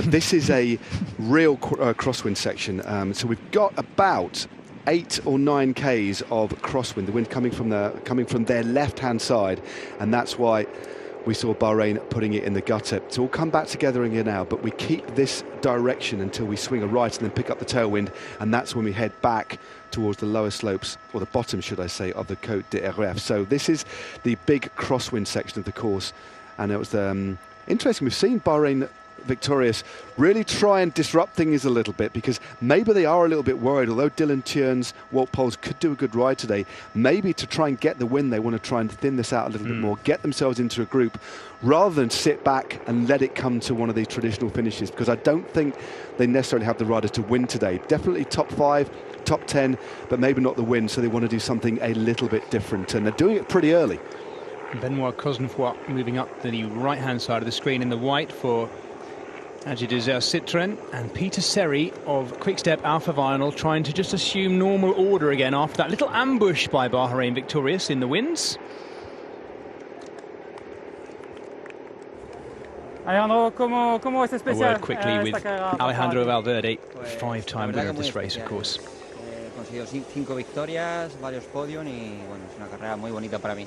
This is a real crosswind section. So we've got about 8 or 9 Ks of crosswind. The wind coming from their left-hand side, and that's why we saw Bahrain putting it in the gutter. So we'll come back together again now, but we keep this direction until we swing a right and then pick up the tailwind, and that's when we head back towards the lower slopes, or the bottom, should I say, of the Côte d'Erref. So this is the big crosswind section of the course, and it was interesting. We've seen Bahrain Victorious really try and disrupt things a little bit, because maybe they are a little bit worried. Although Dylan Teuns, Wout Poels could do a good ride today, maybe to try and get the win, they want to try and thin this out a little bit more, get themselves into a group, rather than sit back and let it come to one of these traditional finishes, because I don't think they necessarily have the riders to win today. Definitely top 5, top 10, but maybe not the win, so they want to do something a little bit different, and they're doing it pretty early. Benoit Cosnefroy moving up the right-hand side of the screen in the white for Agit Citroën and Peter Seri of Quick-Step Alpha Vinyl trying to just assume normal order again after that little ambush by Bahrain Victorious in the wins. Alejandro, ¿cómo es especial? A word quickly with Alejandro Valverde, five-time winner of this race, of course. Consiguió 5 victorias, varios podios y bueno, es una carrera muy bonita para mí.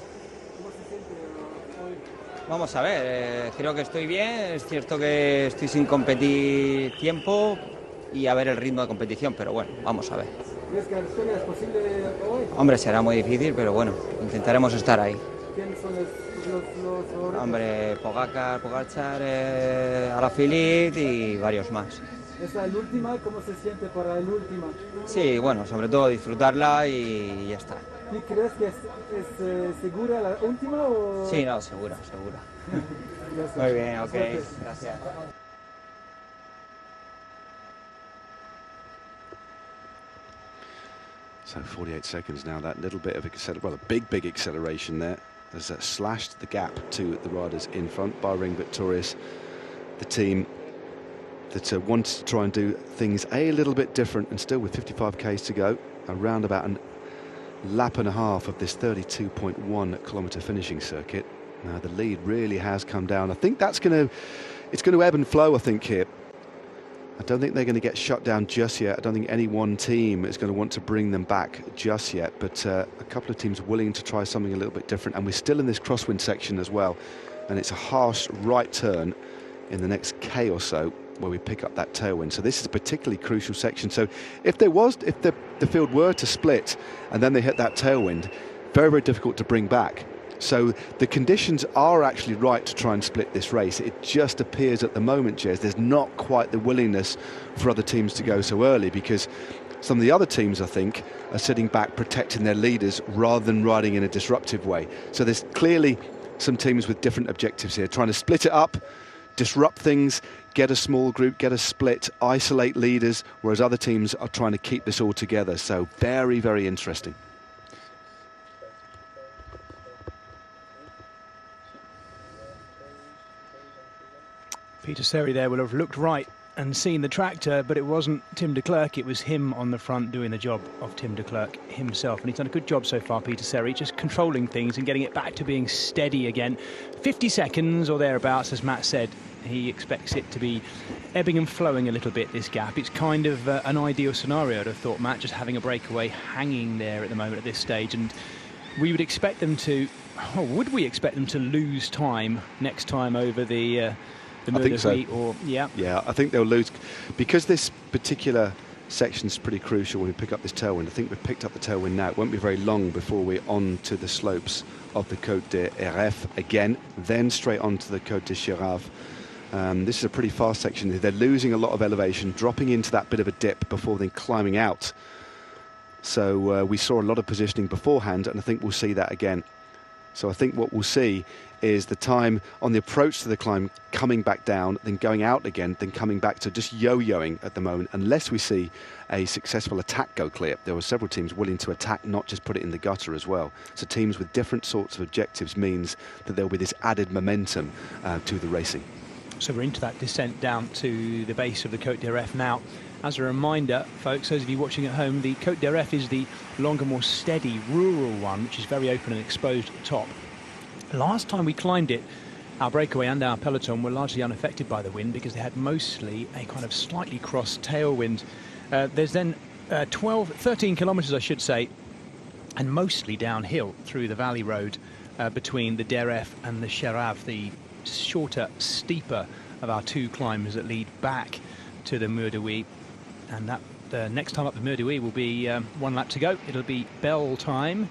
Vamos a ver, creo que estoy bien, es cierto que estoy sin competir tiempo y a ver el ritmo de competición, pero bueno, vamos a ver. ¿Crees que la victoria es posible hoy? Hombre, será muy difícil, pero bueno, intentaremos estar ahí. ¿Quiénes son los favoritos? Hombre, Pogacar, Alaphilippe y varios más. ¿Es la última? ¿Cómo se siente para el última? Sí, bueno, sobre todo disfrutarla y ya está. ¿Y crees que es segura la última o...? Sí, no, segura. Muy bien, ok, gracias. So 48 seconds now, that little bit of a big acceleration there has slashed the gap to the riders in front. Bahrain Victorious, the team that wanted to try and do things a little bit different, and still with 55 k's to go, around about a lap and a half of this 32.1 kilometre finishing circuit. Now the lead really has come down. I think it's going to ebb and flow, I think, here. I don't think they're going to get shut down just yet. I don't think any one team is going to want to bring them back just yet, but a couple of teams willing to try something a little bit different. And we're still in this crosswind section as well, and it's a harsh right turn in the next K or so where we pick up that tailwind. So this is a particularly crucial section. So if the field were to split and then they hit that tailwind, very, very difficult to bring back. So the conditions are actually right to try and split this race. It just appears at the moment, Jez, there's not quite the willingness for other teams to go so early, because some of the other teams, I think, are sitting back protecting their leaders rather than riding in a disruptive way. So there's clearly some teams with different objectives here, trying to split it up, disrupt things, get a small group, get a split, isolate leaders, whereas other teams are trying to keep this all together. So very, very interesting. Peter Seri there will have looked right and seen the tractor, but it wasn't Tim de Klerk, it was him on the front doing the job of Tim de Klerk himself. And he's done a good job so far, Peter Seri, just controlling things and getting it back to being steady again. 50 seconds or thereabouts, as Matt said. He expects it to be ebbing and flowing a little bit, this gap. It's kind of an ideal scenario, I'd have thought, Matt, just having a breakaway hanging there at the moment at this stage. And we would expect them to, would we expect them to lose time next time over the I think so. Yeah, I think they'll lose because this particular section's pretty crucial when we pick up this tailwind. I think we've picked up the tailwind now. It won't be very long before we're on to the slopes of the Côte d'Eref again, then straight onto the Côte de Chirave. This is a pretty fast section. They're losing a lot of elevation, dropping into that bit of a dip before then climbing out. So we saw a lot of positioning beforehand, and I think we'll see that again. So I think what we'll see is the time on the approach to the climb coming back down, then going out again, then coming back to just yo-yoing at the moment, unless we see a successful attack go clear. There were several teams willing to attack, not just put it in the gutter as well. So teams with different sorts of objectives means that there will be this added momentum to the racing. So we're into that descent down to the base of the Côte d'Eref now. As a reminder, folks, those of you watching at home, the Côte d'Eref is the longer, more steady, rural one, which is very open and exposed at the top. Last time we climbed it, our breakaway and our peloton were largely unaffected by the wind because they had mostly a kind of slightly cross tailwind. There's then 13 kilometres, I should say, and mostly downhill through the valley road between the d'Eref and the Chirave, the shorter, steeper of our two climbs that lead back to the Mur de Huy. And that the next time up the Mur de Huy will be 1 lap to go. It'll be bell time,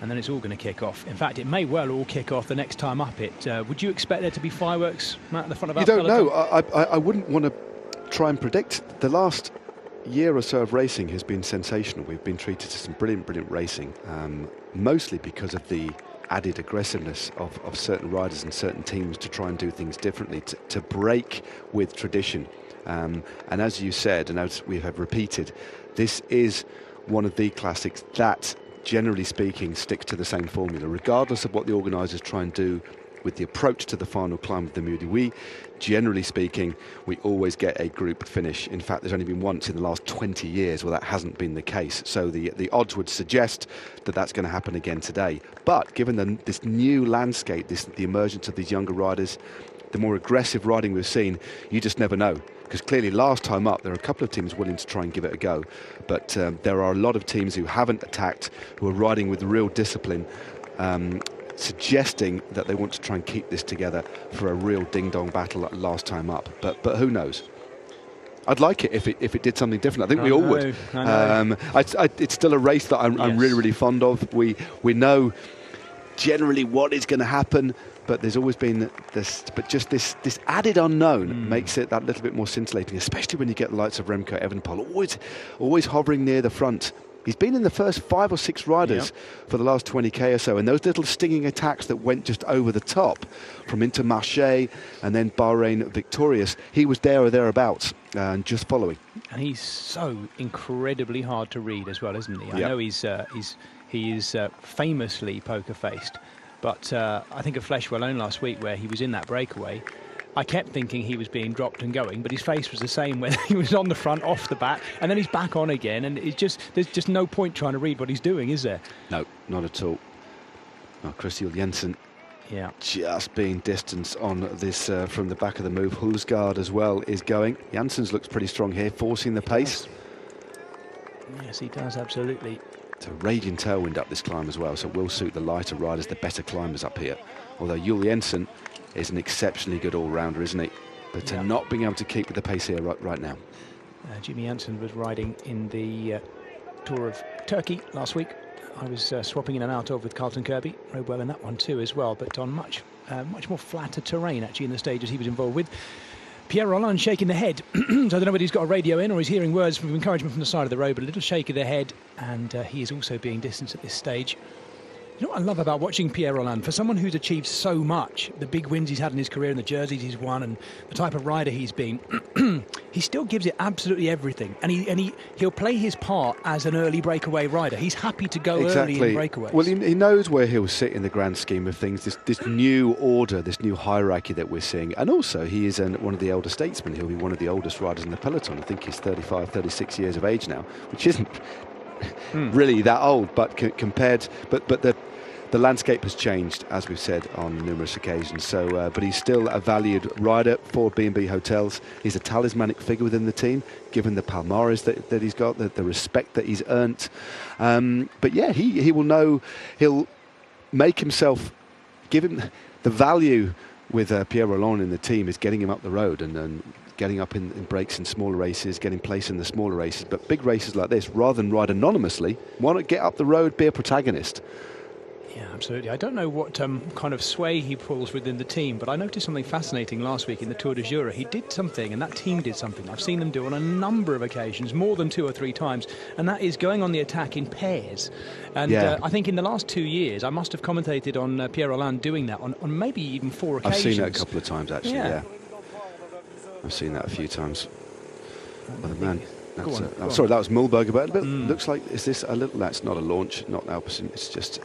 and then it's all going to kick off. In fact, it may well all kick off the next time up it. Would you expect there to be fireworks, Matt, at the front of our peloton? You don't know. I wouldn't want to try and predict. The last year or so of racing has been sensational. We've been treated to some brilliant racing, mostly because of the added aggressiveness of certain riders and certain teams to try and do things differently, to break with tradition. And as you said, and as we have repeated, this is one of the classics that, generally speaking, sticks to the same formula, regardless of what the organisers try and do with the approach to the final climb of the Mur de Huy, generally speaking, we always get a group finish. In fact, there's only been once in the last 20 years where that hasn't been the case. So the odds would suggest that that's going to happen again today. But given this new landscape, the emergence of these younger riders, the more aggressive riding we've seen, you just never know. Because clearly last time up, there are a couple of teams willing to try and give it a go. But there are a lot of teams who haven't attacked, who are riding with real discipline, suggesting that they want to try and keep this together for a real ding-dong battle like last time up. But who knows? I'd like it if it did something different. I think we all would. It's still a race that I'm really, really fond of. We know generally what is going to happen, but there's always been this added unknown makes it that little bit more scintillating, especially when you get the likes of Remco Evenepoel always hovering near the front. He's been in the first 5 or 6 riders for the last 20k or so, and those little stinging attacks that went just over the top from Intermarché and then Bahrain victorious, he was there or thereabouts and just following. And he's so incredibly hard to read as well, isn't he? I know he is famously poker-faced, but I think of Fleche Wallonie last week where he was in that breakaway. I kept thinking he was being dropped and going, but his face was the same when he was on the front, off the back, and then he's back on again, and there's just no point trying to read what he's doing, is there? No, not at all. Oh, Chris Jensen just being distanced on this from the back of the move. Hulsgaard as well is going. Janssens looks pretty strong here, forcing the pace. Yes, he does, absolutely. It's a raging tailwind up this climb as well, so it will suit the lighter riders, the better climbers up here. Although Jules Jensen is an exceptionally good all-rounder, isn't he? But not being able to keep with the pace here right now. Jimmy Jansen was riding in the Tour of Turkey last week. I was swapping in and out of with Carlton Kirby. Rode well in that one too as well, but on much more flatter terrain actually in the stages he was involved with. Pierre Rolland shaking the head. So I don't know whether he's got a radio in or he's hearing words of encouragement from the side of the road, but a little shake of the head, and he is also being distanced at this stage. You know what I love about watching Pierre Rolland? For someone who's achieved so much, the big wins he's had in his career and the jerseys he's won and the type of rider he's been, he still gives it absolutely everything. And he'll play his part as an early breakaway rider. He's happy to go early in breakaways. Well, he knows where he'll sit in the grand scheme of things, this new order, this new hierarchy that we're seeing. And also, he is one of the elder statesmen. He'll be one of the oldest riders in the peloton. I think he's 35, 36 years of age now, which isn't really that old, but the landscape has changed, as we've said on numerous occasions. So, but he's still a valued rider for B&B Hotels. He's a talismanic figure within the team, given the palmares that he's got, the respect that he's earned. But yeah, he will know. He'll make himself, give him the value with Pierre Rolland in the team is getting him up the road and getting up in breaks in smaller races, getting place in the smaller races. But big races like this, rather than ride anonymously, why not get up the road, be a protagonist? Yeah, absolutely. I don't know what kind of sway he pulls within the team, but I noticed something fascinating last week in the Tour de Jura. He did something, and that team did something I've seen them do on a number of occasions, more than 2 or 3 times, and that is going on the attack in pairs. And I think in the last 2 years, I must have commentated on Pierre Rolland doing that on maybe even 4 occasions. I've seen that a couple of times, actually, yeah. I've seen that a few times. Oh, the man. Sorry, that was Mühlberger, but it looks like, is this a little, that's not a launch, not Alpecin, it's just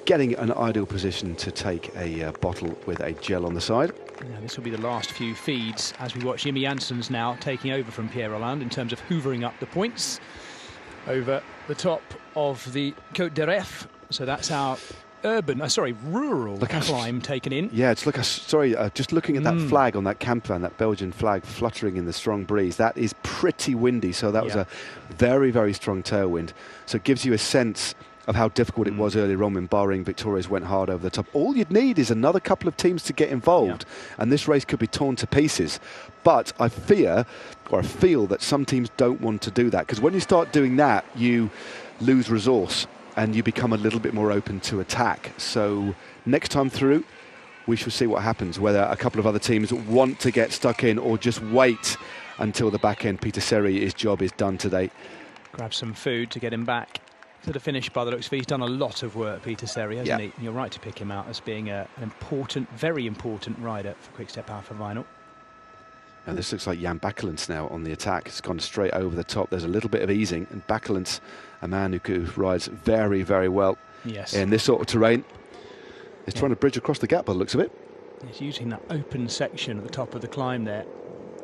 getting an ideal position to take a bottle with a gel on the side. Yeah, this will be the last few feeds as we watch Jimmy Janssens now taking over from Pierre Rolland in terms of hoovering up the points over the top of the Côte d'Aref. So that's our rural climb taken in. Yeah, it's just looking at that flag on that camp van, that Belgian flag fluttering in the strong breeze. That is pretty windy, so that was a very, very strong tailwind. So it gives you a sense of how difficult it was earlier on when Bahrain victorious went hard over the top. All you'd need is another couple of teams to get involved, and this race could be torn to pieces. But I feel that some teams don't want to do that, because when you start doing that, you lose resource and you become a little bit more open to attack. So next time through, we shall see what happens, whether a couple of other teams want to get stuck in or just wait until the back end. Peter Seri, his job is done today. Grab some food to get him back to the finish by the looks of it. He's done a lot of work, Peter Seri, hasn't he? And you're right to pick him out as being an important, very important rider for Quick Step Alpha Vinyl. And this looks like Jan Bakelants now on the attack. It's gone straight over the top. There's a little bit of easing, and Bakelants, a man who rides very, very well in this sort of terrain. He's trying to bridge across the gap by the looks of it. He's using that open section at the top of the climb there,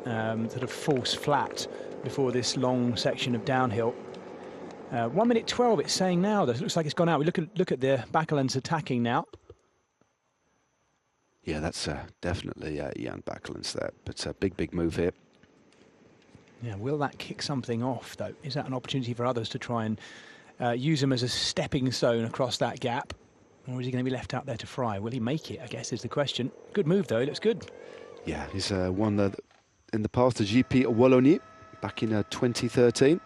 sort of false flat before this long section of downhill. 1 minute 12 it's saying now, though. It looks like it's gone out. We look at the Bakelans attacking now. Yeah, that's definitely Jan Bakelans there, but a big move here. Yeah, will that kick something off, though? Is that an opportunity for others to try and use him as a stepping stone across that gap? Or is he going to be left out there to fry? Will he make it, I guess, is the question. Good move, though. He looks good. Yeah, he's won in the past the GP Wallonie back in 2013.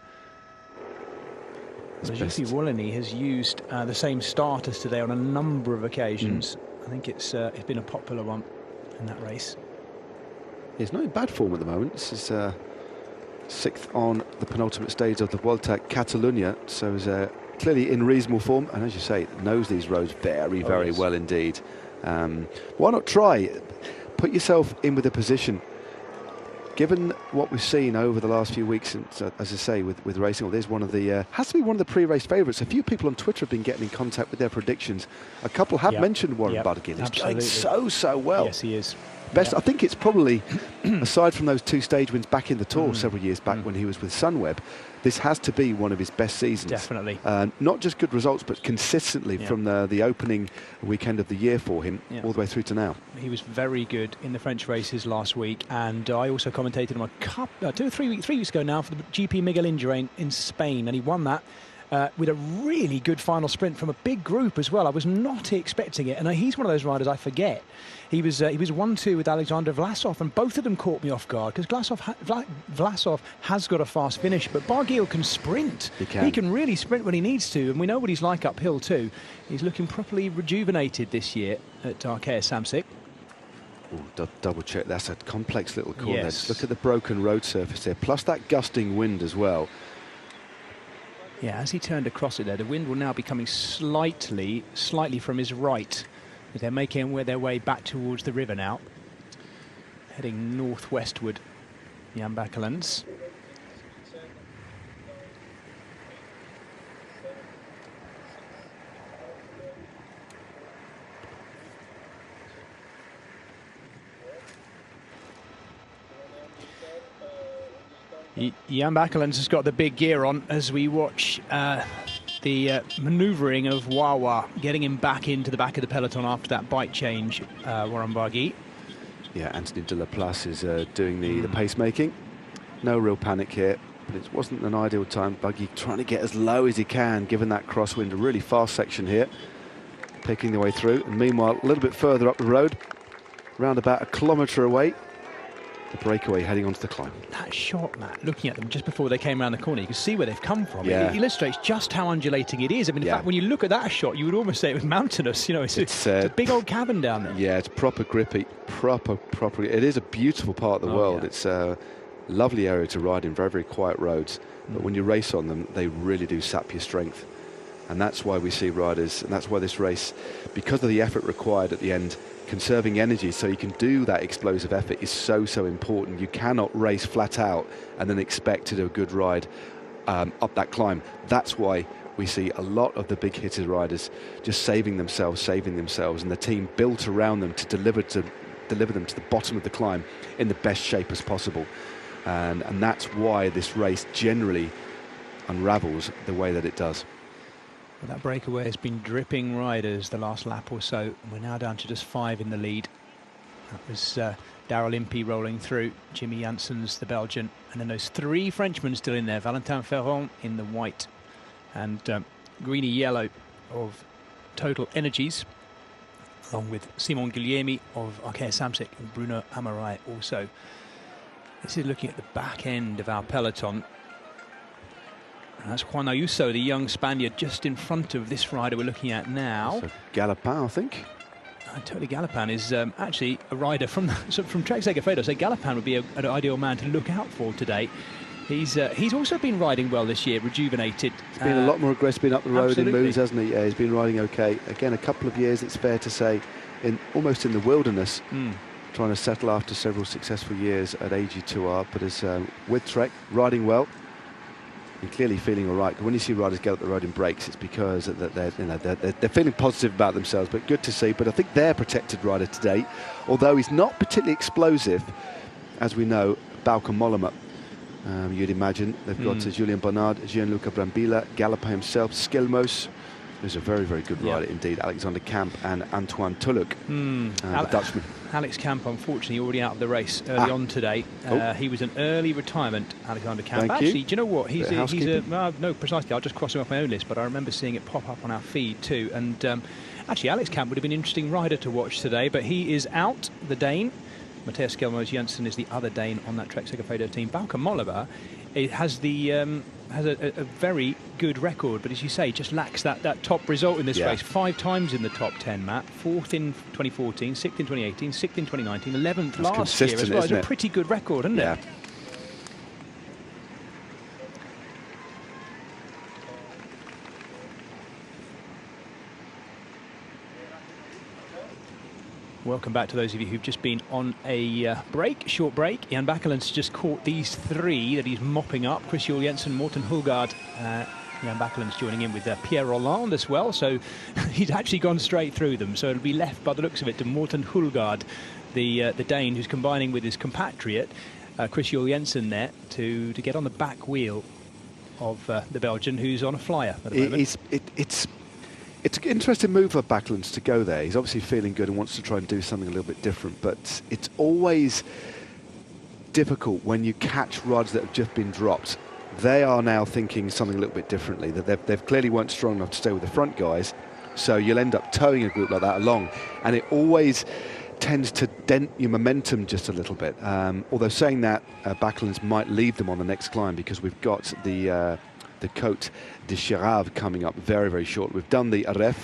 The GP Wallonie has used the same starters today on a number of occasions. I think it's been a popular one in that race. He's not in bad form at the moment. This is 6th on the penultimate stage of the Vuelta Catalunya, so he's clearly in reasonable form, and as you say, knows these roads very well indeed. Why not try? Put yourself in with a position. Given what we've seen over the last few weeks, and as I say, with racing, there's one of the has to be one of the pre-race favourites. A few people on Twitter have been getting in contact with their predictions. A couple have mentioned Warren Barguil. He's going so well. Yes, he is. Best, I think it's probably, aside from those 2 stage wins back in the Tour several years back when he was with Sunweb, this has to be one of his best seasons. Definitely. Not just good results, but consistently from the opening weekend of the year for him all the way through to now. He was very good in the French races last week, and I also commentated him 2 or 3 weeks ago now for the GP Miguel Indurain in Spain, and he won that. With a really good final sprint from a big group as well. I was not expecting it, and he's one of those riders I forget. He was 1-2 with Alexander Vlasov, and both of them caught me off guard because Vlasov has got a fast finish, but Barguil can sprint. He can really sprint when he needs to, and we know what he's like uphill too. He's looking properly rejuvenated this year at Arkea Samsic. Double check, that's a complex little corner. Yes. Look at the broken road surface there, plus that gusting wind as well. Yeah, as he turned across it there, the wind will now be coming slightly from his right. They're making their way back towards the river now. Heading northwestward, Jan Bakelans. Jan Bakelans has got the big gear on as we watch the manoeuvring of Wawa, getting him back into the back of the peloton after that bike change, Warren Barguil. Yeah, Anthony de la Place is doing the pacemaking. No real panic here, but it wasn't an ideal time. Barguil trying to get as low as he can, given that crosswind, a really fast section here, picking the way through. And meanwhile, a little bit further up the road, around about 1 kilometre away, the breakaway heading onto the climb. That shot, Matt, looking at them just before they came around the corner, you can see where they've come from. It illustrates just how undulating it is. I mean, in fact, when you look at that shot, you would almost say it was mountainous. You know, it's a big old cavern down there. Yeah, it's proper grippy, proper. It is a beautiful part of the world. Yeah. It's a lovely area to ride in, very quiet roads. But when you race on them, they really do sap your strength. And that's why we see riders, and that's why this race, because of the effort required at the end, conserving energy so you can do that explosive effort is so important. You cannot race flat out and then expect to do a good ride up that climb. That's why we see a lot of the big hitter riders just saving themselves, and the team built around them to deliver them to the bottom of the climb in the best shape as possible. And that's why this race generally unravels the way that it does. Well, that breakaway has been dripping riders the last lap or so. We're now down to just 5 in the lead. That was Daryl Impey rolling through, Jimmy Janssens, the Belgian, and then those 3 Frenchmen still in there. Valentin Ferrand in the white and greeny yellow of Total Energies, along with Simon Guglielmi of Arkea Samsic and Bruno Amarai also. This is looking at the back end of our peloton. And that's Juan Ayuso, the young Spaniard, just in front of this rider we're looking at now. So Galopin, I think. Totally Galopin is actually a rider from Trek Segafredo, so Galopin would be an ideal man to look out for today. He's also been riding well this year, rejuvenated. He's been a lot more aggressive, been up the road in moves, hasn't he? Yeah, he's been riding okay. Again, a couple of years, it's fair to say, almost in the wilderness, trying to settle after several successful years at AG2R, but is with Trek, riding well. and clearly feeling all right. When you see riders get up the road in breaks, it's because they're feeling positive about themselves. But good to see. But I think their protected rider today, although he's not particularly explosive, as we know, Bauke Mollema. You'd imagine they've got Julien Bernard, Gianluca Brambilla, Galopin himself, Skilmos, who's a very, very good rider indeed, Alexander Kamp and Antoine Tulloch, the Dutchman. Alex Kamp, unfortunately, already out of the race early on today. He was an early retirement, Alexander Kamp. Actually, do you know what? He's no, precisely. I'll just cross him off my own list, but I remember seeing it pop up on our feed too. And actually, Alex Kamp would have been an interesting rider to watch today, but he is out, the Dane. Matthias Skjelmose Jensen is the other Dane on that Trek Segafredo team. Bauke Mollema has a very good record, but as you say, just lacks that top result in this race. 5 times in the top 10, Matt. 4th in 2014, 6th in 2018, 6th in 2019, 11th last year as well. It's a pretty good record, isn't it? Welcome back to those of you who've just been on a short break. Jan Bakkeland's just caught these 3 that he's mopping up. Chris Juul Jensen, Morten Hulgaard. Jan Bakkeland's joining in with Pierre Rolland as well. So he's actually gone straight through them. So it'll be left, by the looks of it, to Morten Hulgaard, the Dane, who's combining with his compatriot, Chris Juul Jensen there, to get on the back wheel of the Belgian, who's on a flyer at the moment. It's an interesting move for Bakkeland's to go there. He's obviously feeling good and wants to try and do something a little bit different, but it's always difficult when you catch riders that have just been dropped. They are now thinking something a little bit differently. That they've clearly weren't strong enough to stay with the front guys, so you'll end up towing a group like that along, and it always tends to dent your momentum just a little bit. Although saying that, Bakkeland's might leave them on the next climb, because we've got the Côte de Chirave coming up very, very short. We've done the Aref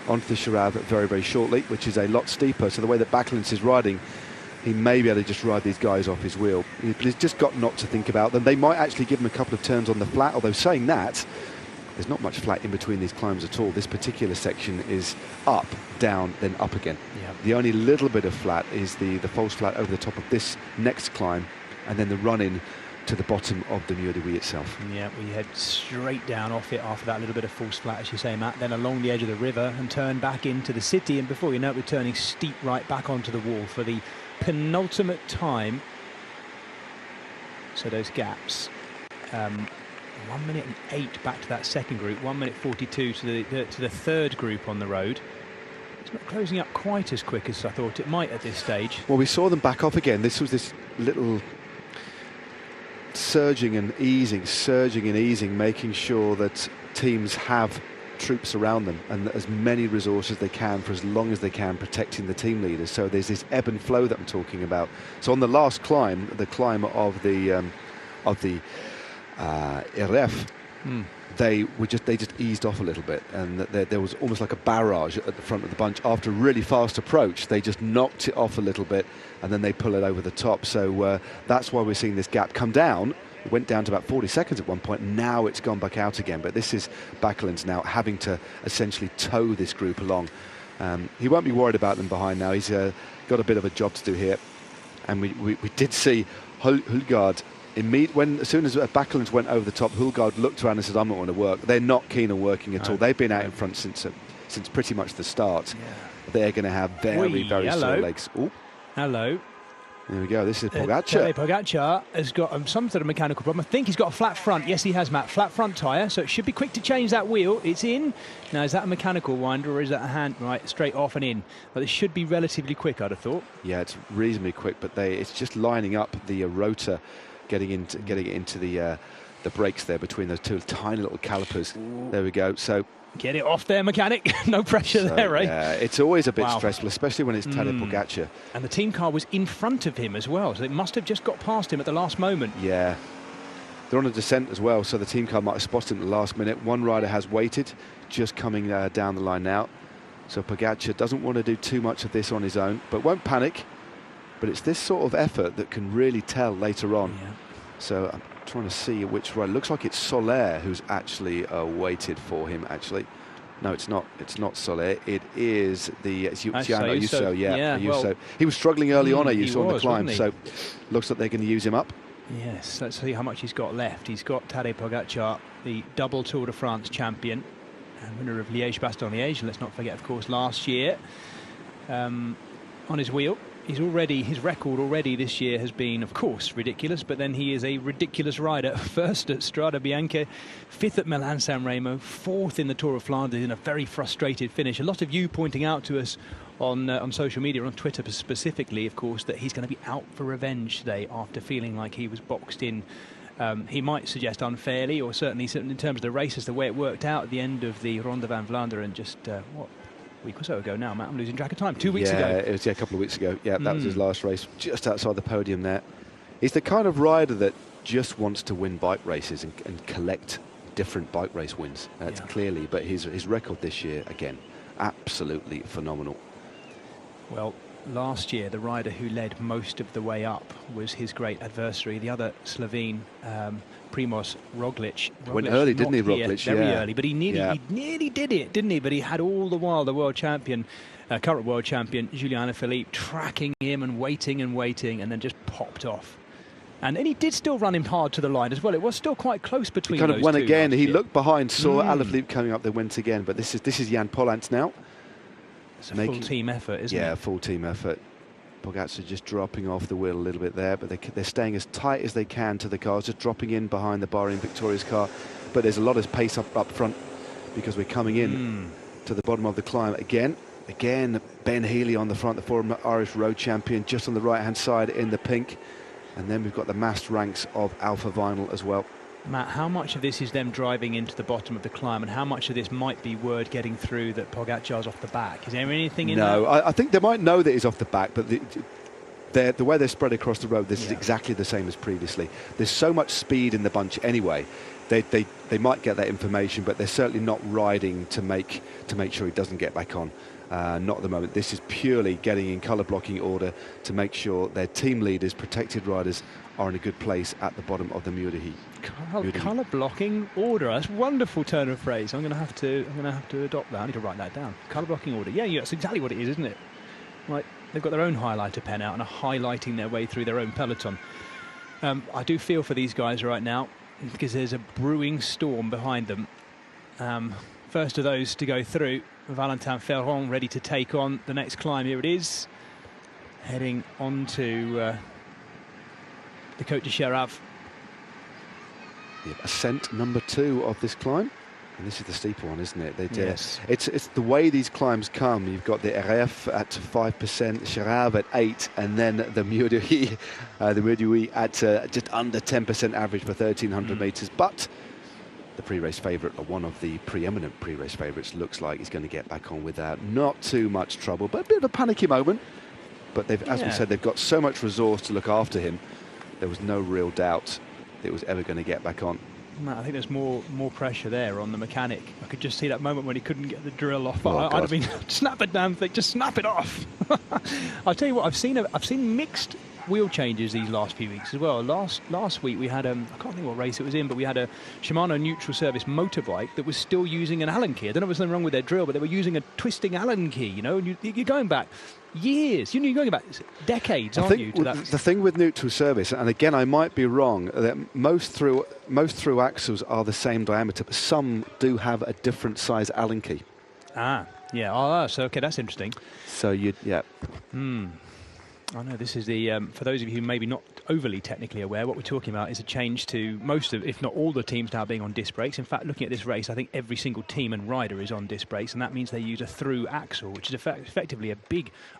onto the Chirave very, very shortly, which is a lot steeper. So the way that Bakkeland's is riding, he may be able to just ride these guys off his wheel. He's just got not to think about them. They might actually give him a couple of turns on the flat, although saying that, there's not much flat in between these climbs at all. This particular section is up, down, then up again. The only little bit of flat is the false flat over the top of this next climb, and then the run-in to the bottom of the Mur de Huy itself. Yeah, we head straight down off it after that little bit of false flat, as you say, Matt, then along the edge of the river and turn back into the city, and before you know it, we're turning steep right back onto the wall for the penultimate time. So those gaps, 1 minute and 8 back to that second group, 1 minute 42 to the third group on the road. It's not closing up quite as quick as I thought it might at this stage. Well, we saw them back off again. This was this little surging and easing, making sure that teams have troops around them and as many resources as they can for as long as they can, protecting the team leaders. So there's this ebb and flow that I'm talking about. So on the last climb, the climb of the Eref, they just eased off a little bit, and there was almost like a barrage at the front of the bunch. After a really fast approach, they just knocked it off a little bit, and then they pull it over the top. So that's why we're seeing this gap come down. It went down to about 40 seconds at one point, and now it's gone back out again. But this is Bakkeland's now having to essentially tow this group along. He won't be worried about them behind now. He's got a bit of a job to do here. And we did see Hulgaard, as soon as Bakkeland's went over the top, Hulgaard looked around and said, I'm not going to work. They're not keen on working at all. They've been out in front since pretty much the start. They're going to have very sore legs. Ooh. Hello. There we go. This is Pogačar. Pogačar has got some sort of mechanical problem. I think he's got a flat front. Yes, he has, Matt. Flat front tyre. So it should be quick to change that wheel. It's in. Now, is that a mechanical winder or is that a hand? Right, straight off and in. But it should be relatively quick, I'd have thought. Yeah, it's reasonably quick, but it's just lining up the rotor, getting it into the brakes there between those two tiny little calipers. Ooh. There we go. So get it off there, mechanic. No pressure there, right? Yeah, it's always a bit stressful, especially when it's Tadej Pogačar. And the team car was in front of him as well, so it must have just got past him at the last moment. Yeah. They're on a descent as well, so the team car might have spotted him at the last minute. One rider has waited, just coming down the line now. So Pogačar doesn't want to do too much of this on his own, but won't panic. But it's this sort of effort that can really tell later on. Yeah. So I'm trying to see which rider. Looks like it's Soler who's actually waited for him, actually. No, it's not. It's not Soler. It is Gianno Ayuso. Yeah, Ayuso. Well, he was struggling early on, Ayuso, on the climb. So looks like they're going to use him up. Yes, let's see how much he's got left. He's got Tadej Pogačar the double Tour de France champion and winner of Liège-Bastogne-Liège. Let's not forget, of course, last year on his wheel. His record already this year has been, of course, ridiculous, but then he is a ridiculous rider. First at Strade Bianche, 5th at Milan-San Remo, 4th in the Tour of Flanders in a very frustrated finish. A lot of you pointing out to us on social media, on Twitter specifically, of course, that he's going to be out for revenge today after feeling like he was boxed in. He might suggest unfairly, or certainly in terms of the races, the way it worked out at the end of the Ronde van Vlaanderen, just what, a week or so ago now, Matt, I'm losing track of time. 2 weeks ago. Yeah, it was a couple of weeks ago. Yeah, that was his last race, just outside the podium there. He's the kind of rider that just wants to win bike races and collect different bike race wins. That's clearly, but his record this year, again, absolutely phenomenal. Well, last year, the rider who led most of the way up was his great adversary, the other Slovene, Primož Roglič. Went early, didn't he, Roglič? Very early, but he nearly did it, didn't he? But he had all the while the world champion, current world champion, Julian Alaphilippe, tracking him and waiting, and then just popped off. And then he did still run him hard to the line as well. It was still quite close between those two. He kind of went again. He looked behind, saw Alaphilippe coming up, they went again. But this is Jan Pollant now. It's a full team effort, isn't it? Yeah, full team effort. Pogacar just dropping off the wheel a little bit there, but they're staying as tight as they can to the cars, just dropping in behind the Bahrain Victoria's car. But there's a lot of pace up front because we're coming in to the bottom of the climb again. Again, Ben Healy on the front, the former Irish road champion, just on the right-hand side in the pink. And then we've got the massed ranks of Alpha Vinyl as well. Matt, how much of this is them driving into the bottom of the climb, and how much of this might be word getting through that Pogacar's off the back? Is there anything in No, that? I think they might know that he's off the back, but the way they're spread across the road, this is exactly the same as previously. There's so much speed in the bunch anyway. They might get that information, but they're certainly not riding to make sure he doesn't get back on. Not at the moment. This is purely getting in colour blocking order to make sure their team leaders, protected riders, are in a good place at the bottom of the Muur de Huy. Colour blocking order. That's a wonderful turn of phrase. I'm going to have to adopt that. I need to write that down. Colour blocking order. Yeah, that's exactly what it is, isn't it? Like they've got their own highlighter pen out and are highlighting their way through their own peloton. I do feel for these guys right now because there's a brewing storm behind them. First of those to go through, Valentin Ferron ready to take on the next climb. Here it is, heading on to the Côte de Chérave. The ascent number 2 of this climb, and this is the steeper one, isn't it? Yes. It's the way these climbs come. You've got the RF at 5%, Chérave at 8%, and then the Muur de Huy, at just under 10% average for 1,300 metres. But the pre-race favourite, or one of the preeminent pre-race favourites, looks like he's going to get back on without not too much trouble, but a bit of a panicky moment. But as we said, they've got so much resource to look after him. There was no real doubt it was ever going to get back on. Matt, I think there's more pressure there on the mechanic. I could just see that moment when he couldn't get the drill off. Oh, I'd have been, snap the damn thing, just snap it off. I'll tell you what, I've seen mixed wheel changes these last few weeks as well. Last week we had I can't think what race it was in, but we had a Shimano neutral service motorbike that was still using an Allen key. I don't know if there's something wrong with their drill, but they were using a twisting Allen key, you know, and you're going back years, you're going back decades, aren't you, to that? The thing with neutral service, and again I might be wrong, that most through axles are the same diameter, but some do have a different size Allen key. So okay, that's interesting. So I know this is the, for those of you who maybe not overly technically aware, what we're talking about is a change to most of, if not all the teams now being on disc brakes. In fact, looking at this race, I think every single team and rider is on disc brakes, and that means they use a through axle, which is effectively a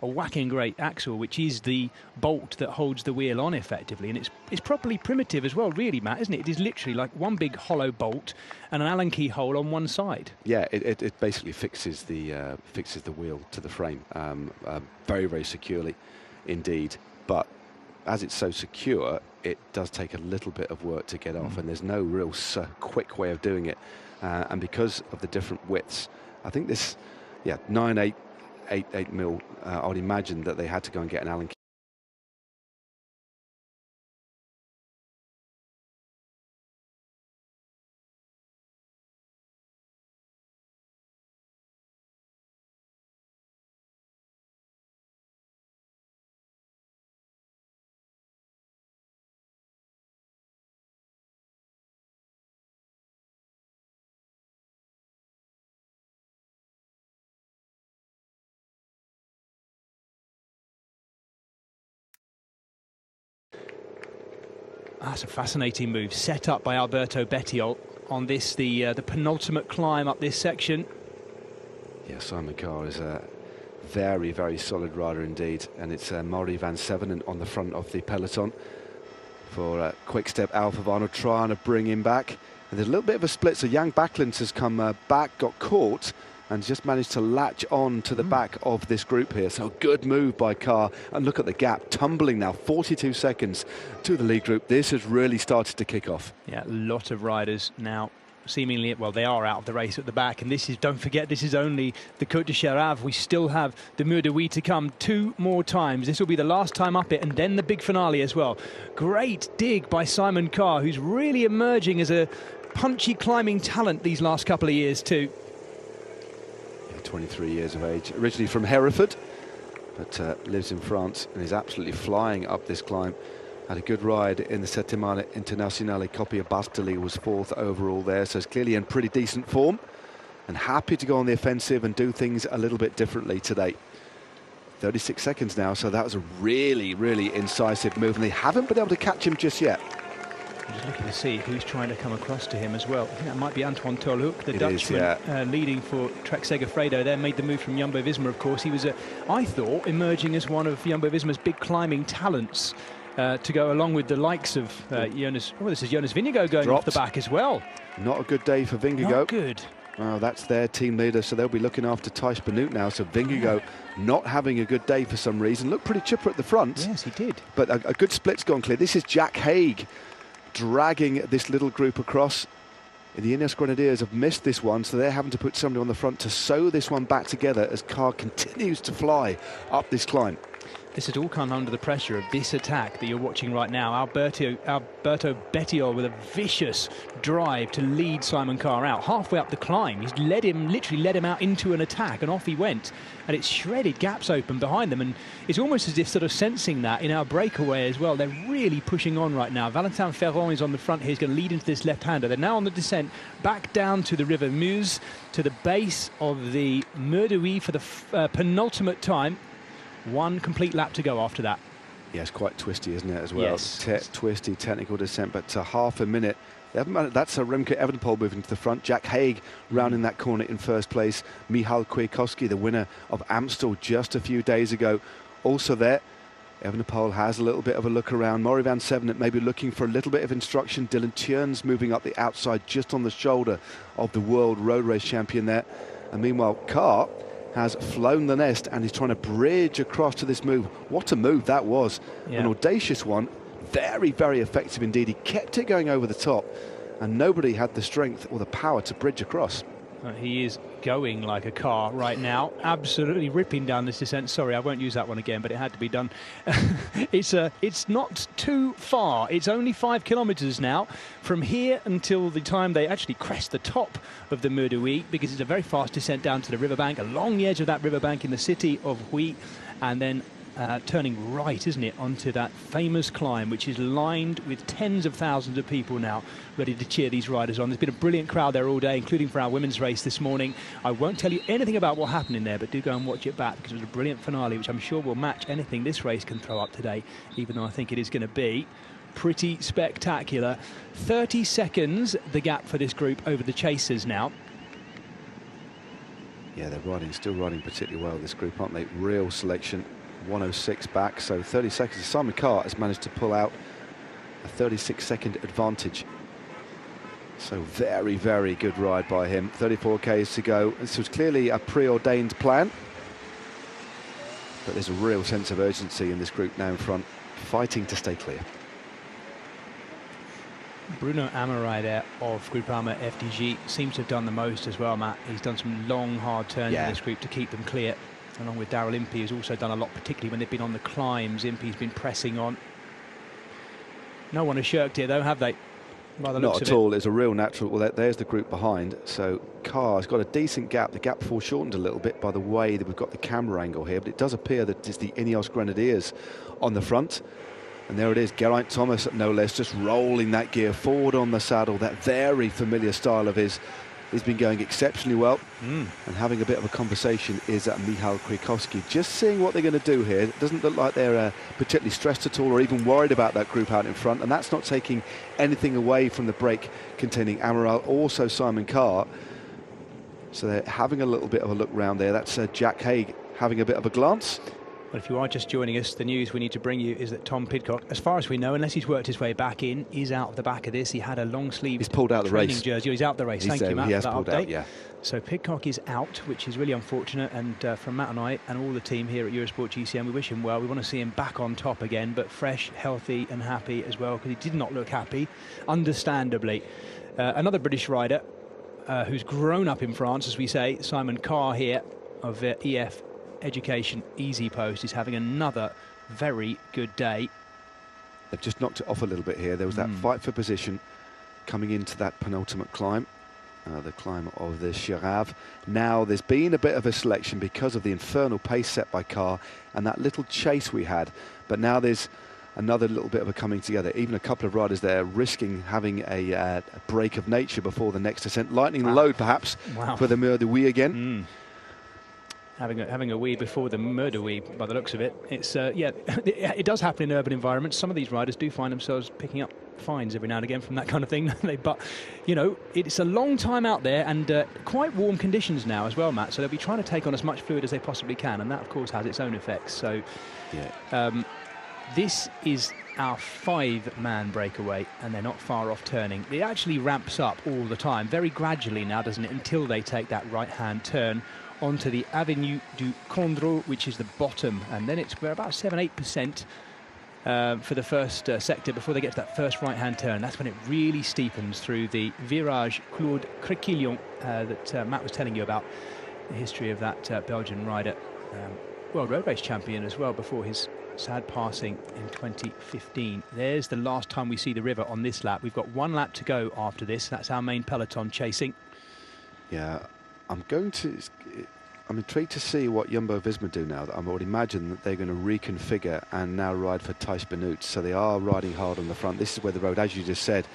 whacking great axle, which is the bolt that holds the wheel on effectively. And it's properly primitive as well, really, Matt, isn't it? It is literally like one big hollow bolt and an Allen key hole on one side. Yeah, it basically fixes the wheel to the frame very, very securely indeed. But as it's so secure, it does take a little bit of work to get off, and there's no real quick way of doing it. And because of the different widths, I think this, 9.8 mil, I would imagine that they had to go and get an Allen key. That's a fascinating move set up by Alberto Bettiol on this, the penultimate climb up this section. Yeah, Simon Carr is a very, very solid rider indeed, and it's Maury van Sevenen on the front of the peloton for Quick Step Alpha Vinyl, trying to bring him back. And there's a little bit of a split, so Jan Backlund has come back, got caught, and just managed to latch on to the back of this group here. So good move by Carr, and look at the gap, tumbling now 42 seconds to the lead group. This has really started to kick off. Yeah, a lot of riders now seemingly, well, they are out of the race at the back, and this is, don't forget, this is only the Côte de Chérave. We still have the Mur de Huy to come 2 more times. This will be the last time up it, and then the big finale as well. Great dig by Simon Carr, who's really emerging as a punchy climbing talent these last couple of years too. 23 years of age, originally from Hereford, but lives in France and is absolutely flying up this climb. Had a good ride in the Settimana Internazionale. Copia Bastili was 4th overall there, so it's clearly in pretty decent form and happy to go on the offensive and do things a little bit differently today. 36 seconds now, so that was a really, really incisive move, and they haven't been able to catch him just yet. I'm just looking to see who's trying to come across to him as well. I think that might be Antoine Tolhoek, the Dutchman, leading for Trek Segafredo there, made the move from Jumbo-Visma, of course. He was, I thought, emerging as one of Jumbo-Visma's big climbing talents to go along with the likes of Jonas. Oh, this is Jonas Vingegaard going off the back as well. Not a good day for Vingegaard. Not good. Well, that's their team leader, so they'll be looking after Thijs Benoot now. So Vingegaard not having a good day for some reason. Looked pretty chipper at the front. Yes, he did. But a good split's gone clear. This is Jack Haig dragging this little group across. The Ineos Grenadiers have missed this one, so they're having to put somebody on the front to sew this one back together as Carr continues to fly up this climb. This had all come under the pressure of this attack that you're watching right now. Alberto Bettiol with a vicious drive to lead Simon Carr out. Halfway up the climb, he's literally led him out into an attack, and off he went. And it's shredded gaps open behind them, and it's almost as if sort of sensing that in our breakaway as well. They're really pushing on right now. Valentin Ferrand is on the front here. He's going to lead into this left-hander. They're now on the descent back down to the River Meuse, to the base of the Mur de Huy for the penultimate time. 1 complete lap to go after that. Yeah, it's quite twisty, isn't it, as well? Yes. Twisty technical descent, but half a minute. That's a Remke Evenepoel moving to the front. Jack Haig rounding that corner in first place. Michal Kwiatkowski, the winner of Amstel just a few days ago, also there. Evenepoel has a little bit of a look around. Maury van Sevenen maybe looking for a little bit of instruction. Dylan Teuns moving up the outside just on the shoulder of the world road race champion there. And meanwhile, Carr has flown the nest and is trying to bridge across to this move. What a move that was. Yeah. An audacious one. Very, very effective indeed. He kept it going over the top, and nobody had the strength or the power to bridge across. He is going like a car right now, absolutely ripping down this descent. Sorry, I won't use that one again, but it had to be done. It's not too far. It's only 5 kilometers now from here until the time they actually crest the top of the Mur de Huy, because it's a very fast descent down to the riverbank, along the edge of that riverbank in the city of Huy, and then turning right, isn't it, onto that famous climb, which is lined with tens of thousands of people now ready to cheer these riders on. There's been a brilliant crowd there all day, including for our women's race this morning. I won't tell you anything about what happened in there, but do go and watch it back, because it was a brilliant finale, which I'm sure will match anything this race can throw up today, even though I think it is going to be pretty spectacular. 30 seconds, the gap for this group over the chasers now. Yeah, they're still riding particularly well, this group, aren't they? Real selection. 106 back, so 30 seconds. Simon Carr has managed to pull out a 36-second advantage. So very, very good ride by him. 34 Ks to go. This was clearly a preordained plan, but there's a real sense of urgency in this group now in front, fighting to stay clear. Bruno Amarai there of Groupama FDG seems to have done the most as well, Matt. He's done some long, hard turns in this group to keep them clear, along with Daryl Impey, who's also done a lot, particularly when they've been on the climbs. Impey's been pressing on. No one has shirked it, though, have they? Not at all. It's a real natural. Well, there's the group behind. So Carr's got a decent gap. The gap foreshortened a little bit by the way that we've got the camera angle here, but it does appear that it's the Ineos Grenadiers on the front. And there it is, Geraint Thomas, no less, just rolling that gear forward on the saddle, that very familiar style of his has been going exceptionally well. And having a bit of a conversation is Michal Kwiatkowski. Just seeing what they're going to do here. It doesn't look like they're particularly stressed at all or even worried about that group out in front, and that's not taking anything away from the break containing Amaral, also Simon Carr. So they're having a little bit of a look round there. That's Jack Haig having a bit of a glance. Well, if you are just joining us, the news we need to bring you is that Tom Pidcock, as far as we know, unless he's worked his way back in, is out of the back of this. He had a long-sleeved He's pulled out the race. Jersey. He's out the race. Thank you, Matt, he has for that pulled update. out, yeah. So Pidcock is out, which is really unfortunate. And from Matt and I and all the team here at Eurosport GCN, we wish him well. We want to see him back on top again, but fresh, healthy and happy as well, because he did not look happy, understandably. Another British rider who's grown up in France, as we say, Simon Carr here of EF Education Easy Post, is having another very good day. They've just knocked it off a little bit here. There was that fight for position coming into that penultimate climb, the climb of the Chirav. Now there's been a bit of a selection because of the infernal pace set by Carr and that little chase we had, but now there's another little bit of a coming together. Even a couple of riders there risking having a break of nature before the next descent, lightening the load perhaps for the Mur de Huy again. Having a wee before the murder wee, by the looks of it. It's it does happen in urban environments. Some of these riders do find themselves picking up fines every now and again from that kind of thing. But you know, it's a long time out there and quite warm conditions now as well, Matt. So they'll be trying to take on as much fluid as they possibly can, and that of course has its own effects. So this is our 5-man breakaway, and they're not far off turning. It actually ramps up all the time, very gradually now, doesn't it, until they take that right-hand turn onto the Avenue du Condro, which is the bottom, and then we're about 7-8% for the first sector before they get to that first right-hand turn. That's when it really steepens through the Virage Claude Crequillon that Matt was telling you about, the history of that Belgian rider, World Road Race champion as well before his sad passing in 2015. There's the last time we see the river on this lap. We've got one lap to go after this. That's our main peloton chasing. Yeah, I'm intrigued to see what Jumbo-Visma do now. I would imagine that they're going to reconfigure and now ride for Thijs Benoot. So they are riding hard on the front. This is where the road, as you just said,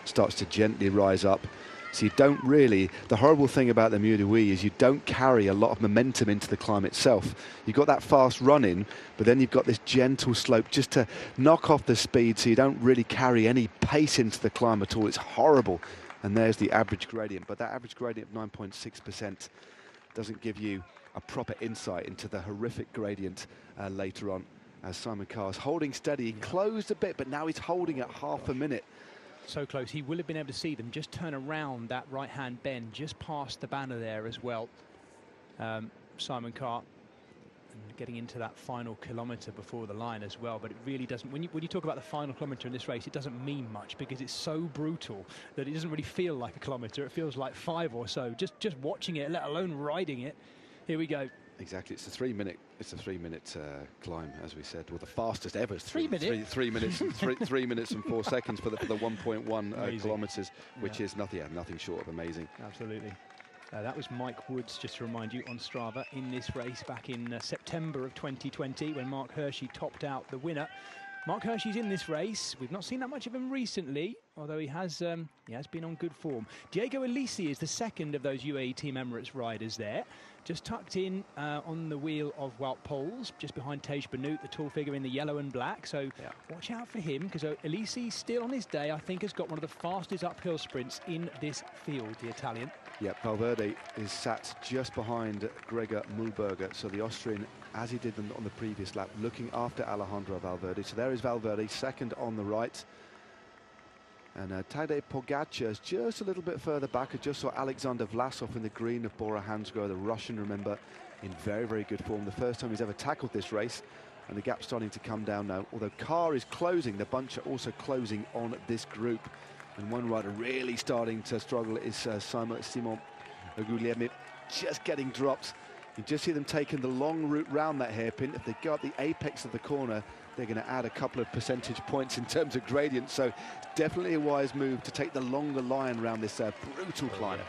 starts to gently rise up. So you don't really, the horrible thing about the Mur de Huy is you don't carry a lot of momentum into the climb itself. You've got that fast run in, but then you've got this gentle slope just to knock off the speed, so you don't really carry any pace into the climb at all. It's horrible. And there's the average gradient, but that average gradient of 9.6% doesn't give you a proper insight into the horrific gradient later on, as Simon Carr's holding steady. He closed a bit, but now he's holding at half a minute. So close. He will have been able to see them just turn around that right-hand bend just past the banner there as well. Simon Carr getting into that final kilometre before the line as well, but it really doesn't, when you talk about the final kilometre in this race, it doesn't mean much because it's so brutal that it doesn't really feel like a kilometre. It feels like 5 or so, just watching it, let alone riding it. Here we go. Exactly, it's a 3-minute climb, as we said, or the fastest ever. 3 minutes. 3 minutes, 3 minutes and 4 seconds for the 1.1 kilometres, which is nothing short of amazing. Absolutely. That was Mike Woods, just to remind you, on Strava in this race back in September of 2020 when Mark Hirschi topped out the winner. Mark Hirschi's in this race. We've not seen that much of him recently, although he has been on good form. Diego Alisi is the second of those UAE Team Emirates riders there, just tucked in on the wheel of Wout Poels, just behind Thijs Benoot, the tall figure in the yellow and black. So watch out for him, because Alisi, still on his day, I think has got one of the fastest uphill sprints in this field, the Italian. Yep, Valverde is sat just behind Gregor Mühlberger, so the Austrian, as he did on the previous lap, looking after Alejandro Valverde. So there is Valverde, second on the right. And Tadej Pogacar is just a little bit further back. I just saw Alexander Vlasov in the green of Bora Hansgrohe, the Russian, remember, in very, very good form. The first time he's ever tackled this race, and the gap's starting to come down now. Although Carr is closing, the bunch are also closing on this group. And one rider really starting to struggle is Simon Guglielmi, just getting dropped. You just see them taking the long route round that hairpin. If they go up the apex of the corner, they're going to add a couple of percentage points in terms of gradient. So definitely a wise move to take the longer line around this brutal climb.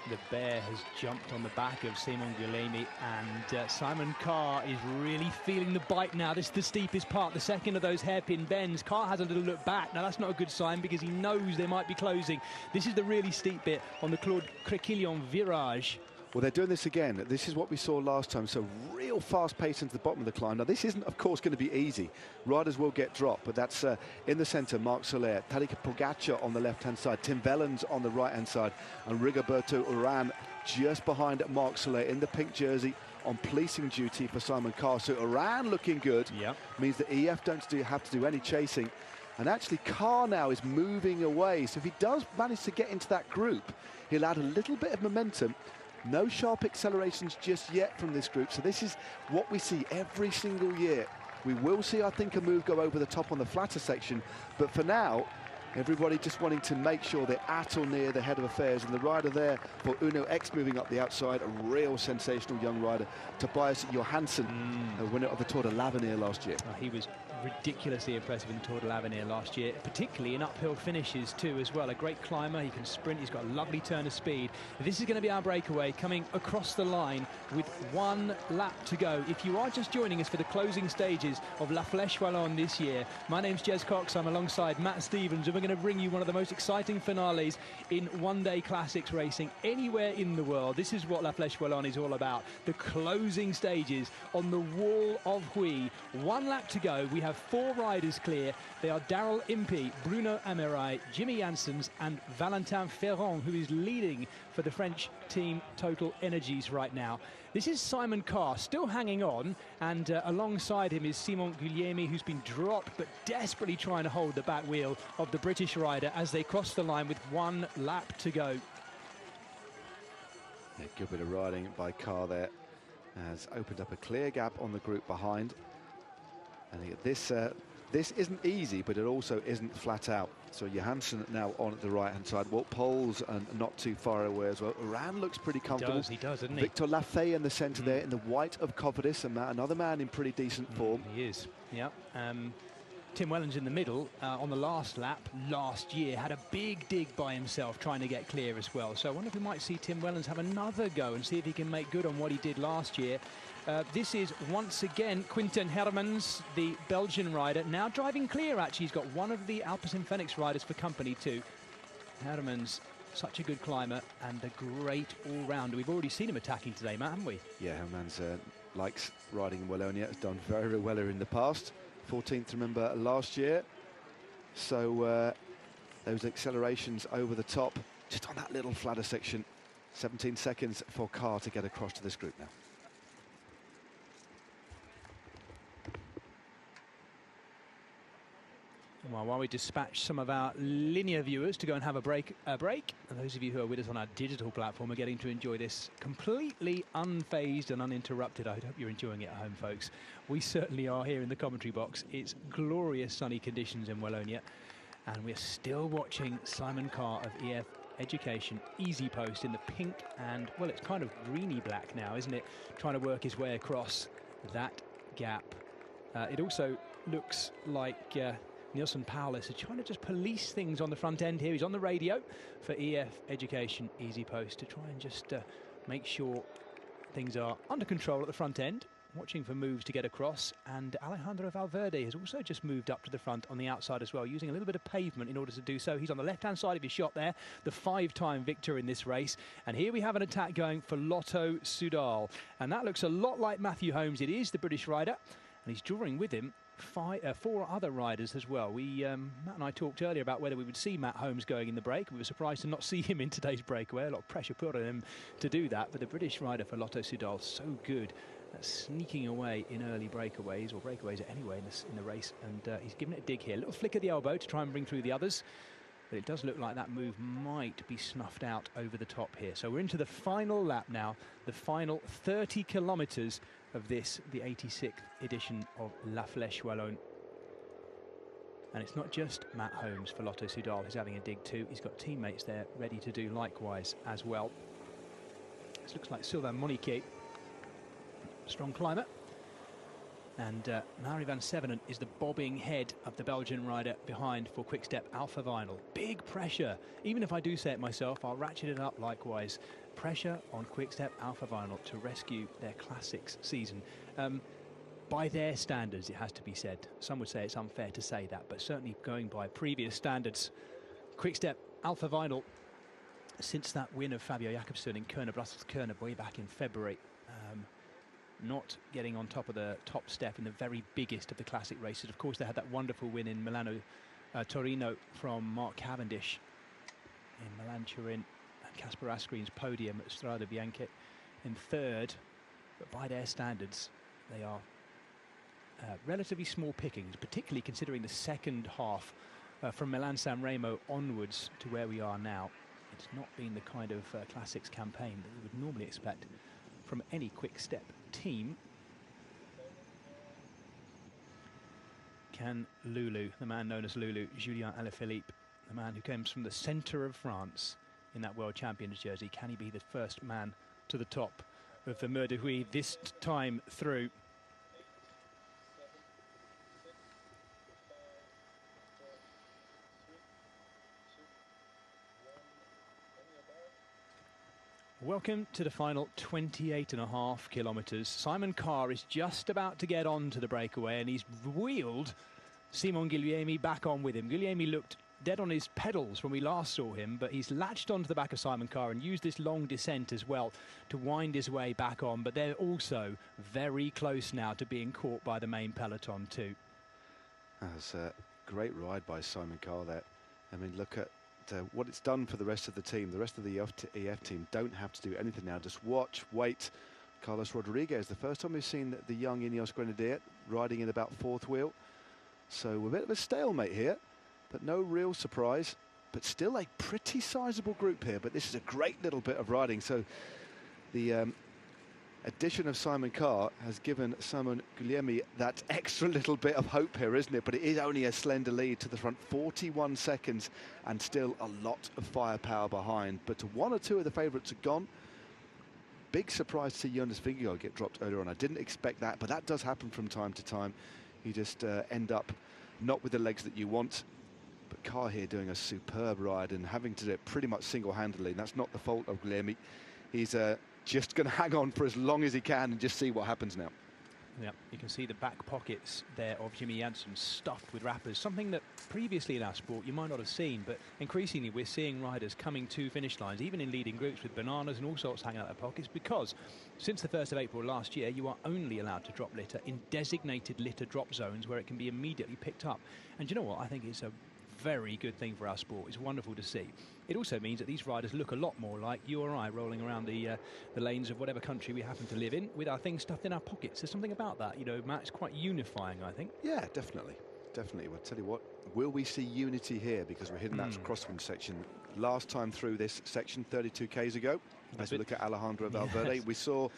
The bear has jumped on the back of Simon Guillemey, and Simon Carr is really feeling the bite now. This is the steepest part, the second of those hairpin bends. Carr has a little look back. Now, that's not a good sign because he knows they might be closing. This is the really steep bit on the Claude Crequillon virage. Well, they're doing this again. This is what we saw last time, so real fast pace into the bottom of the climb. Now, this isn't, of course, going to be easy. Riders will get dropped, but that's in the centre, Marc Soler, Tadej Pogacar on the left-hand side, Tim Wellens on the right-hand side, and Rigoberto Urán just behind Marc Soler in the pink jersey on policing duty for Simon Carr. So Urán looking good, means that EF don't have to do any chasing. And actually, Carr now is moving away. So if he does manage to get into that group, he'll add a little bit of momentum. No sharp accelerations just yet from this group. So this is what we see every single year. We will see, I think, a move go over the top on the flatter section. But for now, everybody just wanting to make sure they're at or near the head of affairs. And the rider there for Uno X moving up the outside, a real sensational young rider, Tobias Johansson, a winner of the Tour de l'Avenir last year. Oh, he was ridiculously impressive in the Tour de l'Avenir last year, particularly in uphill finishes too as well. A great climber, he can sprint, he's got a lovely turn of speed. This is going to be our breakaway coming across the line with 1 lap to go. If you are just joining us for the closing stages of La Flèche Wallonne this year, my name's Jez Cox, I'm alongside Matt Stevens, and we're going to bring you one of the most exciting finales in one-day classics racing anywhere in the world. This is what La Flèche Wallonne is all about, the closing stages on the Wall of Huy. 1 lap to go. We have 4 riders clear. They are Daryl Impey, Bruno Amirail, Jimmy Janssens and Valentin Ferrand, who is leading for the French team Total Energies right now. This is Simon Carr still hanging on, and alongside him is Simon Guillemey, who's been dropped but desperately trying to hold the back wheel of the British rider as they cross the line with 1 lap to go. Yeah, good bit of riding by Carr there, has opened up a clear gap on the group behind. And this isn't easy, but it also isn't flat out. So Johansson now on at the right-hand side. Wout Poels and not too far away as well. Urán looks pretty comfortable. He does, doesn't he? Victor Lafay in the centre there, in the white of Cofidis, and another man in pretty decent form. He is, yeah. Tim Wellens in the middle on the last lap last year had a big dig by himself trying to get clear as well. So I wonder if we might see Tim Wellens have another go and see if he can make good on what he did last year. This is once again Quinten Hermans, the Belgian rider, now driving clear. Actually, he's got one of the Alpecin Fenix riders for company too. Hermans, such a good climber and a great all-rounder. We've already seen him attacking today, Matt, haven't we? Yeah, Hermans likes riding in Wallonia, has done very, very well in the past. 14th, remember, last year. So those accelerations over the top, just on that little flatter section. 17 seconds for Carr to get across to this group now. Well, while we dispatch some of our linear viewers to go and have a break, and those of you who are with us on our digital platform are getting to enjoy this completely unfazed and uninterrupted. I hope you're enjoying it at home, folks. We certainly are here in the commentary box. It's glorious sunny conditions in Wallonia, and we're still watching Simon Carr of EF Education Easy Post in the pink and, well, it's kind of greeny black now, isn't it? Trying to work his way across that gap. It also looks like Nielsen Paulus are trying to just police things on the front end here. He's on the radio for EF Education Easy Post to try and just make sure things are under control at the front end, watching for moves to get across. And Alejandro Valverde has also just moved up to the front on the outside as well, using a little bit of pavement in order to do so. He's on the left-hand side of his shot there, the 5-time victor in this race. And here we have an attack going for Lotto Soudal. And that looks a lot like Matthew Holmes. It is the British rider, and he's drawing with him 4 other riders as well. Matt and I talked earlier about whether we would see Matt Holmes going in the break. We were surprised to not see him in today's breakaway. A lot of pressure put on him to do that, but the British rider for Lotto Soudal, so good at sneaking away in early breakaways, or breakaways anyway in the race, and he's given it a dig here. A little flick of the elbow to try and bring through the others, but it does look like that move might be snuffed out over the top here. So we're into the final lap now, the final 30 kilometres of this, the 86th edition of La Flèche Wallonne. And it's not just Matt Holmes for Lotto Soudal who's having a dig too. He's got teammates there ready to do likewise as well. This looks like Sylvain Moniquet, strong climber. And Marie van Sevenen is the bobbing head of the Belgian rider behind for Quick-Step Alpha Vinyl. Big pressure. Even if I do say it myself, I'll ratchet it up likewise. Pressure on Quick-Step Alpha Vinyl to rescue their Classics season. By their standards, it has to be said. Some would say it's unfair to say that, but certainly going by previous standards, Quick-Step Alpha Vinyl, since that win of Fabio Jakobsen in Kuurne-Brussels-Kuurne way back in February, not getting on top of the top step in the very biggest of the classic races. Of course, they had that wonderful win in Milano-Torino from Mark Cavendish in Milan-Turin, and Kasper Asgreen's podium at Strade Bianche in third. But by their standards, they are relatively small pickings, particularly considering the second half from Milan-San Remo onwards to where we are now. It's not been the kind of classics campaign that we would normally expect from any Quick-Step team. Can Lulu, the man known as Lulu, Julien Alaphilippe, the man who comes from the centre of France in that World Champions jersey, can he be the first man to the top of the Mur de Huy this time through? Welcome to the final 28.5 kilometres. Simon Carr is just about to get on to the breakaway, and he's wheeled Simon Guglielmi back on with him. Guglielmi looked dead on his pedals when we last saw him, but he's latched onto the back of Simon Carr and used this long descent as well to wind his way back on. But they're also very close now to being caught by the main peloton too. That was a great ride by Simon Carr there. I mean, look at what it's done for the rest of the team. The rest of the EF team don't have to do anything now. Just watch, wait. Carlos Rodriguez, the first time we've seen the young Ineos Grenadier riding in about fourth wheel. So a bit of a stalemate here, but no real surprise. But still a pretty sizable group here. But this is a great little bit of riding. So the addition of Simon Carr has given Simon Guglielmi that extra little bit of hope here, isn't it? But it is only a slender lead to the front, 41 seconds, and still a lot of firepower behind. But one or two of the favourites are gone. Big surprise to see Jonas Vingegaard get dropped earlier on. I didn't expect that, but that does happen from time to time. You just end up not with the legs that you want. But Carr here doing a superb ride and having to do it pretty much single-handedly. And that's not the fault of Guglielmi. He's just going to hang on for as long as he can and just see what happens now. Yeah, you can see the back pockets there of Jimmy Janssen stuffed with wrappers, something that previously in our sport you might not have seen, but increasingly we're seeing riders coming to finish lines, even in leading groups, with bananas and all sorts hanging out of their pockets, because since the 1st of April last year, you are only allowed to drop litter in designated litter drop zones where it can be immediately picked up. And you know what? I think it's a very good thing for our sport. It's wonderful to see. It also means that these riders look a lot more like you or I rolling around the lanes of whatever country we happen to live in with our things stuffed in our pockets. There's something about that, you know, Matt, it's quite unifying, I think. Yeah, definitely. Definitely. Well, tell you what, will we see unity here? Because we're hitting that crosswind section. Last time through this section, 32 Ks ago, as we look at Alejandro Valverde, we saw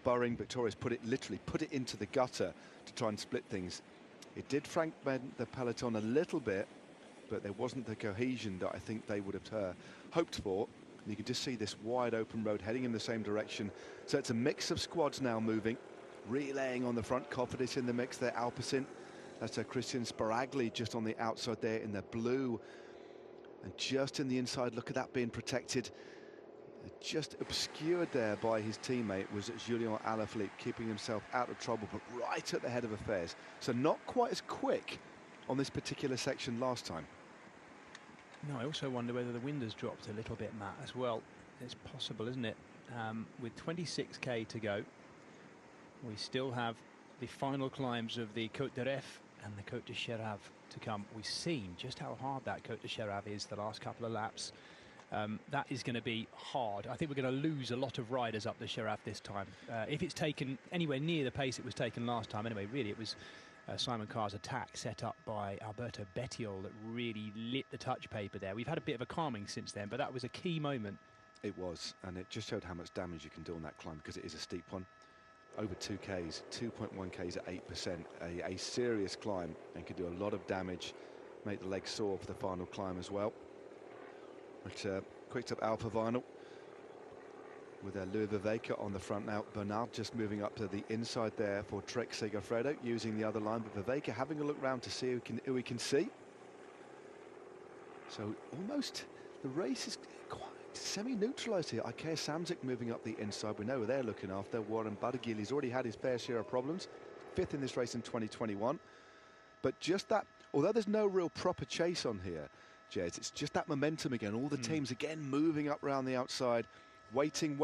Bahrain Victorious literally put it into the gutter to try and split things. It did fragment the peloton a little bit, but there wasn't the cohesion that I think they would have hoped for. And you can just see this wide open road heading in the same direction. So it's a mix of squads now moving, relaying on the front. Cofidis in the mix there, Alpecin. That's Christian Sparagli just on the outside there in the blue. And just in the inside, look at that being protected. Just obscured there by his teammate was Julien Alaphilippe, keeping himself out of trouble, but right at the head of affairs. So not quite as quick on this particular section last time. No, I also wonder whether the wind has dropped a little bit, Matt, as well. It's possible, isn't it? With 26k to go, we still have the final climbs of the Côte d'Aref and the Côte de Cherave to come. We've seen just how hard that Côte de Cherave is the last couple of laps. That is going to be hard. I think we're going to lose a lot of riders up the Cherave this time. If it's taken anywhere near the pace it was taken last time, anyway, really it was Simon Carr's attack set up by Alberto Bettiol that really lit the touch paper there. We've had a bit of a calming since then, but that was a key moment. It was, and it just showed how much damage you can do on that climb, because it is a steep one. Over 2Ks, 2.1 Ks at 8%, a serious climb, and can do a lot of damage, make the legs sore for the final climb as well. But Quick-Step Alpha Vinyl with Louis Viveka on the front now. Bernard just moving up to the inside there for Trek Segafredo, using the other line, but Viveka having a look round to see who he can see. So almost the race is quite semi-neutralised here. Ikea Samsic moving up the inside. We know they're looking after. Warren Budagil, he's already had his fair share of problems. 5th in this race in 2021. But just that, although there's no real proper chase on here, Jez, it's just that momentum again. All the teams again moving up around the outside, waiting.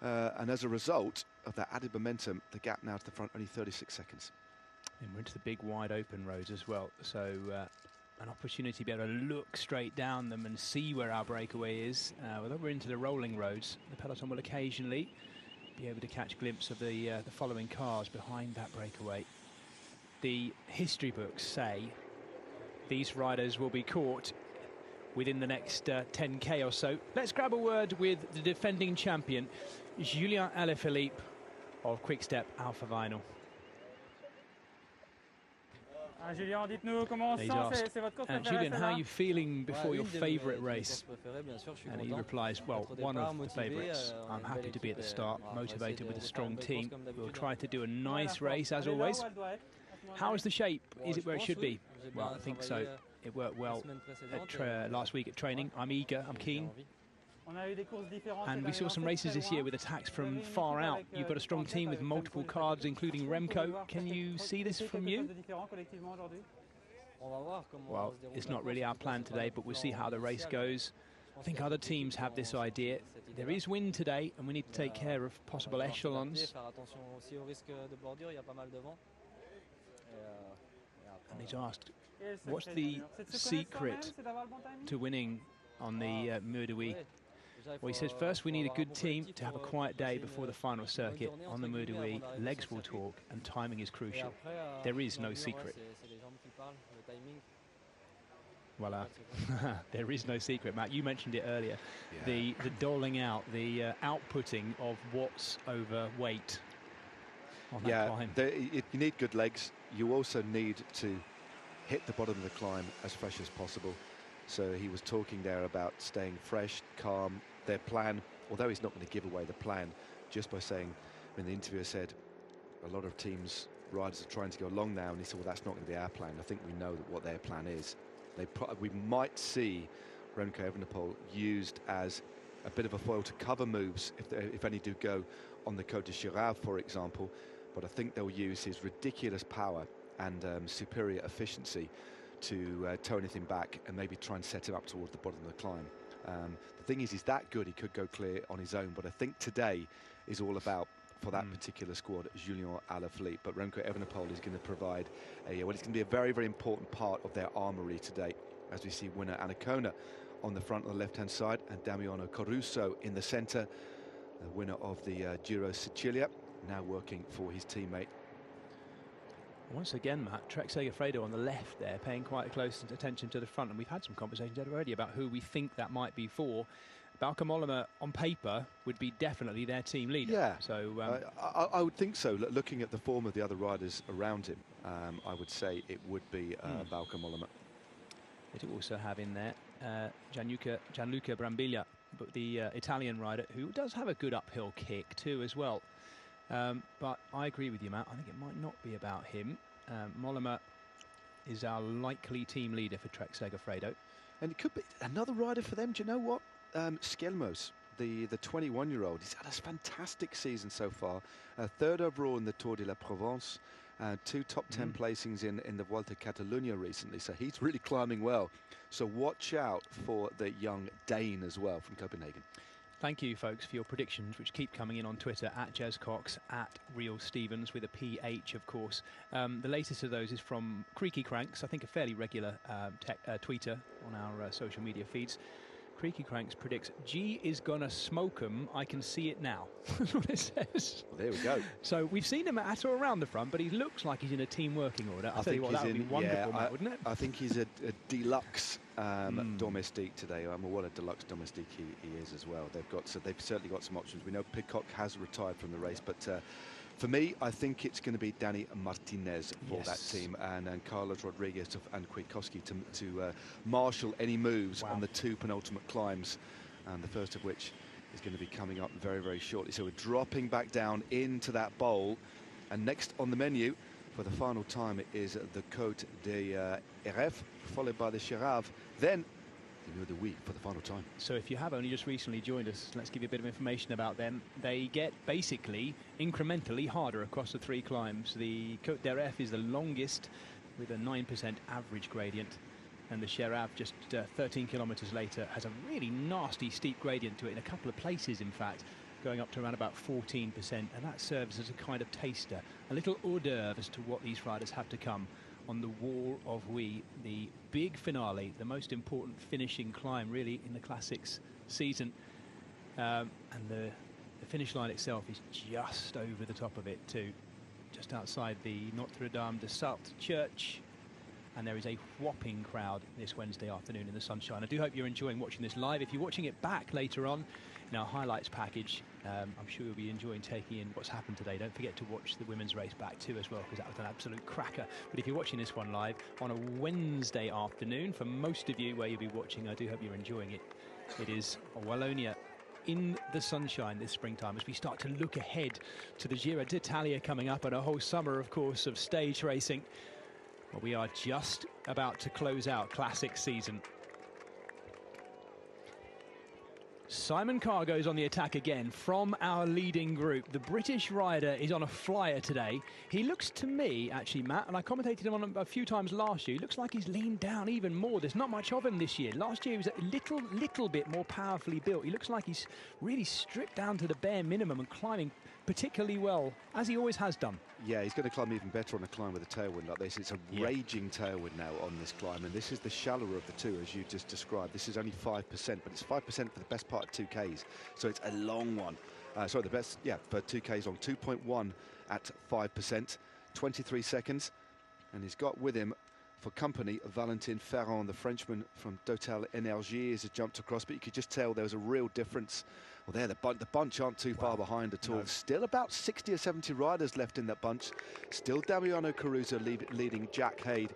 And as a result of that added momentum, the gap now to the front, only 36 seconds. And we're into the big wide open roads as well. So an opportunity to be able to look straight down them and see where our breakaway is. Although we're into the rolling roads, the peloton will occasionally be able to catch a glimpse of the following cars behind that breakaway. The history books say these riders will be caught within the next 10k or so. Let's grab a word with the defending champion, Julien Alaphilippe of Quick-Step Alpha Vinyl. Julien, dites-nous comment on se sent, c'est votre course préférée. Julien, how are you feeling before your favourite race? And he replies, well, one of the favourites. I'm happy to be at the start, motivated with a strong team. We'll try to do a nice race as always. How is the shape? Is it where it should be? Well, I think so. It worked well last week at training. I'm eager, I'm keen. And we saw some races this year with attacks from far out. You've got a strong team with multiple cards, including Remco. Can you see this from you? Well, it's not really our plan today, but we'll see how the race goes. I think other teams have this idea. There is wind today, and we need to take care of possible echelons. And he's asked, what's the secret to winning on the Mur de Huy? Well, he says, first we need a good team to have a quiet day before the final circuit on the Mur de Huy. Legs will talk, and timing is crucial. There is no secret. Voila. There is no secret, Matt. You mentioned it earlier. Yeah. The doling out, the outputting of watts over weight on that climb. You need good legs. You also need to hit the bottom of the climb as fresh as possible. So he was talking there about staying fresh, calm. Their plan, although he's not going to give away the plan, just by saying, when the interviewer said, a lot of teams, riders are trying to go along now, and he said, well, that's not going to be our plan. I think we know what their plan is. We might see Remco Evenepoel used as a bit of a foil to cover moves, if any do go on the Côte de Girard, for example. But I think they'll use his ridiculous power and superior efficiency to tow anything back and maybe try and set him up towards the bottom of the climb. The thing is, he's that good, he could go clear on his own, but I think today is all about, for that particular squad, Julien Alaphilippe. But Remco Evenepoel is going to provide it's going to be a very, very important part of their armoury today, as we see winner Anacona on the front on the left-hand side, and Damiano Caruso in the centre, the winner of the Giro Sicilia, now working for his teammate. Once again, Matt, Trek Segafredo on the left there, paying quite close attention to the front, and we've had some conversations already about who we think that might be for. Bauke Mollema, on paper, would be definitely their team leader. Yeah, so I would think so. Looking at the form of the other riders around him, I would say it would be Bauke Mollema. They do also have in there Gianluca Brambilla, but the Italian rider, who does have a good uphill kick too as well. But I agree with you, Matt. I think it might not be about him. Mollema is our likely team leader for Trek Segafredo. And it could be another rider for them. Do you know what? Skelmos, the 21-year-old, he's had a fantastic season so far. Third overall in the Tour de la Provence, 2 top 10 placings in the Vuelta a Catalunya recently. So he's really climbing well. So watch out for the young Dane as well from Copenhagen. Thank you, folks, for your predictions, which keep coming in on Twitter, at Jez Cox, at Real Stevens, with a PH, of course. The latest of those is from Creaky Cranks, I think a fairly regular tweeter on our social media feeds. Creaky Cranks predicts, G is gonna smoke 'em, I can see it now. That's what it says. Well, there we go. So we've seen him at or around the front, but he looks like he's in a team working order. I tell you what, that would be wonderful, Matt, wouldn't it? I think he's a deluxe domestique today. Well, what a deluxe domestique he is as well. They've certainly got some options. We know Pidcock has retired from the race, but for me, I think it's going to be Danny Martinez for that team, and Carlos Rodriguez and Kwiatkowski to marshal any moves on the 2 penultimate climbs, and the first of which is going to be coming up very, very shortly. So we're dropping back down into that bowl. And next on the menu for the final time it is the Côte des Rêves, followed by the Chérave. Then the Mur de Huy for the final time. So if you have only just recently joined us, let's give you a bit of information about them. They get basically incrementally harder across the 3 climbs. The Côte des Rêves is the longest with a 9% average gradient, and the Chérave, just 13 kilometres later, has a really nasty steep gradient to it in a couple of places, in fact, going up to around about 14%, and that serves as a kind of taster, a little hors d'oeuvre as to what these riders have to come on the Wall of Huy, the big finale, the most important finishing climb really in the Classics season. And the finish line itself is just over the top of it too, just outside the Notre Dame de Sarthe church. And there is a whopping crowd this Wednesday afternoon in the sunshine. I do hope you're enjoying watching this live. If you're watching it back later on in our highlights package, I'm sure you'll be enjoying taking in what's happened today. Don't forget to watch the women's race back too as well, because that was an absolute cracker. But if you're watching this one live on a Wednesday afternoon, for most of you where you'll be watching, I do hope you're enjoying it. It is Wallonie in the sunshine this springtime as we start to look ahead to the Giro d'Italia coming up, and a whole summer, of course, of stage racing. Well, we are just about to close out Classic season. Simon Carr goes on the attack again from our leading group. The British rider is on a flyer today. He looks to me, actually, Matt, and I commentated him on a few times last year, he looks like he's leaned down even more. There's not much of him this year. Last year he was a little bit more powerfully built. He looks like he's really stripped down to the bare minimum and climbing particularly well, as he always has done. Yeah, he's going to climb even better on a climb with a tailwind like this. It's a raging tailwind now on this climb, and this is the shallower of the two, as you just described. This is only 5%, but it's 5% for the best part of 2Ks, so it's a long one. Sorry, the best, for 2Ks long, 2.1 at 5%, 23 seconds, and he's got with him for company Valentin Ferrand, the Frenchman from Total Energie, has jumped across, but you could just tell there was a real difference. Well, there, the bunch aren't too far behind at all. No. Still about 60 or 70 riders left in that bunch. Still Damiano Caruso leading Jack Haid.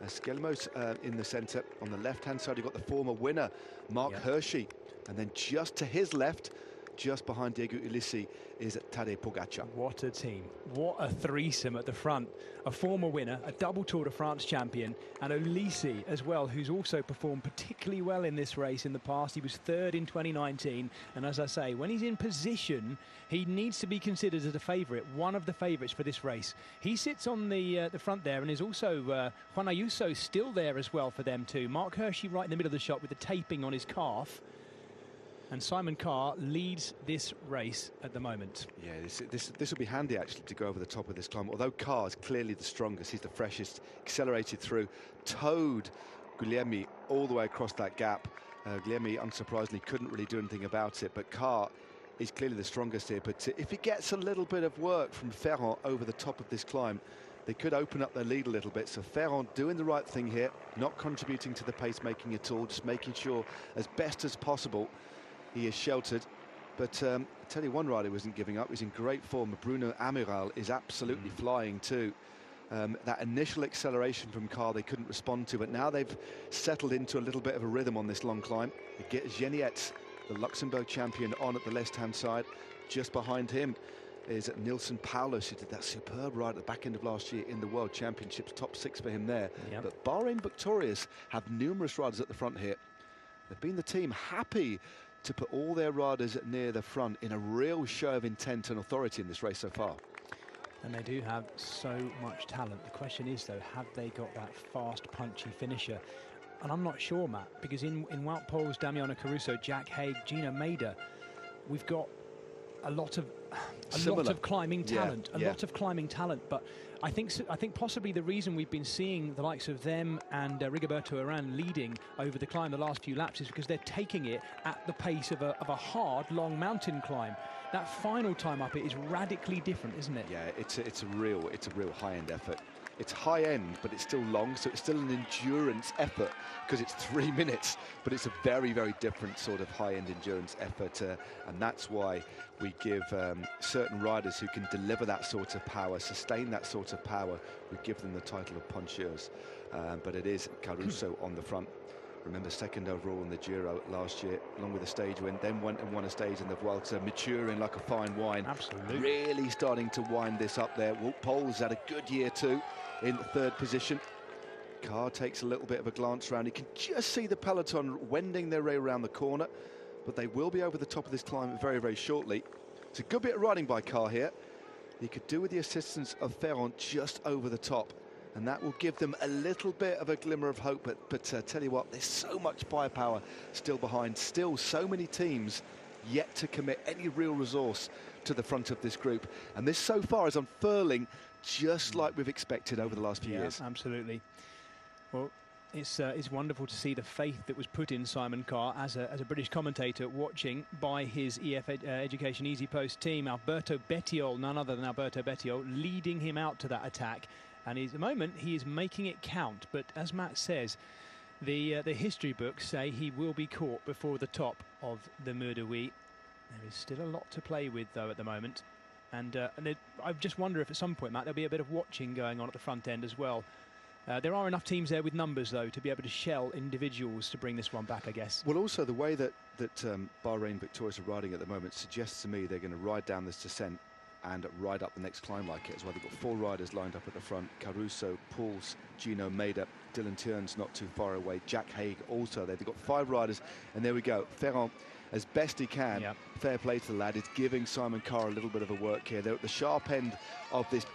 Skelmos in the centre. On the left-hand side, you've got the former winner, Mark Hirschi. And then just to his left, just behind Diego Ulissi, is Tadej Pogacar. What a team. What a threesome at the front. A former winner, a double Tour de France champion, and Ulissi as well, who's also performed particularly well in this race in the past. He was third in 2019, and as I say, when he's in position, he needs to be considered as a favourite, one of the favourites for this race. He sits on the front there, and is also Juan Ayuso still there as well for them too. Mark Hirschi right in the middle of the shot with the taping on his calf. And Simon Carr leads this race at the moment. Yeah, this will be handy actually to go over the top of this climb. Although Carr is clearly the strongest, he's the freshest, accelerated through, towed Guglielmi all the way across that gap. Guglielmi, unsurprisingly, couldn't really do anything about it, but Carr is clearly the strongest here. But if he gets a little bit of work from Ferrand over the top of this climb, they could open up their lead a little bit. So Ferrand doing the right thing here, not contributing to the pacemaking at all, just making sure as best as possible he is sheltered. But I tell you, one rider who isn't giving up, he's in great form. Bruno Amiral is absolutely flying too. That initial acceleration from Carr they couldn't respond to, but now they've settled into a little bit of a rhythm on this long climb. They get Geniet, the Luxembourg champion, on at the left-hand side. Just behind him is Nilson Paulus, who did that superb ride at the back end of last year in the World Championships. Top 6 for him there. Yep. But Bahrain Victorious have numerous riders at the front here. They've been the team happy to put all their riders near the front in a real show of intent and authority in this race so far. And they do have so much talent. The question is, though, have they got that fast, punchy finisher? And I'm not sure, Matt, because in Wout Poels, Damiano Caruso, Jack Haig, Gino Maida, we've got a lot of climbing talent, a lot of climbing talent. But I think possibly the reason we've been seeing the likes of them and Rigoberto Urán leading over the climb the last few laps is because they're taking it at the pace of a hard, long mountain climb. That final time up it is radically different, isn't it? Yeah, it's a real high-end effort. It's high-end, but it's still long, so it's still an endurance effort because it's 3 minutes, but it's a very, very different sort of high-end endurance effort, and that's why we give certain riders who can deliver that sort of power, sustain that sort of power, we give them the title of puncheurs. But it is Caruso on the front. Remember, second overall in the Giro last year, along with a stage win, then went and won a stage in the Vuelta, maturing like a fine wine. Absolutely. Really starting to wind this up there. Wout Poels had a good year too, in the third position. Carr takes a little bit of a glance around. You can just see the peloton wending their way around the corner, but they will be over the top of this climb very, very shortly. It's a good bit of riding by Carr here. He could do with the assistance of Ferrand just over the top, and that will give them a little bit of a glimmer of hope. But tell you what, there's so much firepower still behind. Still so many teams yet to commit any real resource to the front of this group. And this so far is unfurling just like we've expected over the last few years. Absolutely. Well, it's wonderful to see the faith that was put in Simon Carr as a British commentator, watching by his EF Education Easy Post team. Alberto Bettiol, none other than Alberto Bettiol, leading him out to that attack. And at the moment, he is making it count. But as Matt says, the history books say he will be caught before the top of the Mur de Huy. There is still a lot to play with, though, at the moment. And I just wonder if at some point, Matt, there'll be a bit of watching going on at the front end as well. There are enough teams there with numbers, though, to be able to shell individuals to bring this one back, I guess. Well, also the way that Bahrain Victorious are riding at the moment suggests to me they're going to ride down this descent and ride up the next climb like it as well. They've got 4 riders lined up at the front. Caruso, Pauls, Gino Maida, Dylan Tierns not too far away. Jack Haig also there. They've got 5 riders, and there we go. Ferrand, as best he can, fair play to the lad, is giving Simon Carr a little bit of a work here. They're at the sharp end of this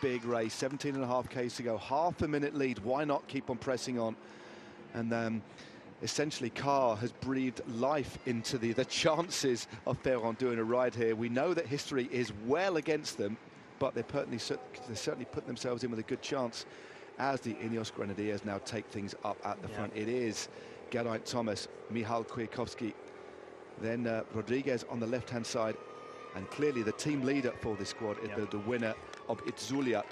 big race. 17.5 Ks to go, half a minute lead. Why not keep on pressing on? And essentially Carr has breathed life into the chances of Ferrand doing a ride here. We know that history is well against them, but they're certainly putting themselves in with a good chance as the Ineos Grenadiers now take things up at the front. It is Geraint Thomas, Michal Kwiatkowski, then Rodriguez on the left-hand side, and clearly the team leader for this squad is the winner of Itzulia.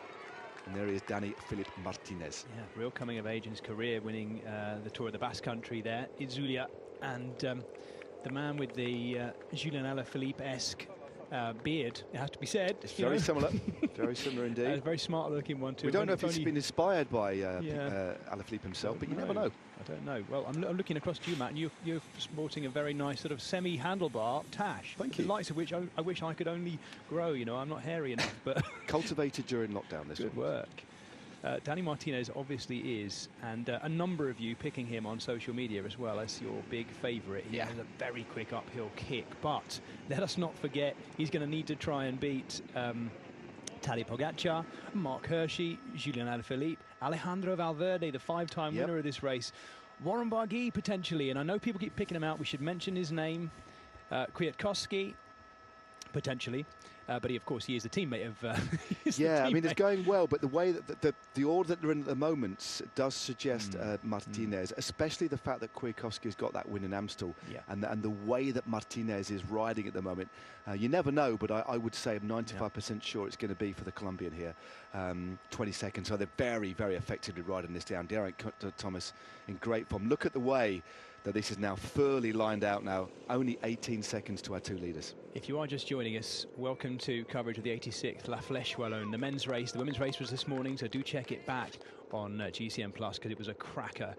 And there he is, Dani Philippe Martinez. Yeah, real coming of age in his career, winning the Tour of the Basque Country there, Itzulia. And the man with the Julien Alaphilippe-esque beard, it has to be said. It's very similar, very similar indeed. A very smart looking one too. We don't know if he's been inspired by Alaphilippe himself, but you never know. I don't know. Well, I'm looking across to you, Matt, and you're sporting a very nice sort of semi-handlebar tash. Thank you. The likes of which I wish I could only grow, you know. I'm not hairy enough, but... Cultivated during lockdown, this Good work. Dani Martinez obviously is, and a number of you picking him on social media as well as your big favourite. He has a very quick uphill kick, but let us not forget he's going to need to try and beat Tadej Pogacar, Mark Hirschi, Julien Alaphilippe, Alejandro Valverde, the 5-time winner of this race, Warren Barguil potentially, and I know people keep picking him out. We should mention his name, Kwiatkowski potentially. But of course, he is a teammate of... I mean, it's going well, but the way that the order that they're in at the moment does suggest Martinez, especially the fact that Kwiatkowski's got that win in Amstel, and the way that Martinez is riding at the moment. You never know, but I would say I'm 95% sure it's going to be for the Colombian here. 20 seconds, so they're very, very effectively riding this down. Geraint Thomas in great form. Look at the way that this is now fully lined out now. Only 18 seconds to our 2 leaders. If you are just joining us, welcome to coverage of the 86th La Flèche Wallonne, the men's race. The women's race was this morning, so do check it back on GCN Plus because it was a cracker.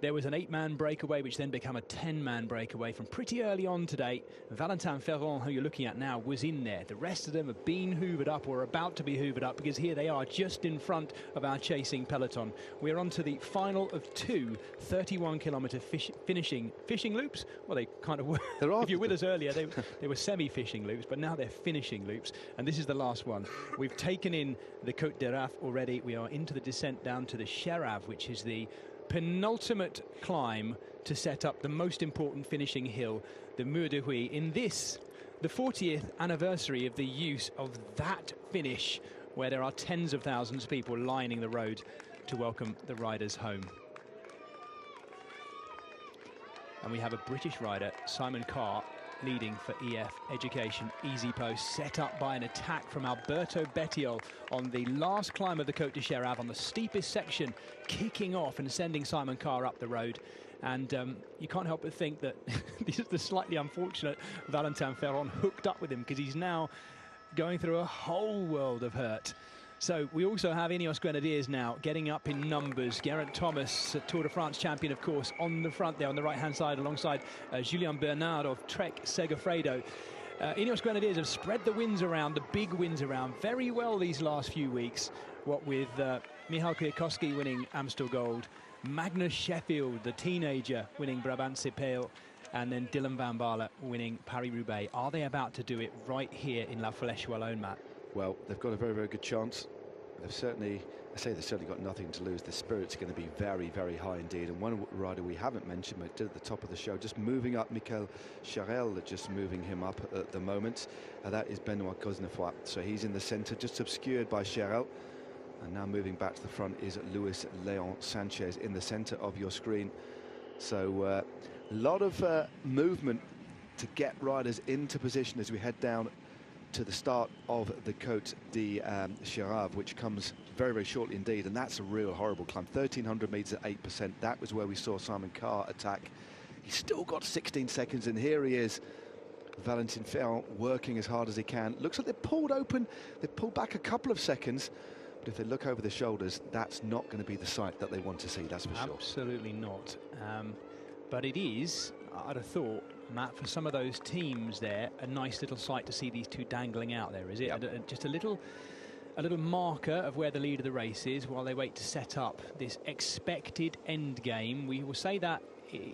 There was an 8-man breakaway, which then became a 10-man breakaway from pretty early on today. Valentin Ferrand, who you're looking at now, was in there. The rest of them have been hoovered up or about to be hoovered up because here they are just in front of our chasing peloton. We're on to the final of 2 31-kilometre fishing loops. Well, they kind of were. If you were with us earlier, they were semi-fishing loops, but now they're finishing loops. And this is the last one. We've taken in the Côte d'Araf already. We are into the descent down to the Cherave, which is the penultimate climb to set up the most important finishing hill, the Mur de Huy. In this, the 40th anniversary of the use of that finish, where there are tens of thousands of people lining the road to welcome the riders home. And we have a British rider, Simon Carr, leading for EF Education Easy Post, set up by an attack from Alberto Bettiol on the last climb of the Côte de Cherave, on the steepest section, kicking off and sending Simon Carr up the road. And you can't help but think that this is the slightly unfortunate Valentin Ferrand hooked up with him, because he's now going through a whole world of hurt. So we also have Ineos Grenadiers now getting up in numbers. Geraint Thomas, Tour de France champion, of course, on the front there on the right-hand side alongside Julien Bernard of Trek Segafredo. Ineos Grenadiers have spread the wins around, the big wins around, very well these last few weeks. What with Michal Kwiatkowski winning Amstel Gold, Magnus Sheffield, the teenager, winning Brabantse Pijl, and then Dylan van Baarle winning Paris-Roubaix. Are they about to do it right here in La Flèche Wallonne, Matt? Well, they've got a very, very good chance. They've certainly got nothing to lose. The spirit's going to be very, very high indeed. And one rider we haven't mentioned, but did at the top of the show, just moving up, Michael Charel, just moving him up at the moment. That is Benoit Cosnefroy. So he's in the centre, just obscured by Charel. And now moving back to the front is Luis Leon Sanchez in the centre of your screen. So a lot of movement to get riders into position as we head down to the start of the Côte de Chirave, which comes very, very shortly indeed, and that's a real horrible climb. 1,300 metres at 8%. That was where we saw Simon Carr attack. He's still got 16 seconds, and here he is, Valentin Ferrand, working as hard as he can. Looks like they've pulled back a couple of seconds, but if they look over their shoulders, that's not going to be the sight that they want to see, that's for sure. Absolutely not. But it is, I'd have thought, Matt, for some of those teams there, a nice little sight to see these two dangling out there, is it? Yep. Just a little marker of where the lead of the race is while they wait to set up this expected end game. We will say that,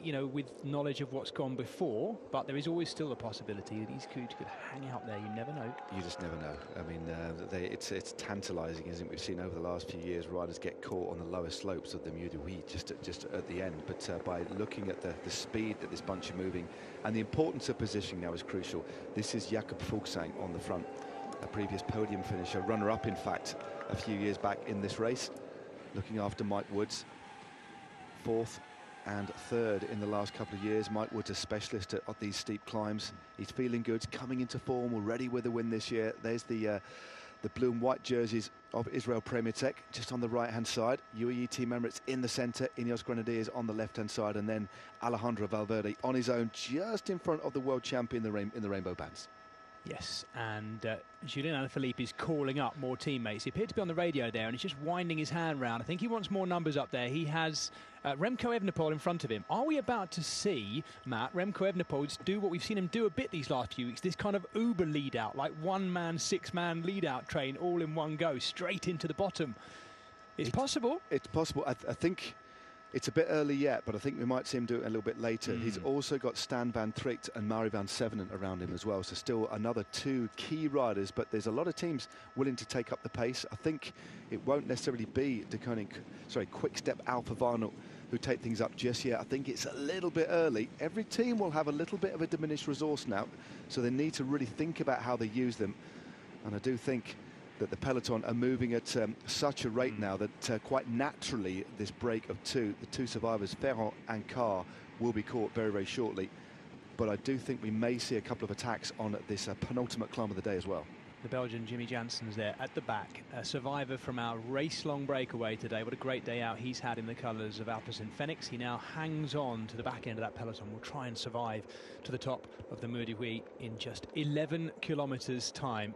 you know, with knowledge of what's gone before, but there is always still a possibility that these coups could hang out there. You never know. You just never know. I mean, it's tantalising, isn't it? We've seen over the last few years riders get caught on the lower slopes of the Mur de Huy just at the end. But by looking at the speed that this bunch are moving and the importance of positioning now is crucial. This is Jakob Fuglsang on the front, a previous podium finisher, runner-up in fact a few years back in this race, looking after Mike Woods, fourth and third in the last couple of years. Mike Woods, a specialist at these steep climbs. He's feeling good, coming into form, already with a win this year. There's the blue and white jerseys of Israel Premier Tech just on the right-hand side. UAE Team Emirates in the centre, Ineos Grenadiers on the left-hand side, and then Alejandro Valverde on his own, just in front of the world champion in the rainbow bands. Yes, and Julien Alaphilippe is calling up more teammates. He appeared to be on the radio there, and he's just winding his hand round. I think he wants more numbers up there. He has Remco Evenepoel in front of him. Are we about to see, Matt, Remco Evenepoel do what we've seen him do a bit these last few weeks, this kind of Uber lead-out, like one-man, six-man lead-out train all in one go, straight into the bottom? It's possible. It's possible. I think it's a bit early yet, but I think we might see him do it a little bit later. He's also got Stan van Tricht and Mari van Sevenen around him as well, so still another two key riders, but there's a lot of teams willing to take up the pace. I think it won't necessarily be Quick-Step Alpha Vinyl who take things up just yet. I think it's a little bit early. Every team will have a little bit of a diminished resource now, so they need to really think about how they use them, and I do think that the peloton are moving at such a rate now that quite naturally this break of the two survivors, Ferrand and Carr, will be caught very, very shortly. But I do think we may see a couple of attacks on this penultimate climb of the day as well. The Belgian Jimmy Jansen's there at the back, a survivor from our race-long breakaway today. What a great day out he's had in the colours of Alpecin Fenix. He now hangs on to the back end of that peloton. Will try and survive to the top of the Mur de Huy in just 11 kilometres time.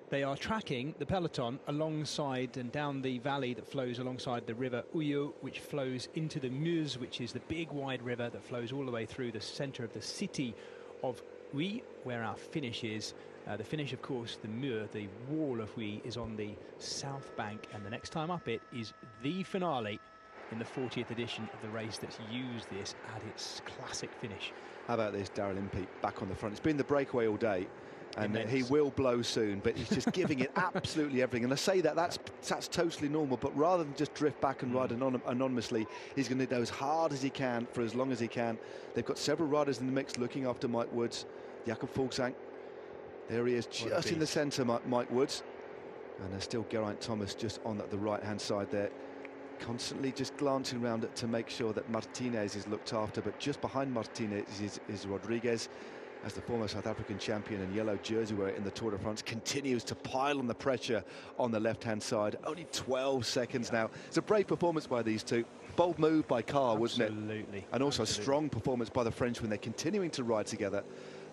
They are tracking the peloton alongside and down the valley that flows alongside the river Uyeux, which flows into the Meuse, which is the big wide river that flows all the way through the centre of the city of Huy, where our finish is. The finish, of course, the Mur, the wall of Huy, is on the south bank, and the next time up it is the finale in the 40th edition of the race that's used this at its classic finish. How about this, Daryl Impey back on the front? It's been the breakaway all day. And he will blow soon, but he's just giving it absolutely everything. And I say that's totally normal, but rather than just drift back and ride anonymously, he's going to go as hard as he can for as long as he can. They've got several riders in the mix looking after Mike Woods. Jakob Fuglsang, there he is, just in the centre, Mike Woods. And there's still Geraint Thomas just on the right-hand side there, constantly just glancing around to make sure that Martinez is looked after. But just behind Martinez is Rodriguez, as the former South African champion and yellow jersey wearer in the Tour de France continues to pile on the pressure on the left-hand side. Only 12 seconds now. It's a brave performance by these two. Bold move by Carr, wasn't it? Absolutely. And also a strong performance by the French when they're continuing to ride together.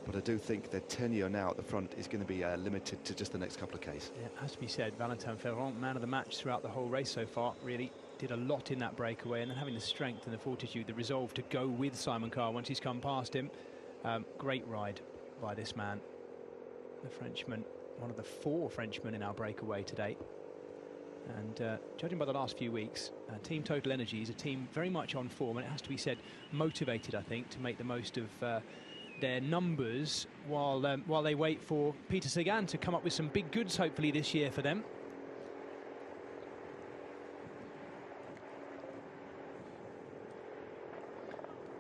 But I do think their tenure now at the front is going to be limited to just the next couple of Ks. Yeah, it has to be said, Valentin Ferrand, man of the match throughout the whole race so far, really did a lot in that breakaway, and then having the strength and the fortitude, the resolve to go with Simon Carr once he's come past him. Great ride by this man, the Frenchman, one of the 4 Frenchmen in our breakaway today. And judging by the last few weeks, Team Total Energy is a team very much on form, and it has to be said, motivated, I think, to make the most of their numbers while they wait for Peter Sagan to come up with some big goods, hopefully, this year for them.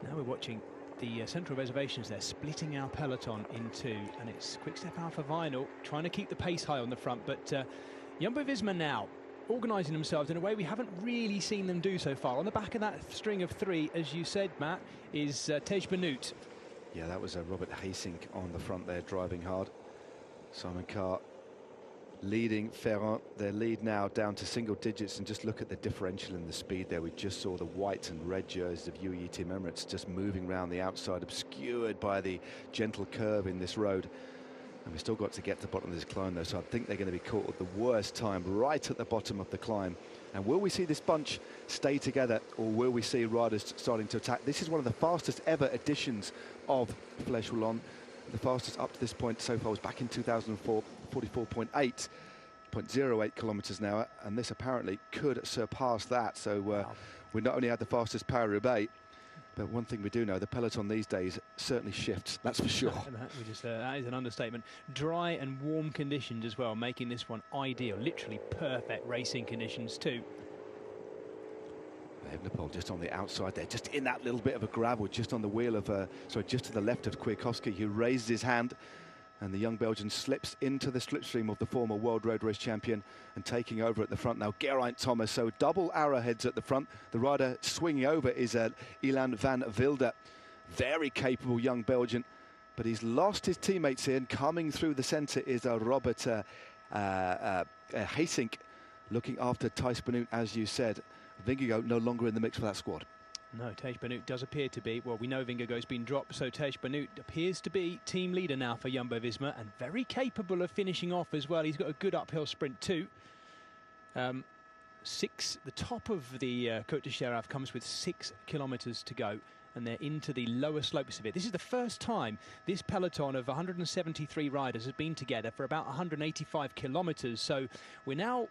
Now we're watching the central reservations there, splitting our peloton in 2, and it's Quick Step Alpha Vinyl trying to keep the pace high on the front, but Jumbo-Visma now organising themselves in a way we haven't really seen them do so far. On the back of that string of 3, as you said, Matt, is Tej Benoot. Yeah, that was Robert Haysink on the front there, driving hard. Simon Carr leading Ferrand. Their lead now down to single digits, and just look at the differential in the speed there. We just saw the white and red jerseys of UAE Team Emirates just moving around the outside, obscured by the gentle curve in this road. And we've still got to get to the bottom of this climb, though, so I think they're going to be caught at the worst time, right at the bottom of the climb. And will we see this bunch stay together, or will we see riders starting to attack? This is one of the fastest ever editions of Fleche Wallonne. The fastest up to this point so far was back in 2004, 44.08 kilometres an hour, and this apparently could surpass that. So wow. We not only had the fastest Paris-Roubaix, but one thing we do know, the peloton these days certainly shifts, that's for sure. That is an understatement. Dry and warm conditions as well, making this one ideal, literally perfect racing conditions too. Evenepoel just on the outside there, just in that little bit of a gravel, just on the wheel of, just to the left of Kwiatkowski, who raises his hand, and the young Belgian slips into the slipstream of the former World Road Race champion, and taking over at the front now, Geraint Thomas. So double arrowheads at the front. The rider swinging over is Ilan van Wilde, very capable young Belgian, but he's lost his teammates here, and coming through the centre is Robert Haysink, looking after Thijs Benoot, as you said. Vingegaard no longer in the mix for that squad. No, Tej Benoot does appear to be. Well, we know Vingegaard's been dropped, so Tej Benoot appears to be team leader now for Jumbo-Visma, and very capable of finishing off as well. He's got a good uphill sprint too. The top of the Côte de Cheraf comes with 6 kilometres to go, and they're into the lower slopes of it. This is the first time this peloton of 173 riders has been together for about 185 kilometres. So we're now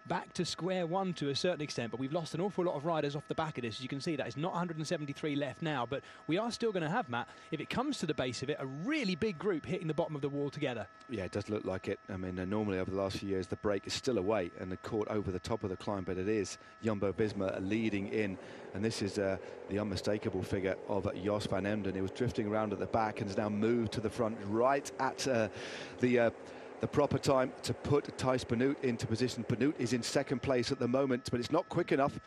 back to square one to a certain extent, but we've lost an awful lot of riders off the back of this. As you can see, that is not 173 left now, but we are still going to have, Matt, if it comes to the base of it, a really big group hitting the bottom of the wall together. Yeah, it does look like it. I mean, normally over the last few years, the break is still away and the caught over the top of the climb, but it is Jumbo-Visma leading in, and this is the unmistakable figure of Jos van Emden. He was drifting around at the back and has now moved to the front right at the proper time to put Thijs Benoot into position. Benoot is in second place at the moment, but it's not quick enough.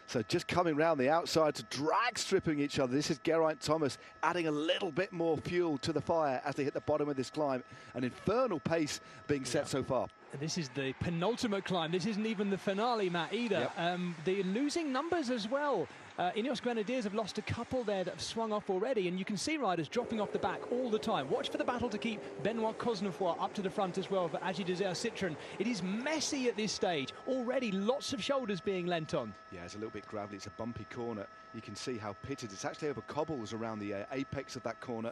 So just coming round the outside to drag stripping each other. This is Geraint Thomas adding a little bit more fuel to the fire as they hit the bottom of this climb. An infernal pace being set so far. This is the penultimate climb. This isn't even the finale, Matt, either. Yep. They're losing numbers as well. Ineos Grenadiers have lost a couple there that have swung off already, and you can see riders dropping off the back all the time. Watch for the battle to keep Benoit Cosnefroy up to the front as well for Agi Desert Citroën. It is messy at this stage. Already lots of shoulders being lent on. Yeah, it's a little bit gravelly. It's a bumpy corner. You can see how pitted. It's actually over cobbles around the apex of that corner.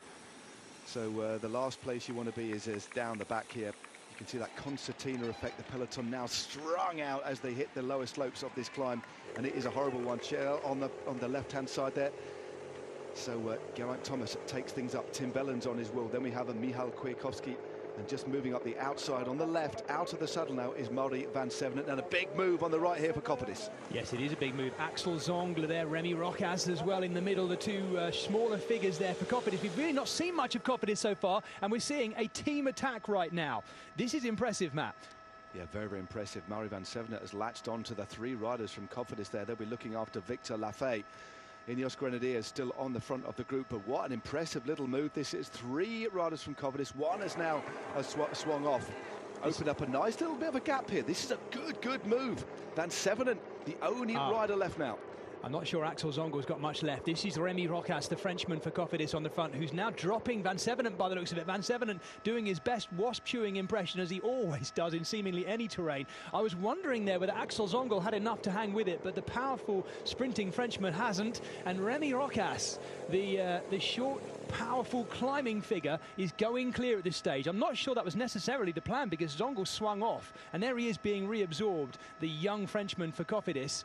So the last place you want to be is down the back here. You can see that concertina effect, the peloton now strung out as they hit the lower slopes of this climb, and it is a horrible one. On the left-hand side there. So Geraint Thomas takes things up. Tim Wellens on his wheel. Then we have a Michal Kwiatkowski, and just moving up the outside on the left, out of the saddle now is Maury van Sevenent, and a big move on the right here for Cofidis. Yes, it is a big move. Axel Zongle there, Remy Rocas as well in the middle, the two smaller figures there for Cofidis. We've really not seen much of Cofidis so far, and we're seeing a team attack right now. This is impressive, Matt. Yeah, very, very impressive. Maury van Sevenent has latched on to the 3 riders from Cofidis there. They'll be looking after Victor Lafay. Ineos Grenadiers still on the front of the group, but what an impressive little move this is. 3 riders from Cofidis, one has now swung off. Opened up a nice little bit of a gap here. This is a good move. Van Sevenent, the only rider left now. I'm not sure Axel Zongel's got much left. This is Remy Rochas, the Frenchman for Cofidis on the front, who's now dropping Van Sevenant by the looks of it. Van Sevenant doing his best wasp-chewing impression, as he always does in seemingly any terrain. I was wondering there whether Axel Zongel had enough to hang with it, but the powerful sprinting Frenchman hasn't. And Remy Rochas, the short, powerful climbing figure, is going clear at this stage. I'm not sure that was necessarily the plan, because Zongel swung off, and there he is being reabsorbed, the young Frenchman for Cofidis.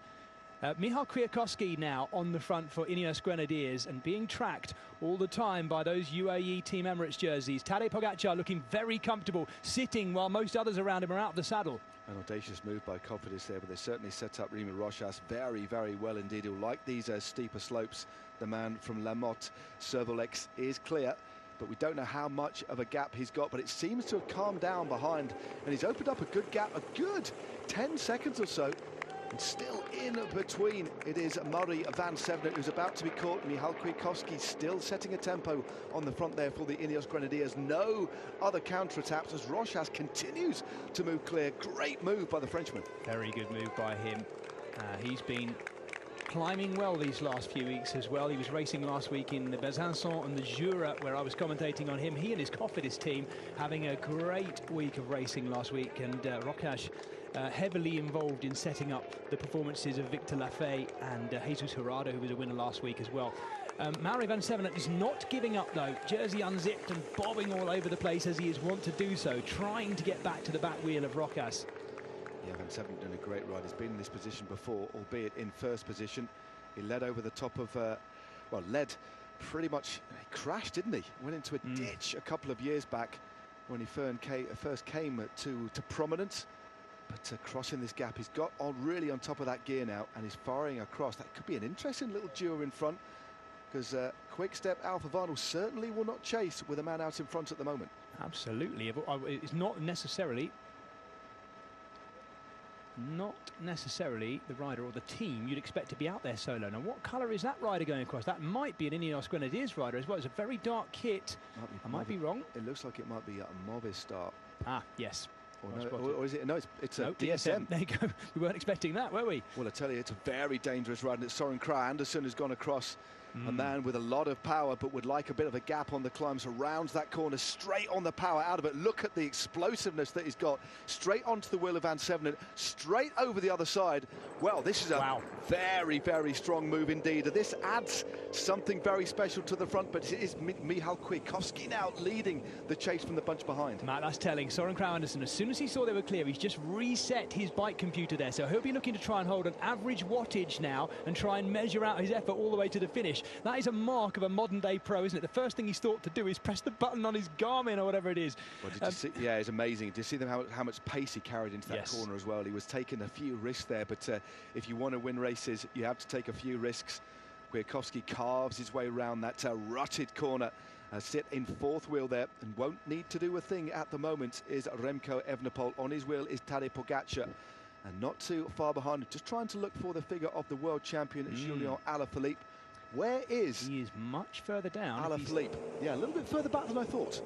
Michal Kwiatkowski now on the front for Ineos Grenadiers, and being tracked all the time by those UAE Team Emirates jerseys. Tadej Pogacar looking very comfortable, sitting while most others around him are out of the saddle. An audacious move by Cofidis there, but they certainly set up Remy Rochas very, very well indeed. He'll like these steeper slopes. The man from La Motte, Cervolex, is clear, but we don't know how much of a gap he's got, but it seems to have calmed down behind, and he's opened up a good gap, a good 10 seconds or so. And still in between, it is Murray Van Sevenant who's about to be caught. Michal Kwiatkowski still setting a tempo on the front there for the Ineos Grenadiers. No other counter-attacks as Rochas continues to move clear. Great move by the Frenchman. Very good move by him. He's been climbing well these last few weeks as well. He was racing last week in the Besançon and the Jura, where I was commentating on him. He and his Cofidis team having a great week of racing last week, and Rochas heavily involved in setting up the performances of Victor Lafay and Jesus Herrado, who was a winner last week as well. Murray Van Sevenant is not giving up though, jersey unzipped and bobbing all over the place as he is wont to do so, trying to get back to the back wheel of Rochas. Yeah, Van Sevenant done a great ride. He's been in this position before, albeit in first position. He led over the top of, led pretty much, he crashed, didn't he? Went into a ditch a couple of years back when he first came to prominence. But crossing this gap, he's got really on top of that gear now, and he's firing across. That could be an interesting little duo in front, because Quick Step Alpha Vinyl certainly will not chase with a man out in front at the moment. Absolutely. It's not necessarily the rider or the team you'd expect to be out there solo. Now, what colour is that rider going across? That might be an Ineos Grenadiers rider as well. It's a very dark kit. I might be wrong. It looks like it might be a Movistar. Ah, yes. Or is it? No, it's a DSM. There you go. We weren't expecting that, were we? Well, I tell you, it's a very dangerous ride. And it's Søren Kragh Andersen has gone across. A man with a lot of power, but would like a bit of a gap on the climb. So rounds that corner straight on the power out of it. Look at the explosiveness that he's got. Straight onto the wheel of Van Sevenant, straight over the other side. Well, this is a very, very strong move indeed. This adds something very special to the front, but it is Michal Kwiatkowski now leading the chase from the bunch behind. Matt, that's telling. Søren Kragh Andersen, as soon as he saw they were clear, he's just reset his bike computer there. So he'll be looking to try and hold an average wattage now and try and measure out his effort all the way to the finish. That is a mark of a modern-day pro, isn't it? The first thing he's thought to do is press the button on his Garmin or whatever it is. Well, did you see? Yeah, it's amazing. Did you see how much pace he carried into that corner as well? He was taking a few risks there, but if you want to win races, you have to take a few risks. Kwiatkowski carves his way around that rutted corner. Sit in fourth wheel there and won't need to do a thing at the moment is Remco Evenepoel. On his wheel is Tadej Pogacar. And not too far behind, just trying to look for the figure of the world champion, Julien Alaphilippe. Where is... He is much further down. Alaphilippe. Yeah, a little bit further back than I thought.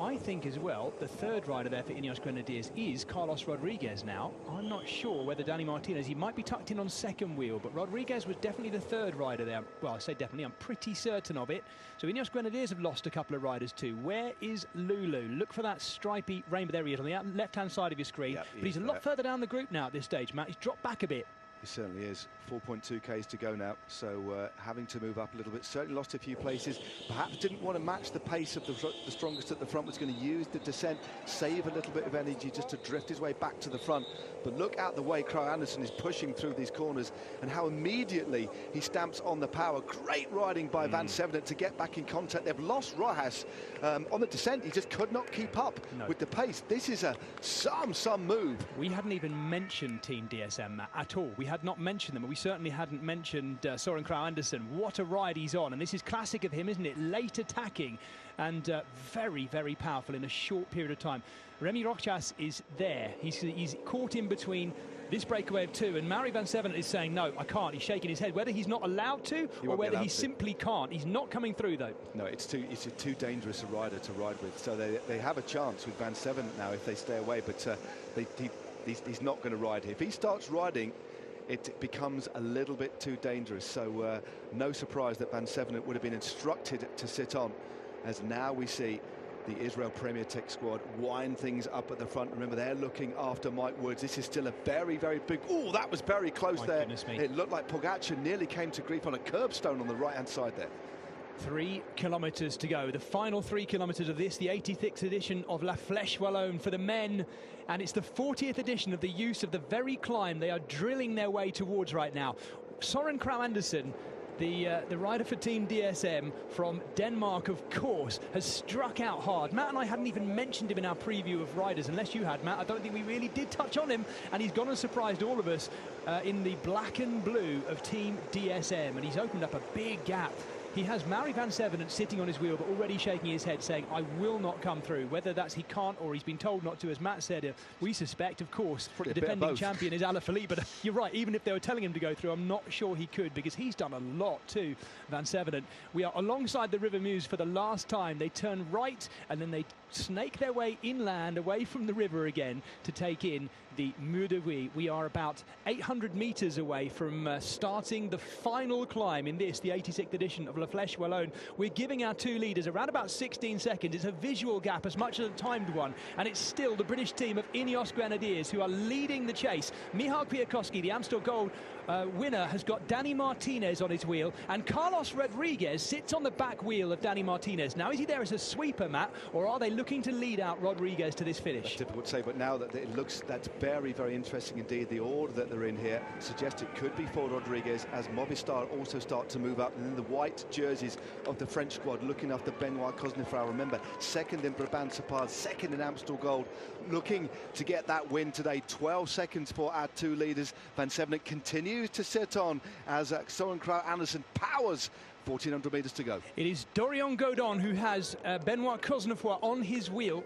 I think as well, the third rider there for Ineos Grenadiers is Carlos Rodriguez now. I'm not sure whether Dani Martinez, he might be tucked in on second wheel, but Rodriguez was definitely the third rider there. Well, I say definitely, I'm pretty certain of it. So Ineos Grenadiers have lost a couple of riders too. Where is Lulu? Look for that stripy rainbow. There he is on the left-hand side of your screen. Yep, but he's a lot further down the group now at this stage, Matt. He's dropped back a bit. He certainly is. 4.2 Ks to go now, so having to move up a little bit. Certainly lost a few places. Perhaps didn't want to match the pace of the strongest at the front. Was going to use the descent, save a little bit of energy just to drift his way back to the front. But look at the way Kragh Andersen is pushing through these corners and how immediately he stamps on the power. Great riding by Van Sevenant to get back in contact. They've lost Rojas on the descent. He just could not keep up with the pace. This is some move. We hadn't even mentioned Team DSM, Matt, at all. We had not mentioned them. We certainly hadn't mentioned Søren Kragh Andersen. What a ride he's on, and this is classic of him, isn't it? Late attacking and very, very powerful in a short period of time. Remy Rochas is there. He's caught in between this breakaway of two, and Murray Van Sevenant is saying, no, I can't. He's shaking his head. Whether he's not allowed to or whether he simply can't. He's not coming through, though. No, it's too dangerous a rider to ride with. So they have a chance with Van Sevenant now if they stay away, but he's not going to ride here. If he starts riding, it becomes a little bit too dangerous. So no surprise that Van Sevenant would have been instructed to sit on, as now we see the Israel Premier Tech squad wind things up at the front. Remember, they're looking after Mike Woods. This is still a very, very big... Oh, that was very close there. It looked like Pogacar nearly came to grief on a curbstone on the right-hand side there. 3 kilometres to go. The final 3 kilometres of this, the 86th edition of La Flèche Wallonne for the men. And it's the 40th edition of the use of the very climb they are drilling their way towards right now. Søren Kragh Andersen, the rider for Team DSM from Denmark, of course, has struck out hard. Matt and I hadn't even mentioned him in our preview of riders, unless you had, Matt. I don't think we really did touch on him, and he's gone and surprised all of us in the black and blue of Team DSM, and he's opened up a big gap. He has Mauri van Sevenant sitting on his wheel, but already shaking his head, saying, I will not come through. Whether that's he can't or he's been told not to, as Matt said, we suspect, of course, the defending champion is Alaphilippe. But you're right, even if they were telling him to go through, I'm not sure he could, because he's done a lot too, Van Sevenant. We are alongside the River Meuse for the last time. They turn right, and then they snake their way inland, away from the river again, to take in the Mur de Huy. We are about 800 metres away from starting the final climb in this, the 86th edition of La Flèche Wallonne. We're giving our 2 leaders around about 16 seconds. It's a visual gap as much as a timed one, and it's still the British team of Ineos Grenadiers who are leading the chase. Michał Kwiatkowski, the Amstel Gold winner, has got Dani Martinez on his wheel, and Carlos Rodriguez sits on the back wheel of Dani Martinez. Now, is he there as a sweeper, Matt, or are they looking to lead out Rodriguez to this finish? That's difficult to say, but now that it looks, that's very, very interesting indeed. The order that they're in here suggests it could be for Rodriguez, as Movistar also start to move up, and then the white jerseys of the French squad looking after Benoit Cosnefroy. Remember, second in Brabant-Separ, second in Amstel Gold, looking to get that win today. 12 seconds for our 2 leaders. Van Sevenant continues to sit on as Søren Kragh Andersen powers. 1,400 metres to go. It is Dorian Godon who has Benoit Cosnefroy on his wheel.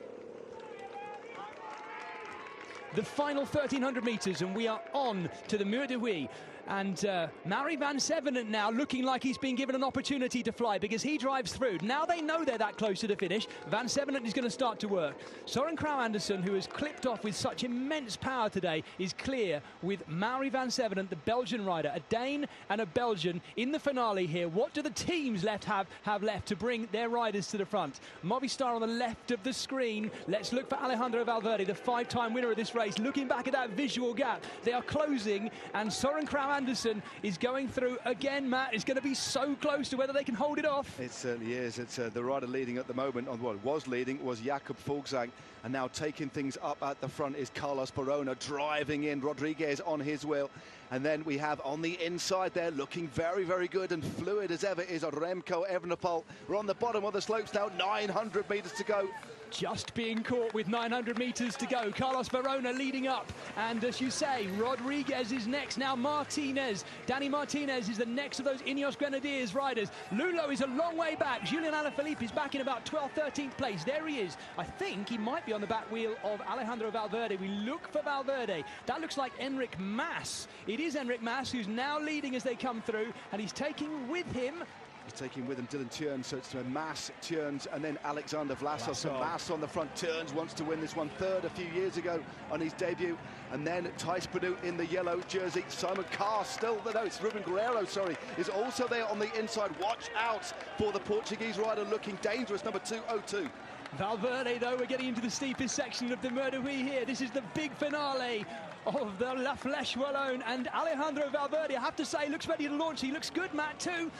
The final 1,300 metres, and we are on to the Mur de Huy. And Mauri van Sevenant now looking like he's been given an opportunity to fly, because he drives through. Now they know they're that close to the finish. Van Sevenant is going to start to work. Søren Kragh Andersen, who has clipped off with such immense power today, is clear with Mauri van Sevenant, the Belgian rider, a Dane and a Belgian in the finale here. What do the teams have left to bring their riders to the front? Movistar on the left of the screen. Let's look for Alejandro Valverde, the 5-time winner of this race. Looking back at that visual gap, they are closing, and Søren Kragh Andersen is going through again. Matt, is going to be so close to whether they can hold it off. It certainly is. It's the rider leading at the moment, was leading, was Jakob Fuglsang, and now taking things up at the front is Carlos Barona, driving in Rodriguez on his wheel. And then we have on the inside there, looking very, very good and fluid as ever, is Remco Evenepoel. We're on the bottom of the slopes now, 900 metres to go. Just being caught with 900 metres to go. Carlos Barona leading up, and as you say, Rodriguez is next. Now Martinez, Dani Martinez is the next of those Ineos Grenadiers riders. Lulo is a long way back. Julian Alaphilippe is back in about 12th, 13th place. There he is. I think he might be on the back wheel of Alejandro Valverde. We look for Valverde. That looks like Enric Mas. It is Enric Mas who's now leading as they come through, and he's taking with him Dylan Teuns, so it's Mas, Teuns, and then Alexander Vlasov. So Mas on the front. Teuns wants to win this one, third a few years ago on his debut. And then Thijs Benoot in the yellow jersey. Simon Carr still, no, it's Ruben Guerreiro, sorry, is also there on the inside. Watch out for the Portuguese rider, looking dangerous, number 202. Valverde, though, we're getting into the steepest section of the Mur de Huy here. This is the big finale of the La Flèche Wallonne, and Alejandro Valverde, I have to say, looks ready to launch. He looks good, Matt, too.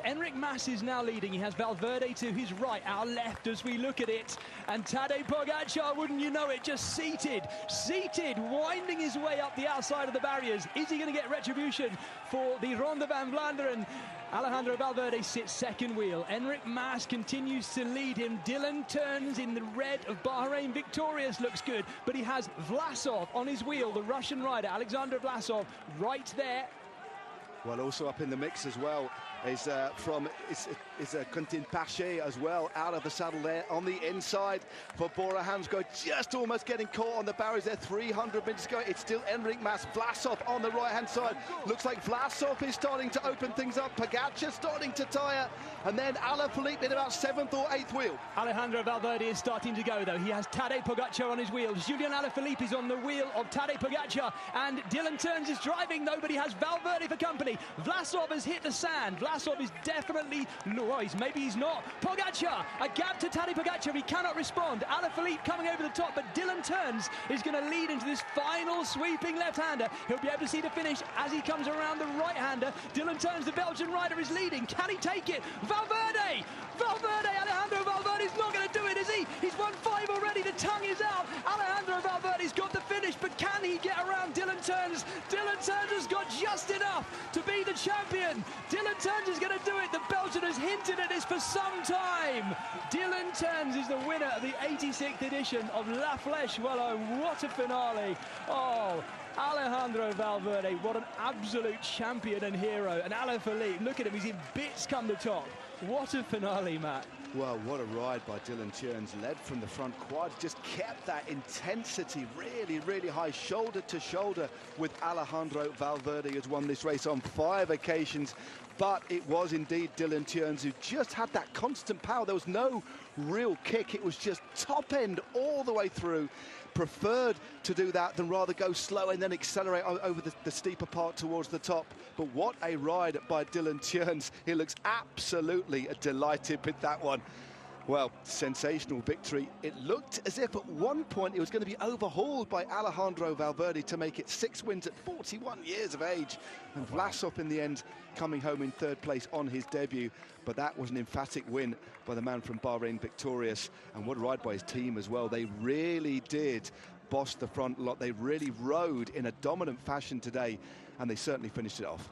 Enric Mas is now leading. He has Valverde to his right, our left as we look at it. And Tadej Pogacar, wouldn't you know it, just seated, winding his way up the outside of the barriers. Is he going to get retribution for the Ronde van Vlaanderen? Alejandro Valverde sits second wheel. Enric Mas continues to lead him. Dylan Teuns in the red of Bahrain victorious looks good, but he has Vlasov on his wheel, the Russian rider, Alexander Vlasov, right there. Well, also up in the mix as well is Quentin Pache as well, out of the saddle there on the inside for Bora Hansgrohe, just almost getting caught on the barriers there. 300 meters to go. It's still Enric Mas, Vlasov on the right-hand side. Looks like Vlasov is starting to open things up. Pogačar starting to tire, and then Alaphilippe in about 7th or 8th wheel. Alejandro Valverde is starting to go, though. He has Tadej Pogačar on his wheels. Julian Alaphilippe is on the wheel of Tadej Pogačar, and Dylan Teuns is driving, though, but he has Valverde for company. Vlasov has hit the sand. Vlasov is definitely... No, maybe he's not. Pogačar, a gap to Tadej Pogačar. He cannot respond. Alaphilippe coming over the top, but Dylan Teuns is going to lead into this final sweeping left-hander. He'll be able to see the finish as he comes around the right-hander. Dylan Teuns, the Belgian rider, is leading. Can he take it? Valverde! Valverde! Alejandro Valverde's not going to do it, is he? He's won 5 already. The tongue is out. Alejandro Valverde's got the finish, but can he get around Dylan Teuns? Dylan Teuns has got just enough to be the champion. Dylan Teuns is going to do it. The Belgian has hinted at this for some time. Dylan Teuns is the winner of the 86th edition of La Flèche Wallonne. What a finale. Oh, Alejandro Valverde, what an absolute champion and hero. And Alaphilippe, look at him, he's in bits come the top. What a finale, Matt. Well, what a ride by Dylan Teuns, led from the front quad, just kept that intensity really, really high, shoulder to shoulder with Alejandro Valverde, who's won this race on 5 occasions. But it was indeed Dylan Teuns who just had that constant power. There was no real kick. It was just top end all the way through. Preferred to do that than rather go slow and then accelerate over the steeper part towards the top. But what a ride by Dylan Teuns. He looks absolutely delighted with that one. Well, sensational victory. It looked as if at one point it was going to be overhauled by Alejandro Valverde to make it 6 wins at 41 years of age. And Vlasov in the end coming home in 3rd place on his debut. But that was an emphatic win by the man from Bahrain Victorious. And what a ride by his team as well. They really did boss the front lot. They really rode in a dominant fashion today, and they certainly finished it off.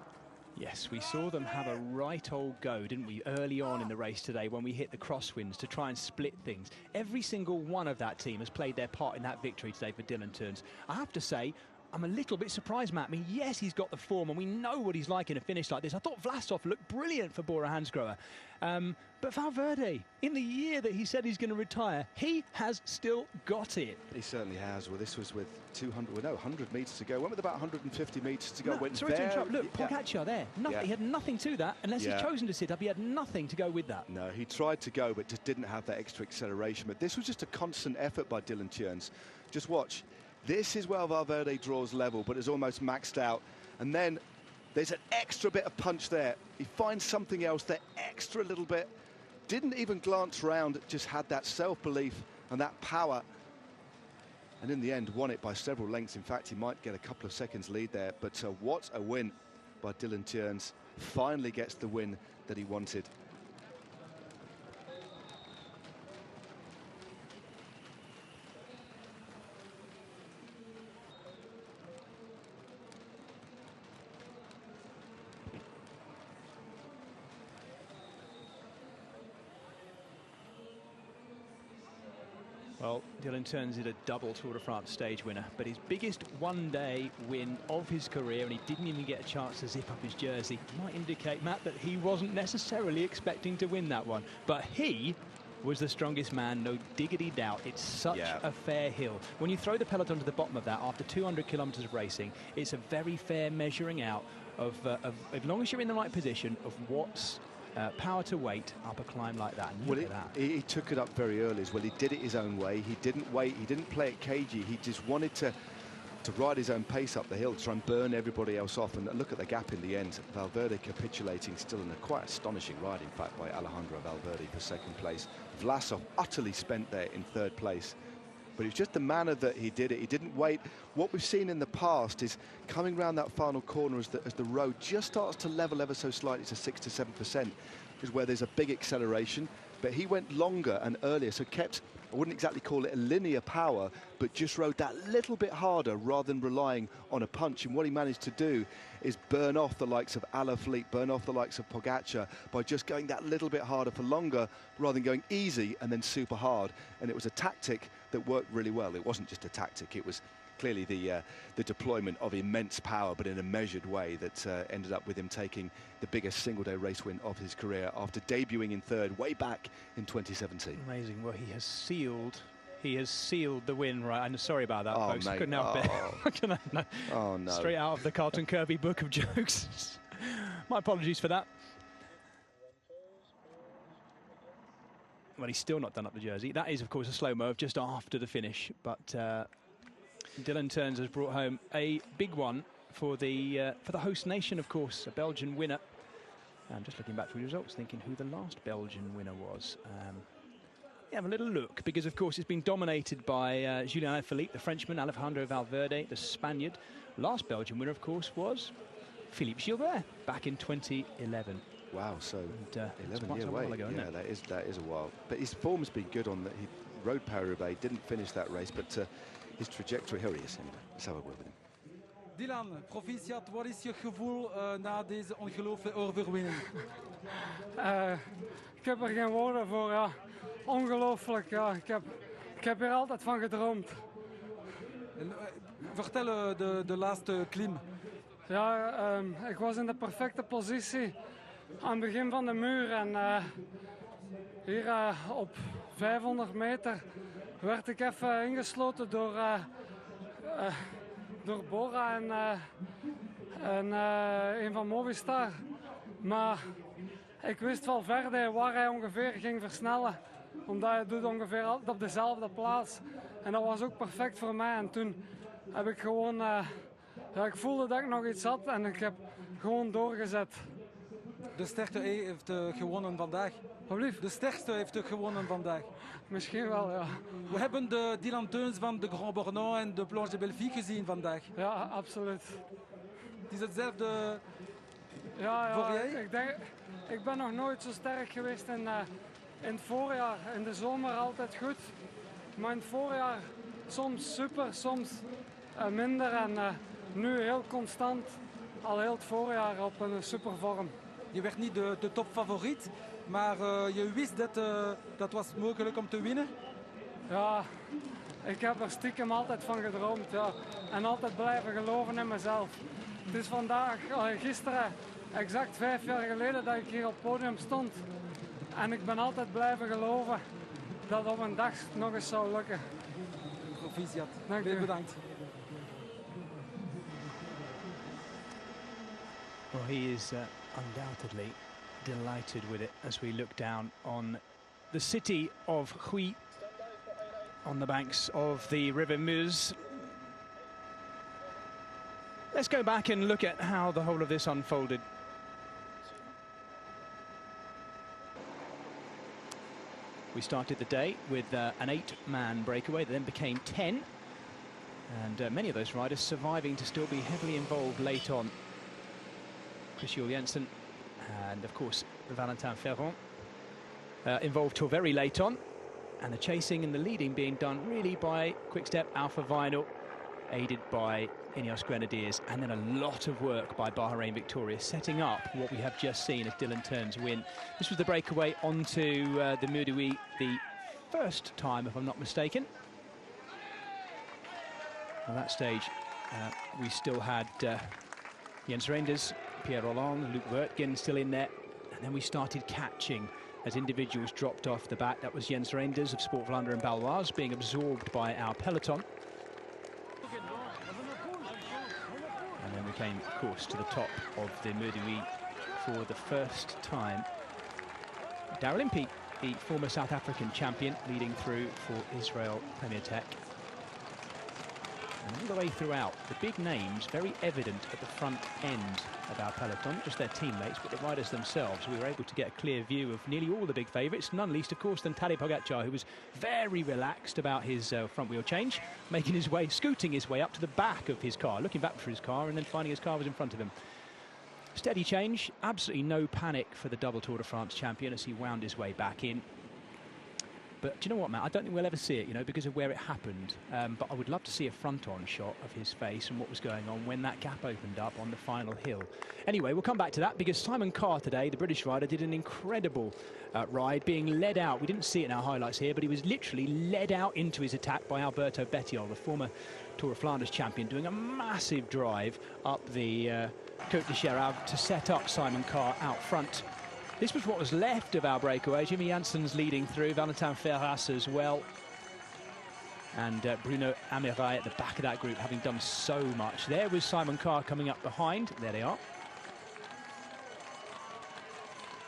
Yes, we saw them have a right old go, didn't we, early on in the race today when we hit the crosswinds to try and split things. Every single one of that team has played their part in that victory today for Dylan Teuns. I have to say, I'm a little bit surprised, Matt. I mean, yes, he's got the form, and we know what he's like in a finish like this. I thought Vlasov looked brilliant for Bora Hansgrohe. But Valverde, in the year that he said he's going to retire, he has still got it. He certainly has. Well, this was with 100 metres to go. Went with about 150 metres to go. No, sorry to interrupt. Look, Pogačar there. Nothing, He had nothing to that. Unless he's chosen to sit up, he had nothing to go with that. No, he tried to go, but just didn't have that extra acceleration. But this was just a constant effort by Dylan Teuns. Just watch. This is where Valverde draws level, but is almost maxed out. And then there's an extra bit of punch there. He finds something else, that extra little bit. Didn't even glance round, just had that self-belief and that power. And in the end, won it by several lengths. In fact, he might get a couple of seconds lead there. But what a win by Dylan Teuns. Finally gets the win that he wanted. Well, Dylan Teuns is a double Tour de France stage winner, but his biggest one-day win of his career, and he didn't even get a chance to zip up his jersey, might indicate, Matt, that he wasn't necessarily expecting to win that one. But he was the strongest man, no diggity doubt. It's such a fair hill. When you throw the peloton to the bottom of that after 200 kilometres of racing, it's a very fair measuring out of as long as you're in the right position, of what's power to weight up a climb like that. And look at that. He took it up very early as well. He did it his own way. He didn't wait. He didn't play it cagey. He just wanted to ride his own pace up the hill, to try and burn everybody else off. And look at the gap in the end. Valverde capitulating, still in a quite astonishing ride, in fact, by Alejandro Valverde for 2nd place. Vlasov utterly spent there in 3rd place. But it was just the manner that he did it. He didn't wait. What we've seen in the past is coming round that final corner as the road just starts to level ever so slightly to 6 to 7%, is where there's a big acceleration. But he went longer and earlier, so kept, I wouldn't exactly call it a linear power, but just rode that little bit harder rather than relying on a punch. And what he managed to do is burn off the likes of Alaphilippe, burn off the likes of Pogačar by just going that little bit harder for longer rather than going easy and then super hard. And it was a tactic that worked really well. It wasn't just a tactic, it was clearly the deployment of immense power, but in a measured way, that ended up with him taking the biggest single-day race win of his career after debuting in third way back in 2017. Amazing. Well, he has sealed the win, right? I'm sorry about that, folks. Mate. Couldn't help it. No. Oh, no. Straight out of the Carlton Kirby book of jokes. My apologies for that. Well, he's still not done up the jersey. That is, of course, a slow-mo of just after the finish. But Dylan Teuns has brought home a big one for the host nation, of course, a Belgian winner. I'm just looking back through the results, thinking who the last Belgian winner was. Have a little look, because, of course, it's been dominated by Julien Alaphilippe, the Frenchman, Alejandro Valverde, the Spaniard. Last Belgian winner, of course, was Philippe Gilbert back in 2011. Wow, so 11 years away. Ago, yeah, that is a while. But his form's been good on that. He rode Paris-Roubaix, didn't finish that race, but his trajectory, here he is. Let's have a word with him. Dylan, proficiat, wat is je gevoel na deze ongelooflijke overwinning? Ik heb er geen woorden voor, ja. Ongelooflijk, ja. Ik heb hier altijd van gedroomd. Vertel de laatste klim. Ja, ik was in de perfecte positie aan het begin van de muur en hier op 500 meter werd ik even ingesloten door Bora en een van Movistar. Maar ik wist wel verder waar hij ongeveer ging versnellen, omdat hij doet ongeveer altijd op dezelfde plaats. En dat was ook perfect voor mij. En toen heb ik gewoon, ik voelde dat ik nog iets had en ik heb gewoon doorgezet. De sterkste heeft gewonnen vandaag. De sterkste heeft gewonnen vandaag. Misschien wel, ja. We hebben de Dylan Teuns van de Grand Bornand en de Planche de Belleville gezien vandaag. Ja, absoluut. Het is hetzelfde voor jij? Ik ben nog nooit zo sterk geweest in het voorjaar. In de zomer altijd goed. Maar in het voorjaar soms super, soms minder. En nu heel constant, al heel het voorjaar op een super vorm. Je werd niet de topfavoriet, maar je wist dat dat was mogelijk om te winnen? Ja, ik heb er stiekem altijd van gedroomd. Ja. En altijd blijven geloven in mezelf. Het is gisteren, exact 5 jaar geleden dat ik hier op het podium stond. En ik ben altijd blijven geloven dat op een dag nog eens zou lukken. Proficiat. Dank u. Bedankt. Well, he is undoubtedly delighted with it as we look down on the city of Huy on the banks of the River Meuse. Let's go back and look at how the whole of this unfolded. We started the day with an 8-man breakaway that then became 10, and many of those riders surviving to still be heavily involved late on. Chris Jensen and, of course, Valentin Ferrand involved till very late on, and the chasing and the leading being done really by Quick-Step, Alpha Vinyl, aided by Ineos Grenadiers, and then a lot of work by Bahrain Victoria, setting up what we have just seen as Dylan Teuns win. This was the breakaway onto the Mur de Huy, the first time, if I'm not mistaken. At that stage, we still had Jens Reinders, Pierre Rolland, Luc Wertgen still in there, and then we started catching as individuals dropped off the back. That was Jens Reinders of Sport Vlaanderen and Baloise being absorbed by our peloton. And then we came, of course, to the top of the Mur de Huy for the first time. Daryl Impey, the former South African champion, leading through for Israel Premier Tech. And all the way throughout, the big names very evident at the front end of our peloton, not just their teammates, but the riders themselves. We were able to get a clear view of nearly all the big favourites, none least, of course, than Tadej Pogacar, who was very relaxed about his front wheel change, scooting his way up to the back of his car, looking back for his car, and then finding his car was in front of him. Steady change, absolutely no panic for the double Tour de France champion as he wound his way back in. But do you know what, Matt? I don't think we'll ever see it, you know, because of where it happened. But I would love to see a front-on shot of his face and what was going on when that gap opened up on the final hill. Anyway, we'll come back to that because Simon Carr today, the British rider, did an incredible ride, being led out. We didn't see it in our highlights here, but he was literally led out into his attack by Alberto Bettiol, the former Tour of Flanders champion, doing a massive drive up the Côte de Cherave to set up Simon Carr out front. This was what was left of our breakaway. Jimmy Jansen's leading through, Valentin Ferras as well. And Bruno Amirai at the back of that group, having done so much. There was Simon Carr coming up behind. There they are.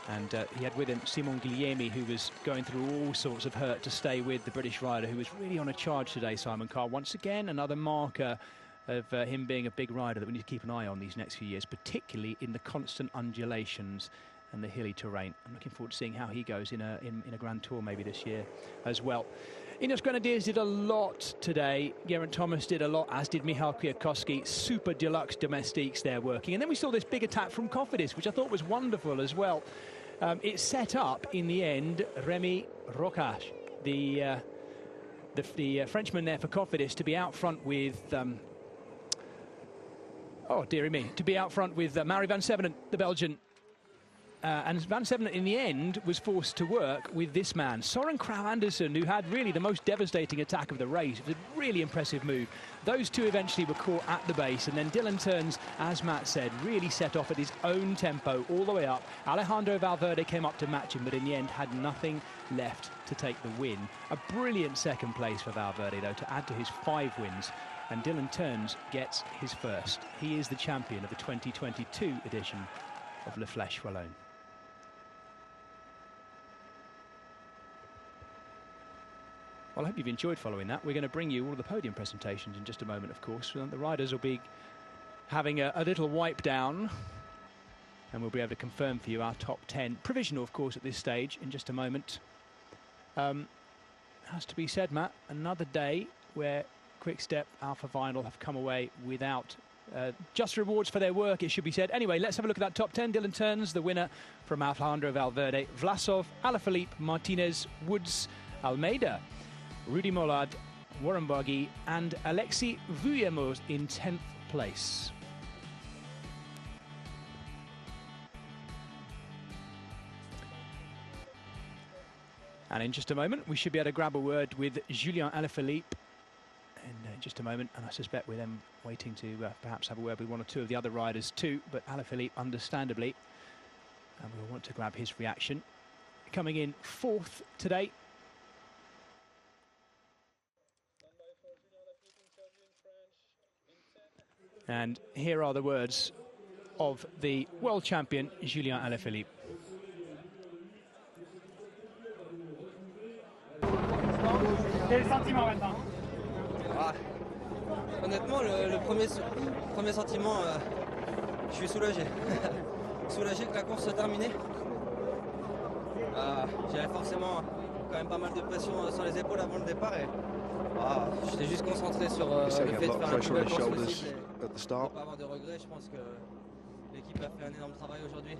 And he had with him Simon Guglielmi, who was going through all sorts of hurt to stay with the British rider, who was really on a charge today, Simon Carr. Once again, another marker of him being a big rider that we need to keep an eye on these next few years, particularly in the constant undulations and the hilly terrain. I'm looking forward to seeing how he goes in a Grand Tour maybe this year as well. Ineos Grenadiers did a lot today. Geraint Thomas did a lot, as did Michal Kwiatkowski. Super deluxe domestiques there working. And then we saw this big attack from Cofidis, which I thought was wonderful as well. It set up, in the end, Rémi Rocache, the Frenchman there for Cofidis, to be out front with... oh, dearie me. To be out front with Mauri van Sevenen, the Belgian. And Van Sevenen, in the end, was forced to work with this man, Søren Kragh Andersen, who had really the most devastating attack of the race. It was a really impressive move. Those two eventually were caught at the base, and then Dylan Teuns, as Matt said, really set off at his own tempo all the way up. Alejandro Valverde came up to match him, but in the end had nothing left to take the win. A brilliant second place for Valverde, though, to add to his 5 wins. And Dylan Teuns gets his first. He is the champion of the 2022 edition of La Flèche Wallonne. Well, I hope you've enjoyed following that. We're going to bring you all of the podium presentations in just a moment, of course. The riders will be having a little wipe down, and we'll be able to confirm for you our top 10. Provisional, of course, at this stage in just a moment. Has to be said, Matt, another day where Quick-Step, Alpha Vinyl have come away without just rewards for their work, it should be said. Anyway, let's have a look at that top 10. Dylan Teuns, the winner from Alejandro Valverde. Vlasov, Alaphilippe, Martinez, Woods, Almeida, Rudy Mollard, Warren Barguil and Alexis Vuillermoz in 10th place. And in just a moment, we should be able to grab a word with Julien Alaphilippe in just a moment, and I suspect we're then waiting to perhaps have a word with one or two of the other riders too, but Alaphilippe, understandably, and we'll want to grab his reaction. Coming in 4th today. And here are the words of the world champion, Julien Alaphilippe. Quel sentiment maintenant? Honnêtement, le premier sentiment, je suis soulagé. Soulagé que la course soit terminée. J'avais forcément quand même pas mal de pression sur les épaules avant le départ et j'étais juste concentré sur le fait de faire la plus belle course possible et de ne pas avoir de regrets. Je pense que l'équipe a fait un énorme travail aujourd'hui.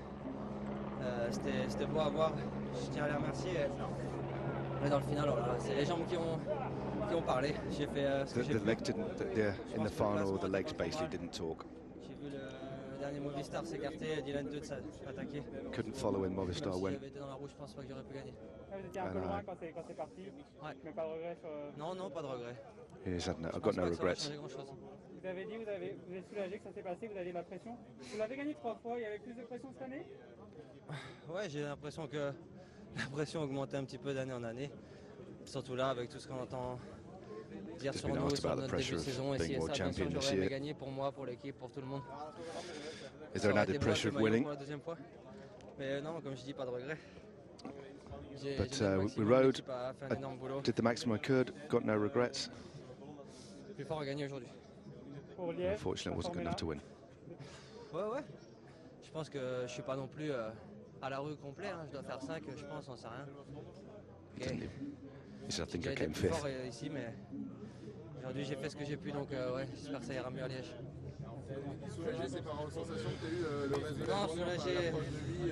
C'était beau à voir, je tiens à les remercier. Mais dans le final, c'est les jambes qui ont parlé. J'ai fait ce que j'ai pu. In the final, the legs basically didn't talk. J'ai vu le dernier Movistar s'écarter, Dylan Teuns attaquer. Couldn't follow in Movistar Si went. j'avais été dans la rouge, je pense pas que j'aurais pu gagner. Vous étiez un peu loin quand c'est parti, mais pas de regret sur... Non, pas de regret. I've got no regrets. Vous avez dit, vous êtes soulagé que ça s'est passé, vous aviez de la pression. Vous l'avez gagné 3 fois, il y avait plus de pression cette année? Ouais, j'ai l'impression que la pression augmentait un petit peu d'année en année. Surtout là, avec tout ce qu'on entend dire sur nous, sur notre début de saison. Et si ça, bien sûr, j'aurais aimé gagner pour moi, pour l'équipe, pour tout le monde. Is there an added pressure of winning? Pour la deuxième fois. Mais non, comme je dis, pas de regret. But we rode, did the maximum I could, got no regrets. Plus fort à gagner aujourd'hui. Unfortunately, it wasn't good enough to win. Ouais. Je pense que je suis pas non plus à la rue complet. Je dois faire 5, je pense, on sait rien. Okay. I think I J'ai été came plus 5th. fort ici, mais aujourd'hui j'ai fait ce que j'ai pu, donc ouais, j'espère que ça ira mieux à Liège.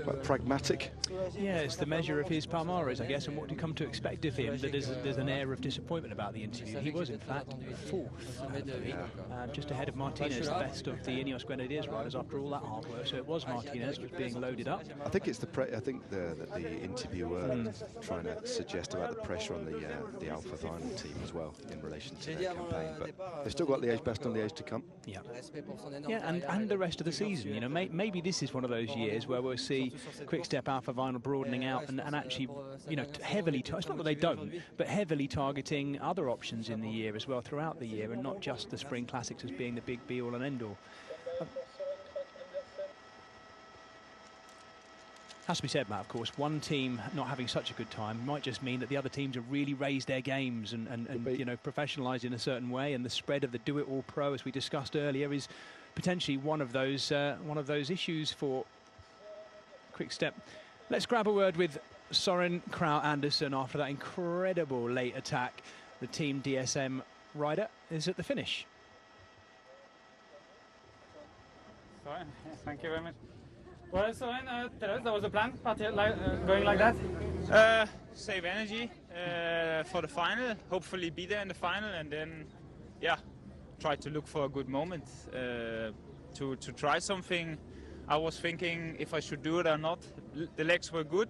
Quite pragmatic. Yeah, it's the measure of his palmares, I guess, and what you come to expect of him. That there's an air of disappointment about the interview. He was, in fact, fourth, just ahead of Martinez, the best of the Ineos Grenadiers riders after all that hard work. So it was Martinez was being loaded up. I think it's the interviewer trying to suggest about the pressure on the Alpha Vinyl team as well in relation to their campaign. But they've still got Liège-Bastogne-Liège to come. Yeah, and the rest of the season. You know, maybe this is one of those years where we'll see Quick-Step Alpha Vinyl broadening out and actually, you know, heavily. It's not that they don't, but heavily targeting other options in the year as well throughout the year, and not just the Spring Classics as being the big be-all and end-all. Has to be said, Matt, of course, one team not having such a good time might just mean that the other teams have really raised their games and you know, professionalised in a certain way, and the spread of the do-it-all pro, as we discussed earlier, is potentially one of those issues for Quick-Step. Let's grab a word with Søren Kragh Andersen after that incredible late attack. The Team DSM rider is at the finish. Sorry, thank you very much. Well, Søren, tell us, that was a plan, going like that? Save energy for the final, hopefully be there in the final, and then, yeah, try to look for a good moment to try something. I was thinking if I should do it or not. The legs were good.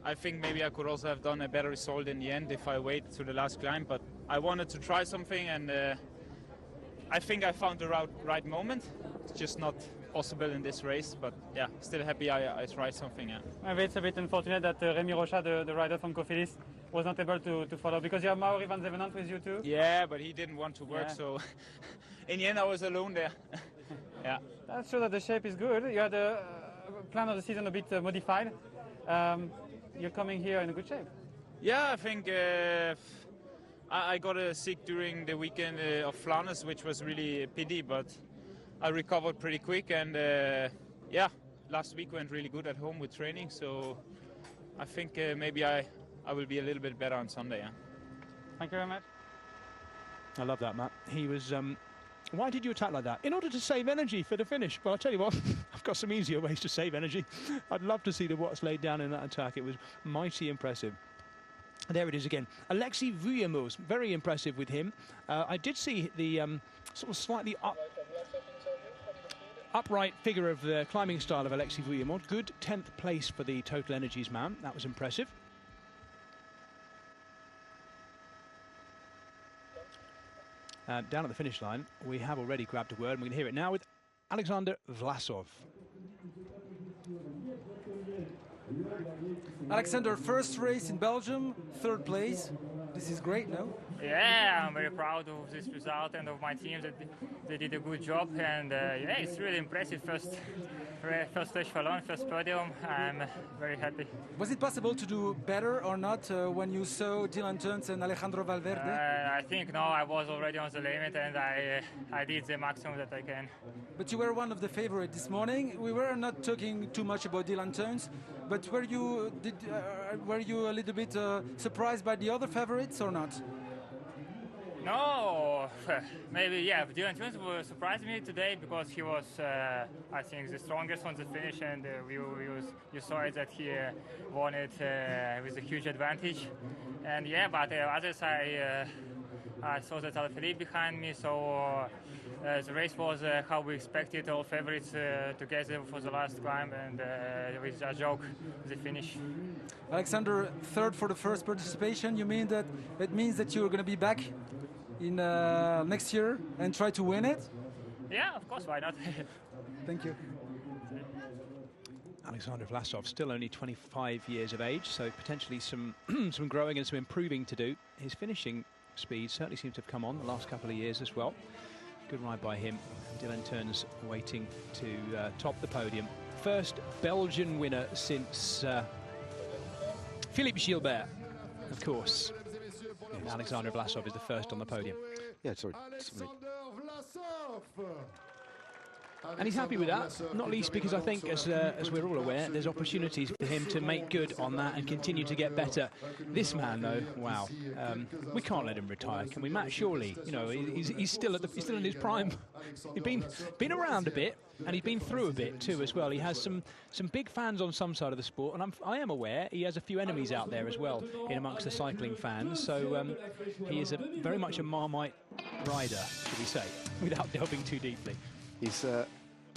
I think maybe I could also have done a better result in the end if I waited to the last climb, but I wanted to try something, and I think I found the right moment. It's just not possible in this race, but yeah, still happy I tried something. Yeah. Maybe it's a bit unfortunate that Rémi Rocha, the rider from Cofidis, was not able to follow, because you have Mauri van Zevenant with you too. Yeah, but he didn't want to work, so in the end I was alone there. Yeah. That's true that the shape is good. You had the plan of the season a bit modified. You're coming here in a good shape. Yeah, I think I got sick during the weekend of Flanders, which was really a pity, but I recovered pretty quick, and yeah, last week went really good at home with training, so I think maybe I will be a little bit better on Sunday. Yeah. Thank you very much. I love that, Matt. He was... why did you attack like that? In order to save energy for the finish. Well, I'll tell you what, I've got some easier ways to save energy. I'd love to see the watts laid down in that attack. It was mighty impressive. There it is again. Alexis Vuillermoz, very impressive with him. I did see the sort of slightly upright figure of the climbing style of Alexis Vuillermoz. Good 10th place for the Total Energies man. That was impressive. Down at the finish line, we have already grabbed a word, and we can hear it now with Alexander Vlasov. Alexander, first race in Belgium, 3rd place. This is great, no? Yeah, I'm very proud of this result and of my team. That they did a good job, and yeah, it's really impressive. First Fleche Wallonne, first podium. I'm very happy. Was it possible to do better or not when you saw Dylan Teuns and Alejandro Valverde? I think no, I was already on the limit, and I did the maximum that I can. But you were one of the favorites this morning. We were not talking too much about Dylan Teuns, but were you a little bit surprised by the other favorites or not? No, maybe, yeah. Dylan Teuns surprised me today because he was, I think, the strongest on the finish, and you saw it that he won it with a huge advantage. And yeah, but others, I saw that Alaphilippe behind me, so the race was how we expected, all favorites together for the last climb, and with a joke, the finish. Alexander, 3rd for the first participation. You mean that it means that you're going to be back in next year and try to win it? Yeah, of course, why not? Thank you. Alexander Vlasov, still only 25 years of age, so potentially some some growing and some improving to do. His finishing speed certainly seems to have come on the last couple of years as well. Good ride by him. Dylan Teuns waiting to top the podium. First Belgian winner since Philippe Gilbert, of course. And Alexander Vlasov is the first on the podium. Yeah, sorry. And he's happy with that, not least because I think, as we're all aware, there's opportunities for him to make good on that and continue to get better. This man, though, wow, we can't let him retire, can we, Matt? Surely, you know, he's still in his prime. He's been around a bit, and he's been through a bit too as well. He has some big fans on some side of the sport, and I am aware he has a few enemies out there as well in amongst the cycling fans. So he is very much a Marmite rider, should we say, without delving too deeply. He's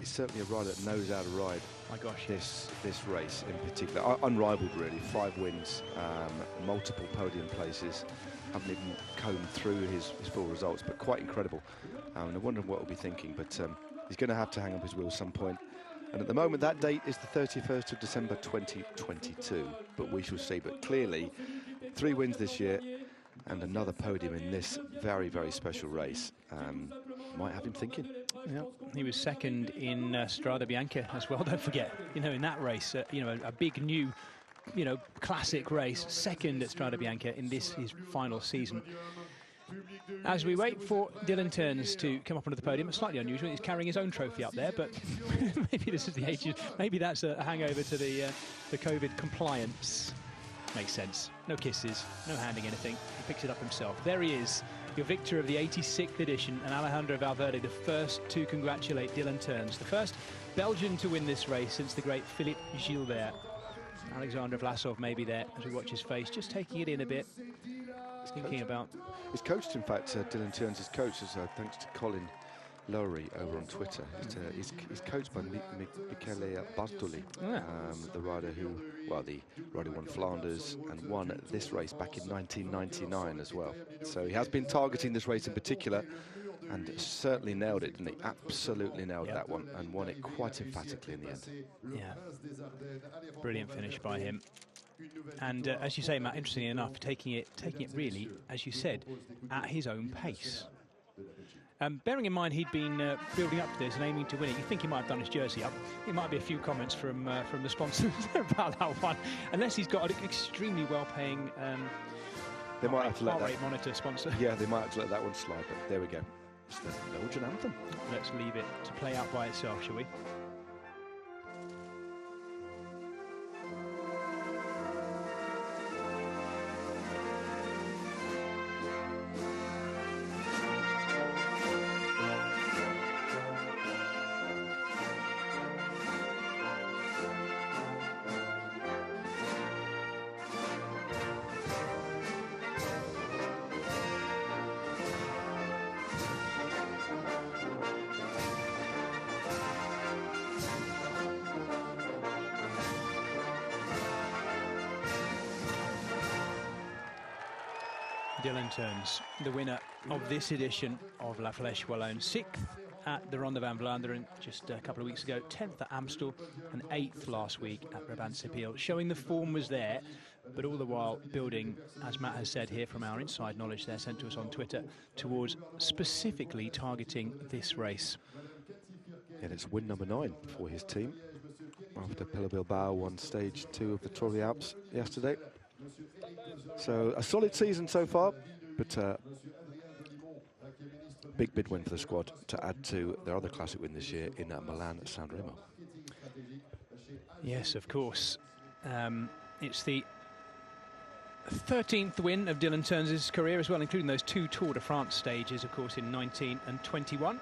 certainly a rider that knows how to ride. My gosh, this race in particular, unrivaled really. 5 wins, multiple podium places. Haven't even combed through his full results, but quite incredible. And I'm wondering what he'll be thinking, but he's going to have to hang up his wheels some point. And at the moment, that date is the 31st of December 2022, but we shall see. But clearly, 3 wins this year and another podium in this very, very special race might have him thinking. Yeah, he was second in Strada Bianca as well, don't forget. You know, in that race, you know, a big new, you know, classic race, second at Strada Bianca in his final season. As we wait for Dylan Teuns to come up onto the podium, it's slightly unusual. He's carrying his own trophy up there, but maybe this is the age. Maybe that's a hangover to the COVID compliance. Makes sense. No kisses, no handing anything. He picks it up himself. There he is, your victor of the 86th edition, and Alejandro Valverde, the first to congratulate Dylan Teuns, the first Belgian to win this race since the great Philippe Gilbert. Alexander Vlasov maybe there as we watch his face, just taking it in a bit. Thinking about... He's coached, in fact, Dylan Teuns' his coach, is thanks to Colin Lowry over on Twitter. He's coached by Michele Bartoli, the rider who won Flanders and won this race back in 1999 as well. So he has been targeting this race in particular and certainly nailed it, didn't he? Absolutely nailed that one and won it quite emphatically in the end. Yeah, brilliant finish by him. And as you say, Matt, interestingly enough, taking it really, as you said, at his own pace. Bearing in mind he'd been building up to this and aiming to win it, you think he might have done his jersey up. There might be a few comments from the sponsors about that one, unless he's got an extremely well-paying they might have to let heart rate monitor sponsor. Yeah, they might have to let that one slide, but there we go. It's the Belgian anthem. Let's leave it to play out by itself, shall we? Dylan Teuns, the winner of this edition of La Flèche Wallonne, 6th at the Ronde van Vlaanderen just a couple of weeks ago, 10th at Amstel and 8th last week at Brabantse-Pijl, showing the form was there, but all the while building, as Matt has said here from our inside knowledge there sent to us on Twitter, towards specifically targeting this race. And it's win number 9 for his team after Pello Bilbao won stage 2 of the Tour of the Alps yesterday. So a solid season so far, but big win for the squad to add to their other classic win this year in Milan-San Remo. Yes, of course. It's the 13th win of Dylan Teuns' career as well, including those 2 Tour de France stages, of course, in 19 and 21.